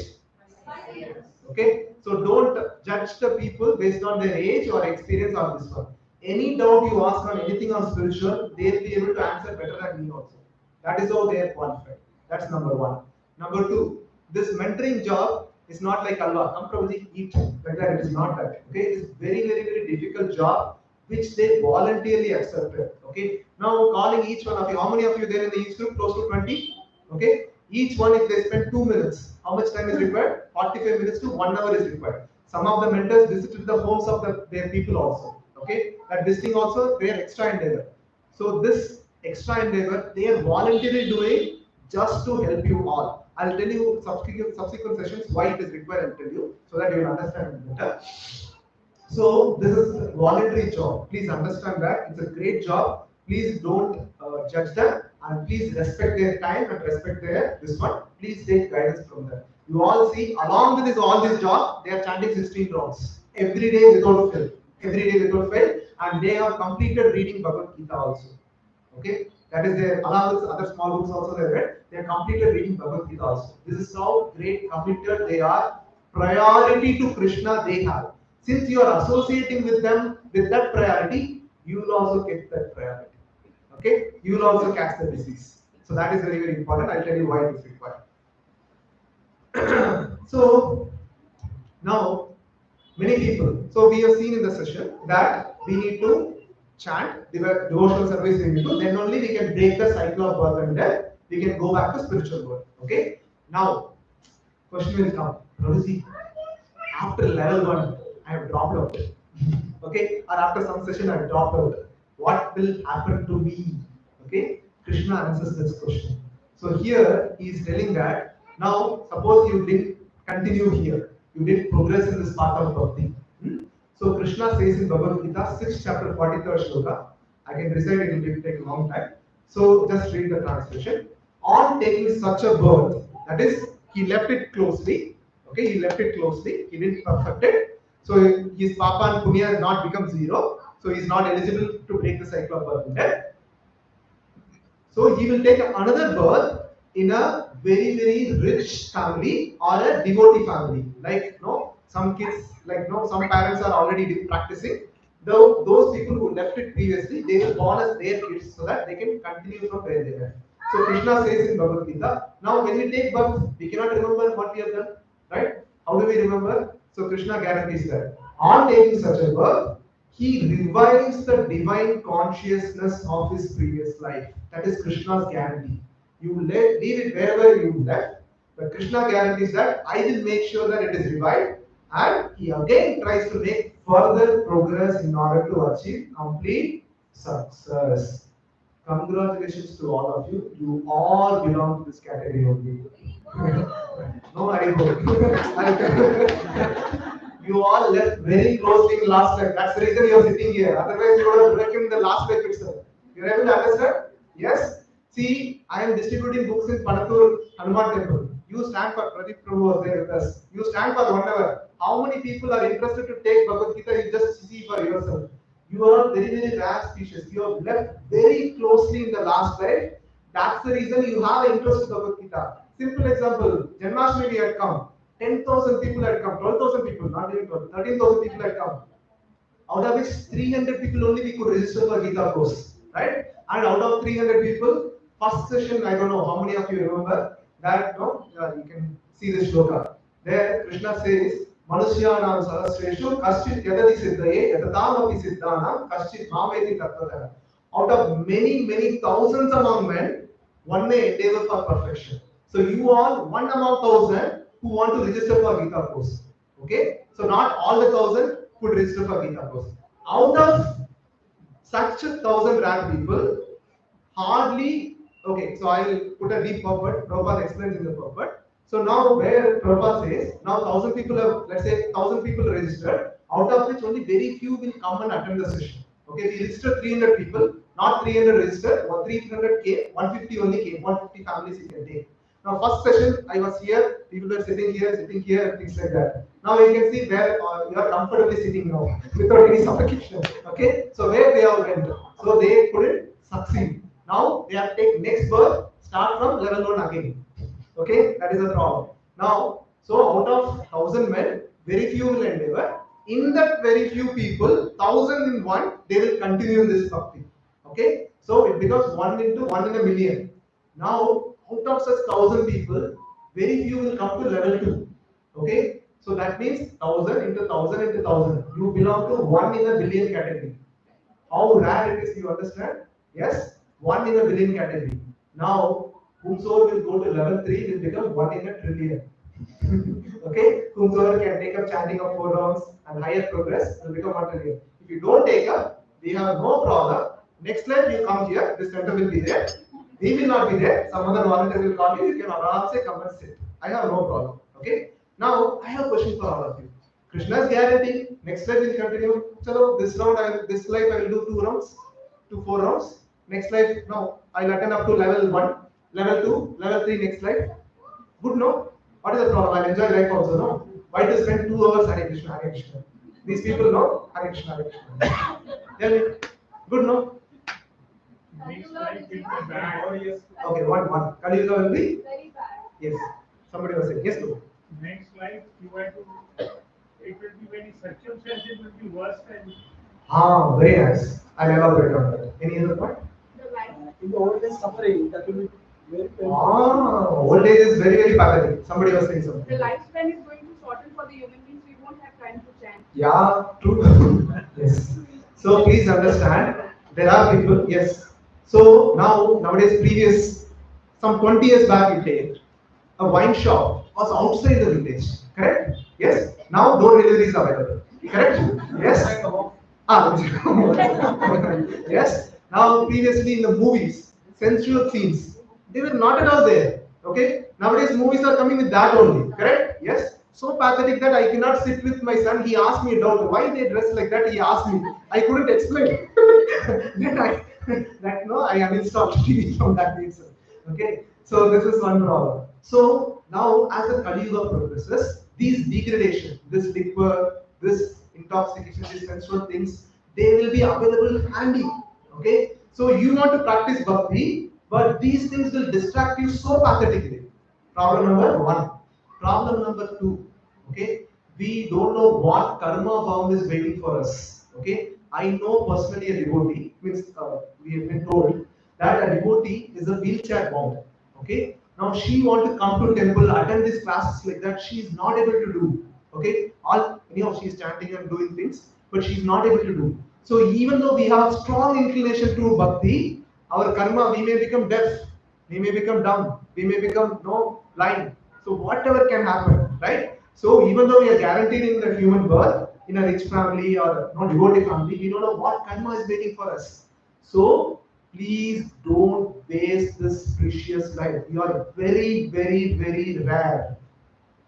Okay, so don't judge the people based on their age or experience on this one. Any doubt you ask on anything on spiritual, they'll be able to answer better than me also. That is how they are qualified. That's number one. Number two, this mentoring job is not like Alva. Come Prabhuji, eat. Like that, it is not that. Okay, it is very, very, very difficult job which they voluntarily accepted. Okay, now calling each one of you, how many of you there in the each group? Close to 20. Okay, each one, if they spend 2 minutes, how much time is required? 45 minutes to 1 hour is required. Some of the mentors visited the homes of their people also. Okay, that visiting also their extra endeavor. So this extra endeavor they are voluntarily doing just to help you all. I'll tell you subsequent sessions why it is required. I'll tell you so that you will understand it better. So this is a voluntary job. Please understand that it's a great job. Please don't judge them and please respect their time and respect their this one. Please take guidance from them. You all see, along with all this job, they are chanting 16 rounds every day without fail. Every day without fail, and they have completed reading Bhagavad Gita also. Okay, that is their along with other small books also they read. They have completed reading Bhagavad Gita also. This is how great committed they are. Priority to Krishna they have. Since you are associating with them with that priority, you will also get that priority. Okay, you will also catch the disease. So that is very, very important. I'll tell you why it is required. So now many people. So we have seen in the session that we need to chant devotional service. We need to. Then only we can break the cycle of birth and death. We can go back to spiritual world. Okay. Now, question will come. Prabhuji, after level 1, I have dropped out. Okay, or after some session I have dropped out. What will happen to me? Okay, Krishna answers this question. So here he is telling that now suppose you did continue here, you did progress in this path of bhakti. So Krishna says in Bhagavad Gita, 6th chapter 43rd shloka. I can recite it, it will take a long time. So just read the translation. On taking such a birth, that is, he left it closely. Okay, he left it closely. He didn't perfect it. So his papa and punya has not become 0. So he is not eligible to break the cycle of birth and death. So he will take another birth in a very, very rich family or a devotee family. Like some kids, like some parents are already practicing. Those people who left it previously, they will born as their kids so that they can continue from where they left. So Krishna says in Bhagavad Gita, now when we take birth, we cannot remember what we have done, right? How do we remember? So Krishna guarantees that on taking such a birth, he revives the divine consciousness of his previous life. That is Krishna's guarantee. You leave it wherever you left, but Krishna guarantees that I will make sure that it is revived, and he again tries to make further progress in order to achieve complete success. Congratulations to all of you. You all belong to this category only. No, I don't. You all left very closely in last time. That's the reason you are sitting here. Otherwise, you would have broken the last lecture itself. You are able to understand? Yes? See, I am distributing books in Panathur Hanuman Temple. You stand for Pradeep Prabhu was there with us. You stand for 1 hour. How many people are interested to take Bhagavad Gita? You just see for yourself. You are very, very rare species. You have left very closely in the last slide. That's the reason you have an interest in Bhagavad Gita. Simple example, Janmashtami had come. 10,000 people had come, 12,000 people, not even 12, 13,000 people had come. Out of which 300 people only we could register for Gita course, right? And out of 300 people, first session, I don't know how many of you remember that, you can see the shloka. There, Krishna says, Manusyanam sarasreshu kaschit yadati siddhaye yatatam api siddhanam kaschit mameti tattvataha. Out of many, many thousands among men, one may endeavor for perfection. So you all, one among 1,000 who want to register for Gita course. Okay? So not all the 1,000 could register for Gita course. Out of such 1,000 rank people, hardly, okay, so I will put a deep purport. Prabhupada explains in the purport. So now where Prabhupada says, now 1,000 people have, let's say 1,000 people registered, out of which only very few will come and attend the session. Okay, we registered 300 people, not 300 registered, 300 came, 150 only came, 150 families you can take. Now first session, I was here, people were sitting here, and things like that. Now you can see where you are comfortably sitting now, without any suffocation. Okay, so where they all went, so they couldn't succeed. Now they have to take next birth, start from level 1 again. Okay, that is the problem. Now So out of 1,000 men, very few will endeavor. In that very few people, 1,000 in one, they will continue in this bhakti. Okay, so it becomes 1 into 1 in a million. Now, out of such 1,000 people, very few will come to level 2. Okay, so that means 1,000 into 1,000 into 1,000. You belong to 1 in a billion category. How rare it is, you understand? Yes, 1 in a billion category. Now, whomsoever will go to level 3 will become 1 in a trillion. Okay, whomsoever can take up chanting of 4 rounds and higher progress will become 1 trillion. If you don't take up, we have no problem. Next life you come here, this center will be there. We will not be there. Some other volunteer will call you. You can aram se come and sit. I have no problem. Okay. Now I have a question for all of you. Krishna's guarantee. Next life will continue. Chalo, this round, this life I will do 2 rounds, 4 rounds. Next life, no, I'll attend up to level 1, level 2, level 3 next life. Good, no? What is the problem? I'll enjoy life also, no? Why to spend 2 hours Hare Krishna, Hare Krishna? These people know Hare Krishna, Hare Krishna. Tell me. Good, no? Next life will be bad. Okay, one. Kali Yuga will be? Very bad. Yes. Somebody was saying. Yes, no? Next life, you have to, it will be very circumstances will be worse than. Ah, very nice. I'll elaborate on that. Any other point? In the old days, suffering, that will be very painful. Ah, old age is very, very pathetic. Somebody was saying something. The lifespan is going to shorten for the human beings. We won't have time to chant. Yeah, true. Yes. So please understand, there are people, yes. So nowadays, some 20 years back, you take, a wine shop was outside the village, correct? Yes. Now door delivery is available, correct? Yes. Ah, yes. Now previously in the movies, sensual scenes, they were not at all there. Okay. Nowadays movies are coming with that only, correct? Yes. So pathetic that I cannot sit with my son. He asked me a doubt. Why they dress like that? He asked me. I couldn't explain. Then I uninstalled TV from that itself. Okay. So this is one problem. So now as the Kali Yuga progresses, these degradation, this liquor, this intoxication, these sensual things, they will be available handy. Okay. So you want to practice bhakti, but these things will distract you so pathetically. Problem number 1. Problem number 2, okay, we don't know what karma bound is waiting for us. Okay, I know personally a devotee, means we have been told that a devotee is a wheelchair bound. Okay, now she want to come to temple, attend these classes like that, she is not able to do. Okay, all anyhow she is chanting and doing things, but she is not able to do. So even though we have strong inclination to bhakti, our karma, we may become deaf, we may become dumb, we may become blind. So whatever can happen, right? So even though we are guaranteed in the human birth, in a rich family or devotee family, we don't know what karma is waiting for us. So please don't waste this precious life. You are very, very, very rare.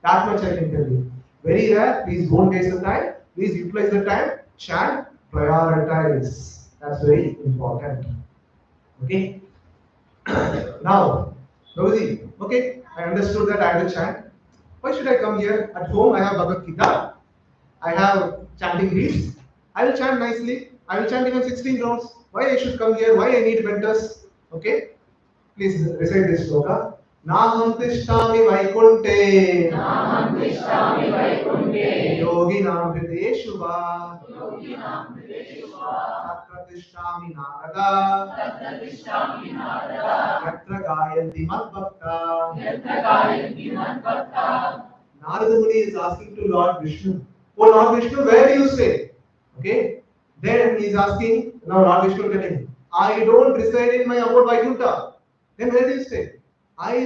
That much I can tell you. Very rare. Please don't waste the time. Please utilize the time. Chant, prioritize. That's very important. Okay. Now, Prabhuji, okay, I understood that I have to chant. Why should I come here? At home, I have Bhagavad Gita. I have chanting reeds. I will chant nicely. I will chant even 16 rounds. Why I should come here? Why I need mentors? Okay, please recite this sloka. Naham tishtami vaikunte. Namam tishtami vaikunte. Yoginam hrideshu va. Yoginam hrideshu va. Tatra tishtami narada. Tatra tishtami narada. Yatra gayanti madbhakta. Yatra gayanti madbhakta. Narada Muni is asking to Lord Vishnu, oh Lord Vishnu, where do you stay? Okay. Then he is asking, now Lord Vishnu telling, I don't reside in my abode Vaikuntha. Then where do you stay? I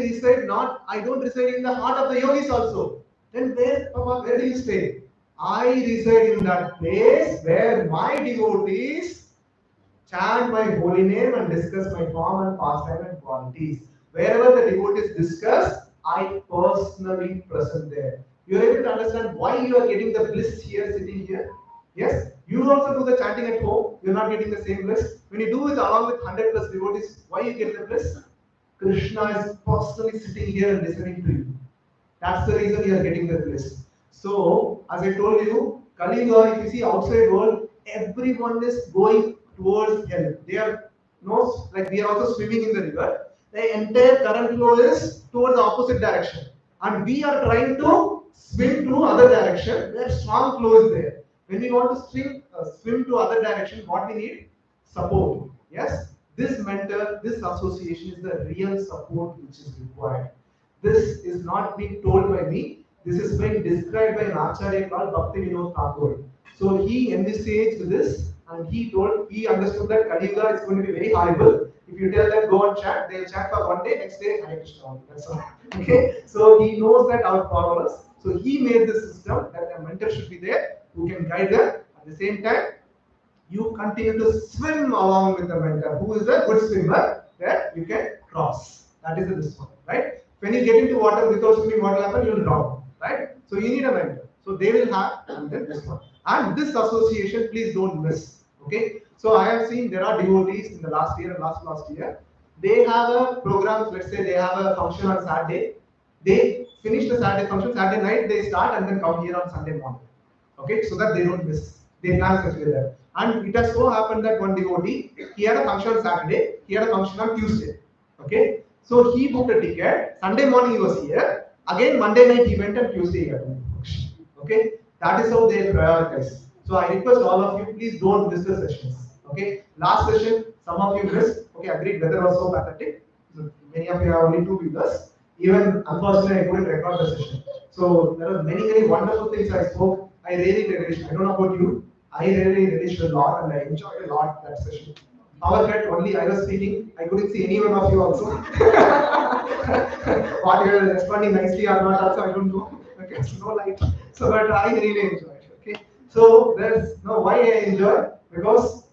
don't reside in the heart of the yogis also. Then where, Papa, where do you stay? I reside in that place where my devotees chant my holy name and discuss my form and pastime and qualities. Wherever the devotees discuss, I personally present there. You are able to understand why you are getting the bliss here, sitting here? Yes? You also do the chanting at home, you are not getting the same bliss. When you do it along with 100 plus devotees, why you get the bliss? Krishna is personally sitting here and listening to you. That's the reason you are getting the bliss. So, as I told you, Kali Yuga, if you see outside world, everyone is going towards hell. They are like we are also swimming in the river. The entire current flow is towards the opposite direction, and we are trying to swim to other direction where strong flow is there. When we want to swim to other direction, what we need? Support. Yes, this mentor, this association is the real support which is required. This is not being told by me. This is being described by an acharya called Bhakti Vinod Thakur. So he envisaged this and he understood that Kali Yuga is going to be very horrible. If you tell them go and chat, they'll chat for one day, next day Hare Krishna. That's all. Okay. So he knows that our powerless. So he made this system that a mentor should be there who can guide them. At the same time, you continue to swim along with the mentor who is a good swimmer that you can cross. That is this one, right? When you get into water without swimming, what will happen? You will drown, right? So you need a mentor. So they will have and then this one. And this association, please don't miss. Okay. So I have seen there are devotees in the last year and last year. They have a program. Let's say they have a function on Saturday. They finish the Saturday function. Saturday night they start and then come here on Sunday morning. Okay, so that they don't miss. They plan such way there. And it has so happened that one devotee, he had a function on Saturday, he had a function on Tuesday. Okay, so he booked a ticket. Sunday morning he was here. Again Monday night he went and Tuesday he had a function. Okay, that is how they prioritize. So I request all of you, please don't miss the sessions. Okay, last session some of you missed. Okay, agreed. Weather was so pathetic. So many of you have only 2 viewers. Even unfortunately I couldn't record the session. So there are many wonderful things I spoke. I really relished. I don't know about you. I really relished a lot and I enjoyed a lot that session. Power cut, only I was speaking. I couldn't see any one of you also. What you are responding nicely or not also, I don't know. Okay, so no light. So but I really enjoyed. Okay. So there's no why I enjoy because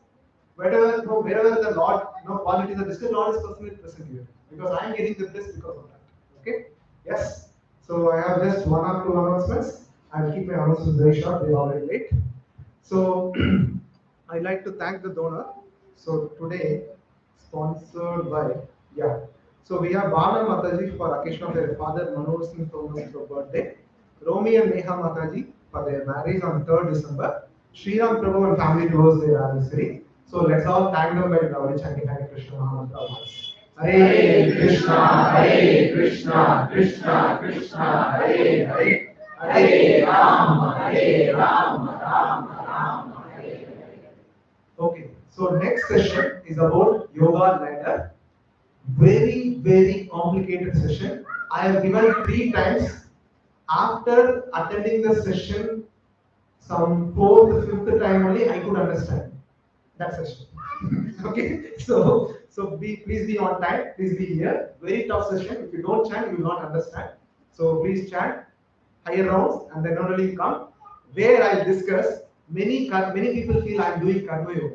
wherever the Lord, qualities of distant Lord is personally present here. Because I am getting the best because of that. Okay? Yes. So I have just 1 or 2 announcements. I'll keep my announcements very short, they're already late. So I'd like to thank the donor. So today, sponsored by, So we have Bala Mataji for occasion of their father Manoj Singh Thomas's birthday. Romi and Neha Mataji for their marriage on 3rd December. Sriram Prabhu and family towards their anniversary. So let's all thank them by Balaji chanting Hare Krishna Maha. Hare Krishna, Hare Krishna, Krishna Krishna, Hare Hare. Hare Rama, Rama Rama, Hare Hare. Okay, so next session is about yoga ladder. Very complicated session. I have given 3 times. After attending the session, some 4th, 5th time only I could understand that session. Okay, so please be on time. Please be here. Very tough session. If you don't chant, you will not understand. So please chant higher rounds and then not only come where I discuss many people feel I am doing karma yoga.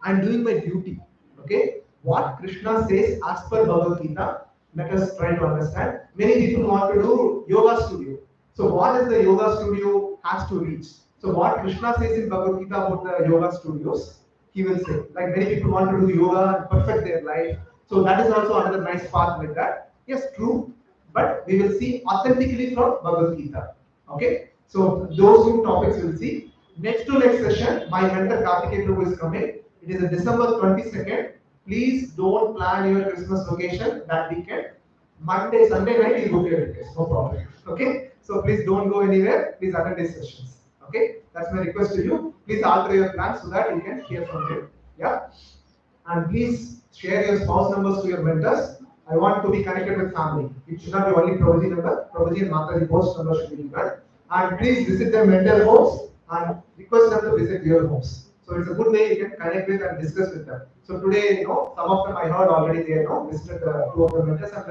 I am doing my duty. Okay, what Krishna says as per Bhagavad Gita, let us try to understand. Many people want to do yoga studio. So what is the yoga studio has to reach? So what Krishna says in Bhagavad Gita about the yoga studios, he will say. Like many people want to do yoga and perfect their life. So that is also another nice path like that. Yes, true. But we will see authentically from Bhagavad Gita. Okay? So those 2 topics we'll see. Next to next session, my mentor Karthikeya Prabhu is coming. It is December 22nd. Please don't plan your Christmas vacation that weekend. Monday, Sunday night you book your tickets. No problem. Okay? So please don't go anywhere. Please attend these sessions. Okay? That's my request to you. Please alter your plans so that you can hear from him. Yeah? And please share your spouse numbers to your mentors. I want to be connected with family. It should not be only Prabhuji number. Prabhuji and Mataji post number should be given. And please visit their mentor homes and request them to visit your homes. So it's a good way you can connect with and discuss with them. So today, some of them I heard already they visited 2 of the mentors and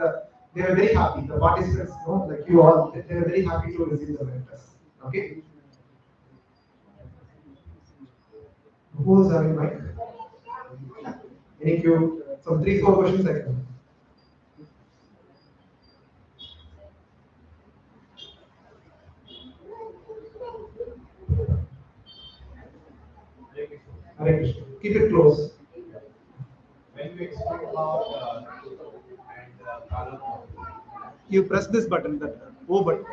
they were very happy. The participants, like you all, they were very happy to receive the mentors. Okay. Who's having mic? Any queue? Some 3-4 questions I can. Hare Krishna. Keep it close. When you explain about and Panathur, You press this button, that O button,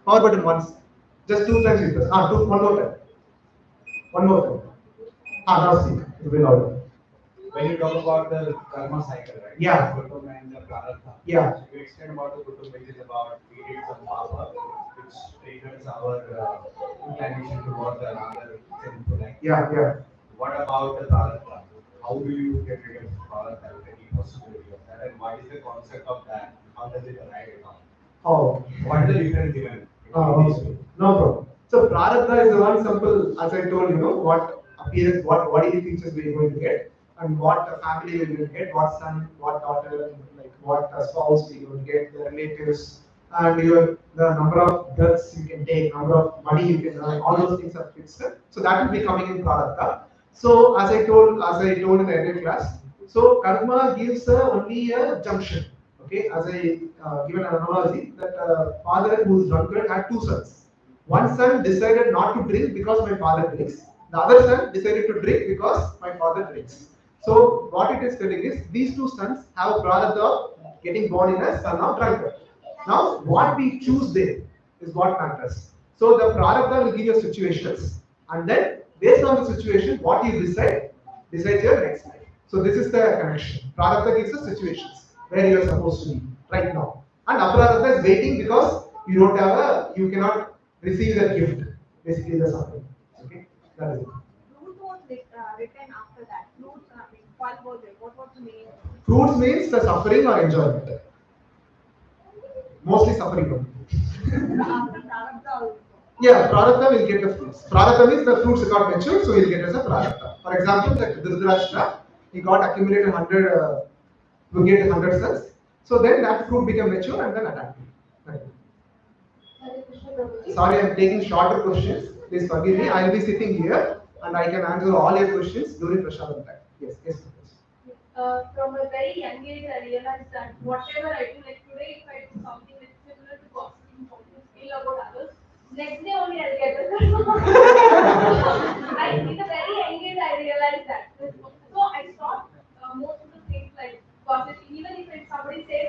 power button once. Just 2 times you press. One more time. One more time. Now speak. It will be louder. when you talk about the karma cycle, right? Yeah. Kutum and the prarabdha. Yeah. So you explain about the kutum, which is about we did some papa, which triggers our inclination towards another sinful act. Yeah, yeah. What about the prarabdha? How do you get rid of prarabdha? Any possibility of that? And what is the concept of that? How does it arrive at all? Oh. What is the difference even? Okay. No problem. So Prarabdha is the one simple, as I told you, know, what appearance, what body features we are going to get, and what family we are going to get, what son, what daughter, and like what spouse we are going to get, the relatives, and your the number of births you can take, number of money you can earn, all those things are fixed. So that will be coming in Prarabdha. So as I told in the earlier class, so karma gives only a junction. Okay, as I given an analogy that father who's drunkard had two sons. One son decided not to drink because my father drinks. The other son decided to drink because my father drinks. So what it is telling is these two sons have a product of getting born in a son of drunkard. Now what we choose there is what matters. So the prarabdha will give you situations, and then based on the situation, what you decides your next life. So this is the connection. Prarabdha gives us situations where you are supposed to be right now, and aprarabdha is waiting because you cannot receive that gift. Basically, the suffering. Okay, that is it. Fruit was written after that. Fruit, what was it? What was the meaning? Fruits means the suffering or enjoyment. Mostly suffering. After Prarabdha also. Yeah, Prarabdha will get the fruits. Prarabdha means the fruits got matured, so he'll get as a Prarabdha. For example, like Dhritarashtra, he got accumulated 100, to get 100 sons. So then that fruit became mature and then attacked him. Right. Sorry, I'm taking shorter questions. Please forgive me. I'll be sitting here and I can answer all your questions during Prashadam time. Yes, yes. From a very young age, I realized that whatever I do, like today, if I do something that's similar to gossiping, something feel about others, next day only I'll get it. In a very young age, I realized that. So I stopped most of the things like gossiping. Even if somebody says,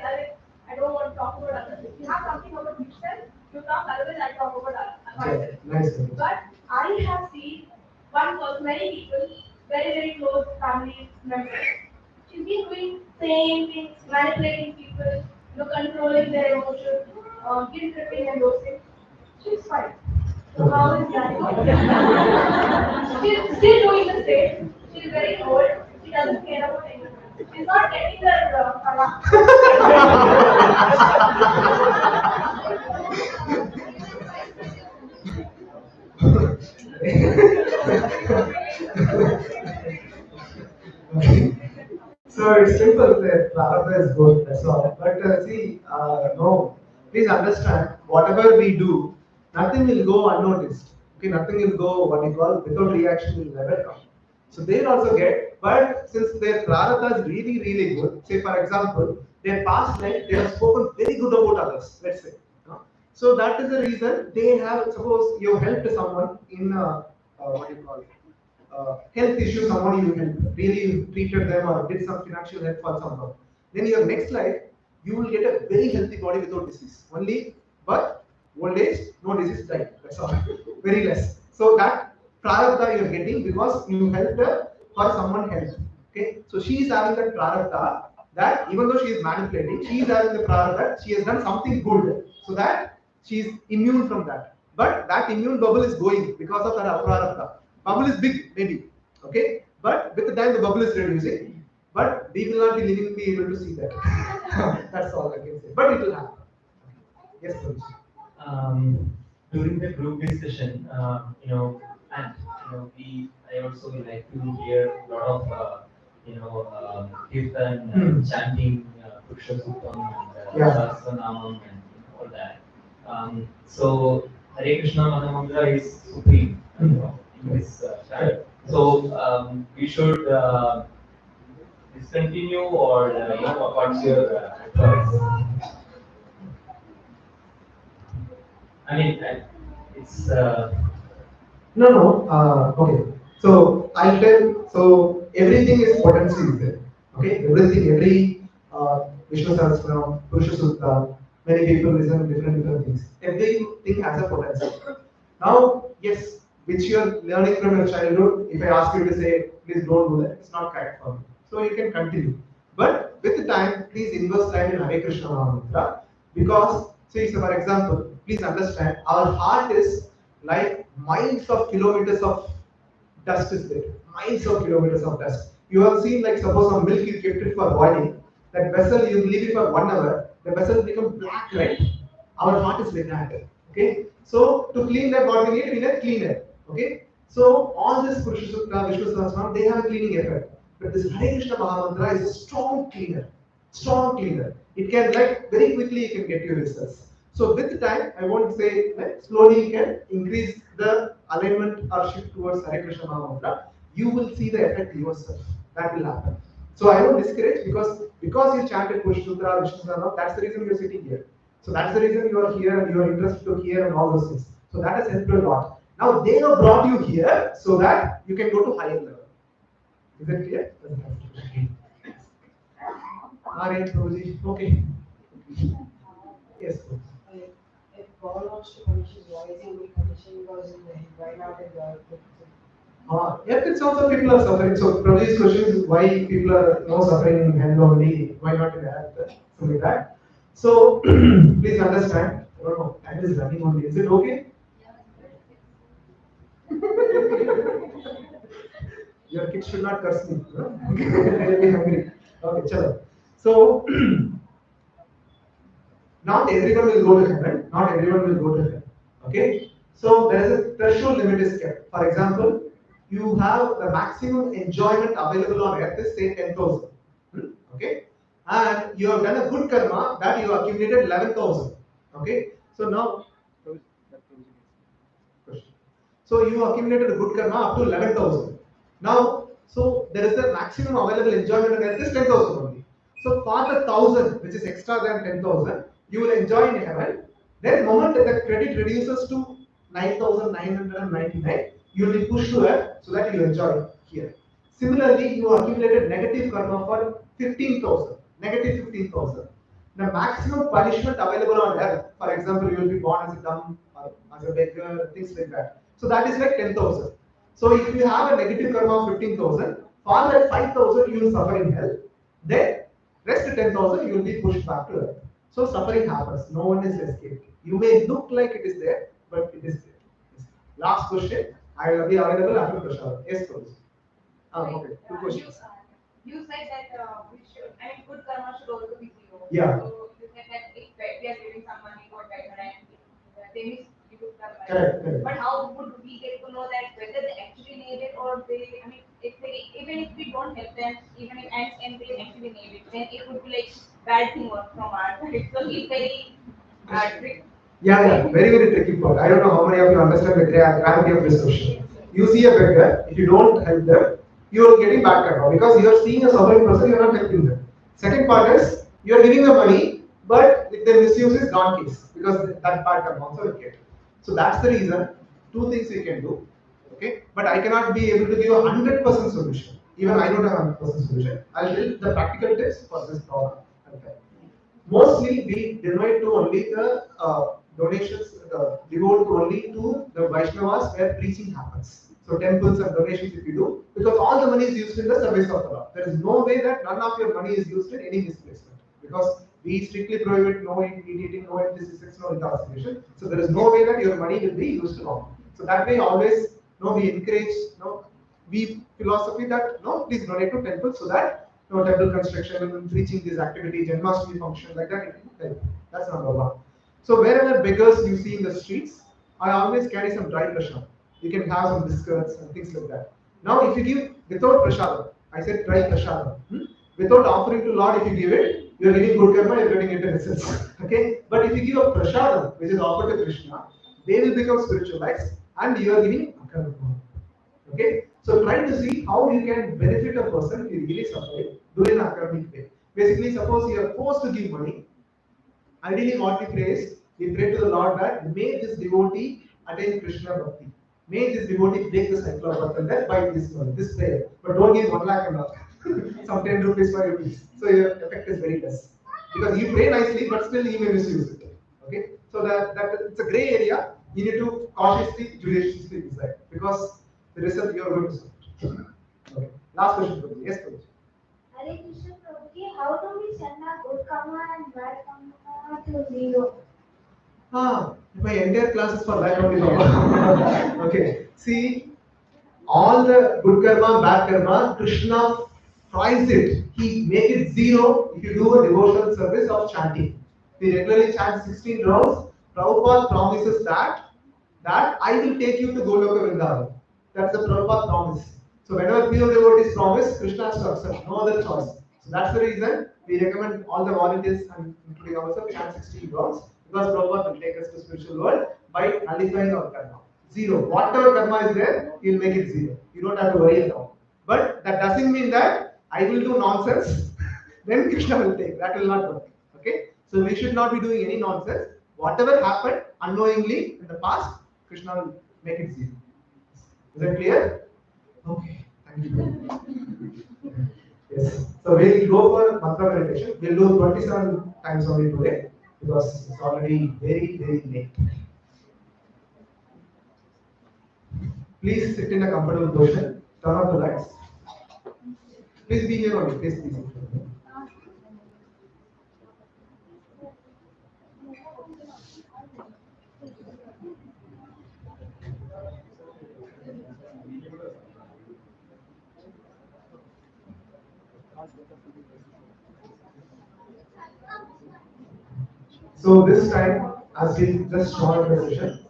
I don't want to talk about others, if you have something about yourself, you talk, otherwise I talk about myself. Nice. But I have seen one person, many people, very, very close family members. She's been doing same things, manipulating people, controlling their emotions, guilt tripping and those things. She's fine. So how is that? She's still doing the same. She's very old. She doesn't care about anyone. She's not getting her So it's simple. The Prarabdha is good. That's all. But see, no. Please understand. Whatever we do, nothing will go unnoticed. Okay, nothing will go what you call without reaction will never come. So they'll also get. But since their Prarabdha is really, really good. Say for example, their past life they have spoken very good about others. Let's say. So that is the reason they have. Suppose you helped someone in what do you call it? Health issue, someone you really treated them or did some financial help for someone. Then your next life, you will get a very healthy body without disease. Only, but old age, no disease, died. That's all. Very less. So that prarabdha you are getting because you helped her for someone else. Okay. So she is having that prarabdha that even though she is manipulating, she is having the prarabdha. She has done something good, so that she is immune from that. But that immune bubble is going because of her prarabdha. Bubble is big, maybe. Okay? But with the time the bubble is reducing, but we will not be living be able to see that. That's all I can say. But it will happen. Yes, Prabhuji. During the group discussion, and I also like to hear a lot of kirtan, chanting, Purusha Suktam, and Sahasranamam, and all that. So Hare Krishna Mahamantra is supreme, in this channel. So we should discontinue, or what's your advice? I mean, it's No. Okay. So I'll tell. So everything is potency is there. Okay. Everything, every Vishnu Sahasranam, Purusha Sutta. Many people listen different things. Everything has a potential. Now, yes, which you are learning from your childhood. If I ask you to say, please don't do that, it's not correct for me. So you can continue. But with the time, please invest time in Hare Krishna Mahamantra because, see, so for example, please understand, our heart is like miles of kilometers of dust is there. Miles of kilometers of dust. You have seen, like, suppose some milk you kept it for boiling, that vessel you leave it for 1 hour, the vessel become black, right? Our heart is like that. Okay? So to clean that, what we need a cleaner. Okay? So all this Purusha Sukta, Vishnu Sahasranam, they have a cleaning effect. But this Hare Krishna Mahamantra is a strong cleaner. Strong cleaner. It can, like, very quickly you can get your results. So with time, I won't say, like, slowly you can increase the alignment or shift towards Hare Krishna Mahamantra. You will see the effect yourself. That will happen. So I won't discourage because you chanted Purusha Sutra, Vishnu Sahasranam, that's the reason you are sitting here. So that's the reason you are here and you are interested to hear and all those things. So that has helped you a lot. Now they have brought you here so that you can go to higher level. Is that clear? Alright, Prabhuji. Okay. Yes. If God wants to punish his voice, he will punish him because why not in the Yeah, it's also people are suffering. So Prabhuji's question is why people are suffering in hell only, why not in earth, something like that. So please understand. I don't know, time is running only. Is it okay? Your kids should not curse me. No? They'll be hungry. Okay, chalo. So not everyone will go to heaven. Not everyone will go to heaven. Okay. So there is a threshold limit is kept. For example, you have the maximum enjoyment available on earth is say 10,000. Okay. And you have done a good karma that you accumulated 11,000. Okay. So now, so you accumulated a good karma up to 11,000. Now, so there is the maximum available enjoyment on earth is 10,000 only. So for the 1,000, which is extra than 10,000, you will enjoy in heaven. Then moment that the credit reduces to 9,999, you will be pushed to earth so that you enjoy here. Similarly, you accumulated negative karma for 15,000, negative 15,000. The maximum punishment available on earth, for example, you will be born as a dumb or as a beggar, things like that. So that is like 10,000. So if you have a negative karma of 15,000, for that 5,000 you will suffer in hell. Then rest 10,000 you will be pushed back to earth. So suffering happens. No one is escaped. You may look like it is there, but it is there. Last question. I will be available after Prashad. Yes, please. Okay. Two questions. You said that we should, I mean, good karma should also be zero. Yeah. So you said that if we are giving some money for better and they miss the good karma. Correct. But how would we get to know that whether they actually need it or they, I mean, if they, even if we don't help them, even if and they actually need it, then it would be like bad thing from our side. So it's very tricky. Yeah, very tricky part. I don't know how many of you understand the gravity of this question. You see a beggar, if you don't help them, you are getting bad karma because you are seeing a suffering person, you are not helping them. Second part is you are giving them money, but if they misuse is gone case because that bad karma also will get. So that's the reason. Two things you can do. Okay, but I cannot be able to give a 100% solution. Even I don't have a 100% solution. I'll tell the practical tips for this problem. Okay. Mostly we donate to only the donations, devote only to the Vaishnavas where preaching happens. So temples and donations if you do, because all the money is used in the service of the Lord. There is no way that none of your money is used in any misplacement. Because we strictly prohibit no eating, no illicit sex, no intoxication. So there is no way that your money will be used wrong. So that way always we encourage we philosophy that please donate to temples so that temple construction, preaching these activities, Janmashtami function like that. That's number one. So wherever beggars you see in the streets, I always carry some dry prashad. You can have some biscuits and things like that. Now if you give without prashad, I said dry prashad. Without offering to Lord, if you give it, you are getting good karma, you are getting it in results. Okay? But if you give a prashad, which is offered to Krishna, they will become spiritualized and you are giving karma. Okay? So try to see how you can benefit a person if you really suffer, do it in a karmic way. Basically, suppose you are forced to give money. Ideally, what we pray is, we pray to the Lord that may this devotee attain Krishna Bhakti. May this devotee break the cycle of birth and death by this money, this prayer. But don't give 1 lakh and all. Some 10 rupees, 5 rupees. So your effect is very less. Because you pray nicely, but still you may misuse it. Okay? So that it's a gray area. You need to cautiously, judiciously decide. Because the result you are going to see. Okay. Last question, please. Yes, please. Hare Krishna Prabhuji, how do we send our good karma and bad karma to zero? My entire class is for that only, Baba. Okay. See, all the good karma, bad karma, Krishna fries it. He make it zero if you do a devotional service of chanting. We regularly chant 16 rounds. Prabhupada promises that I will take you to Goloka Vrindavan. That's the Prabhupada promise. So whenever pure devotees promise, Krishna has to accept, no other choice. So that's the reason we recommend all the volunteers and including ourselves chant 16 rounds because Prabhupada will take us to spiritual world by nullifying our karma. Zero. Whatever karma is there, he will make it zero. You don't have to worry at all. But that doesn't mean that I will do nonsense, then Krishna will take. That will not work. Okay? So we should not be doing any nonsense. Whatever happened unknowingly in the past, Krishna will make it zero. Is that clear? Okay, thank you. Yes. So we'll go for mantra meditation. We'll do 27 times only today because it's already very, very late. Please sit in a comfortable position. Turn off the lights. Please be here only. Please be here. So this time, as we just started the session,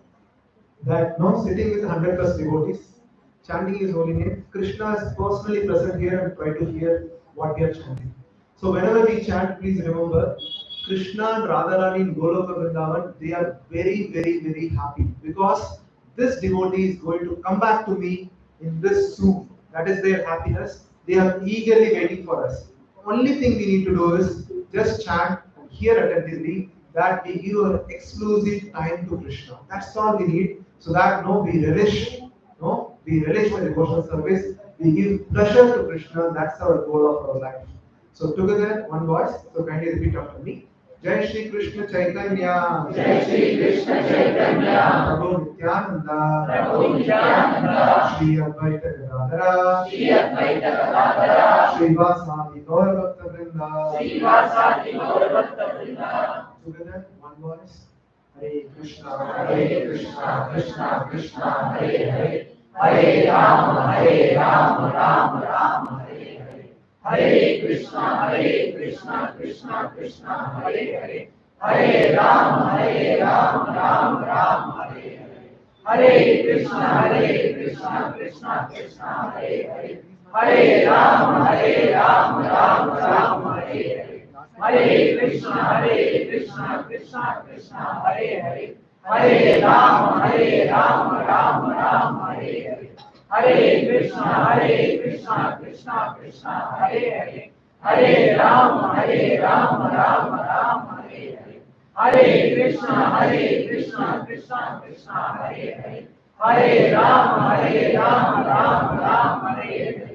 that now sitting with 100 plus devotees, chanting his holy name, Krishna is personally present here and try to hear what we are chanting. So whenever we chant, please remember, Krishna and Radharani in Goloka Vrindavan, they are very, very, very happy because this devotee is going to come back to me in this soon. That is their happiness. They are eagerly waiting for us. Only thing we need to do is just chant and hear attentively that we give an exclusive time to Krishna. That's all we need. So that we relish the devotional service, we give pleasure to Krishna, that's our goal of our life. So together, one voice, so kindly repeat after me. Jai Shri Krishna Chaitanya, Jai Shri Krishna Chaitanya, Prabhu Nityananda, Prabhu Nityananda, Shri Advaita Gadadhara, Shri Advaita Gadadhara, Shri Vasadi Gaur Bhakta Vrinda, Shri Vasadi Gaur Bhakta Vrinda. Together, one voice. Hare Krishna, Krishna Krishna, Hare Hare, Hare Rama, Rama Hare Hare. Hare Krishna, Krishna Krishna, Hare Hare, Hare Rama, Rama Hare Hare. Hare Krishna, Krishna Krishna, Hare Hare, Hare Rama, Rama Hare Hare. Hare Krishna, Krishna Krishna, Hare Hare, Hare Rama, Rama Hare Hare. Hare Krishna, Krishna Krishna, Hare Hare, Hare Rama, Rama Hare Hare. Hare Krishna, Krishna Krishna, Hare Hare, Hare Rama, Rama Hare Hare.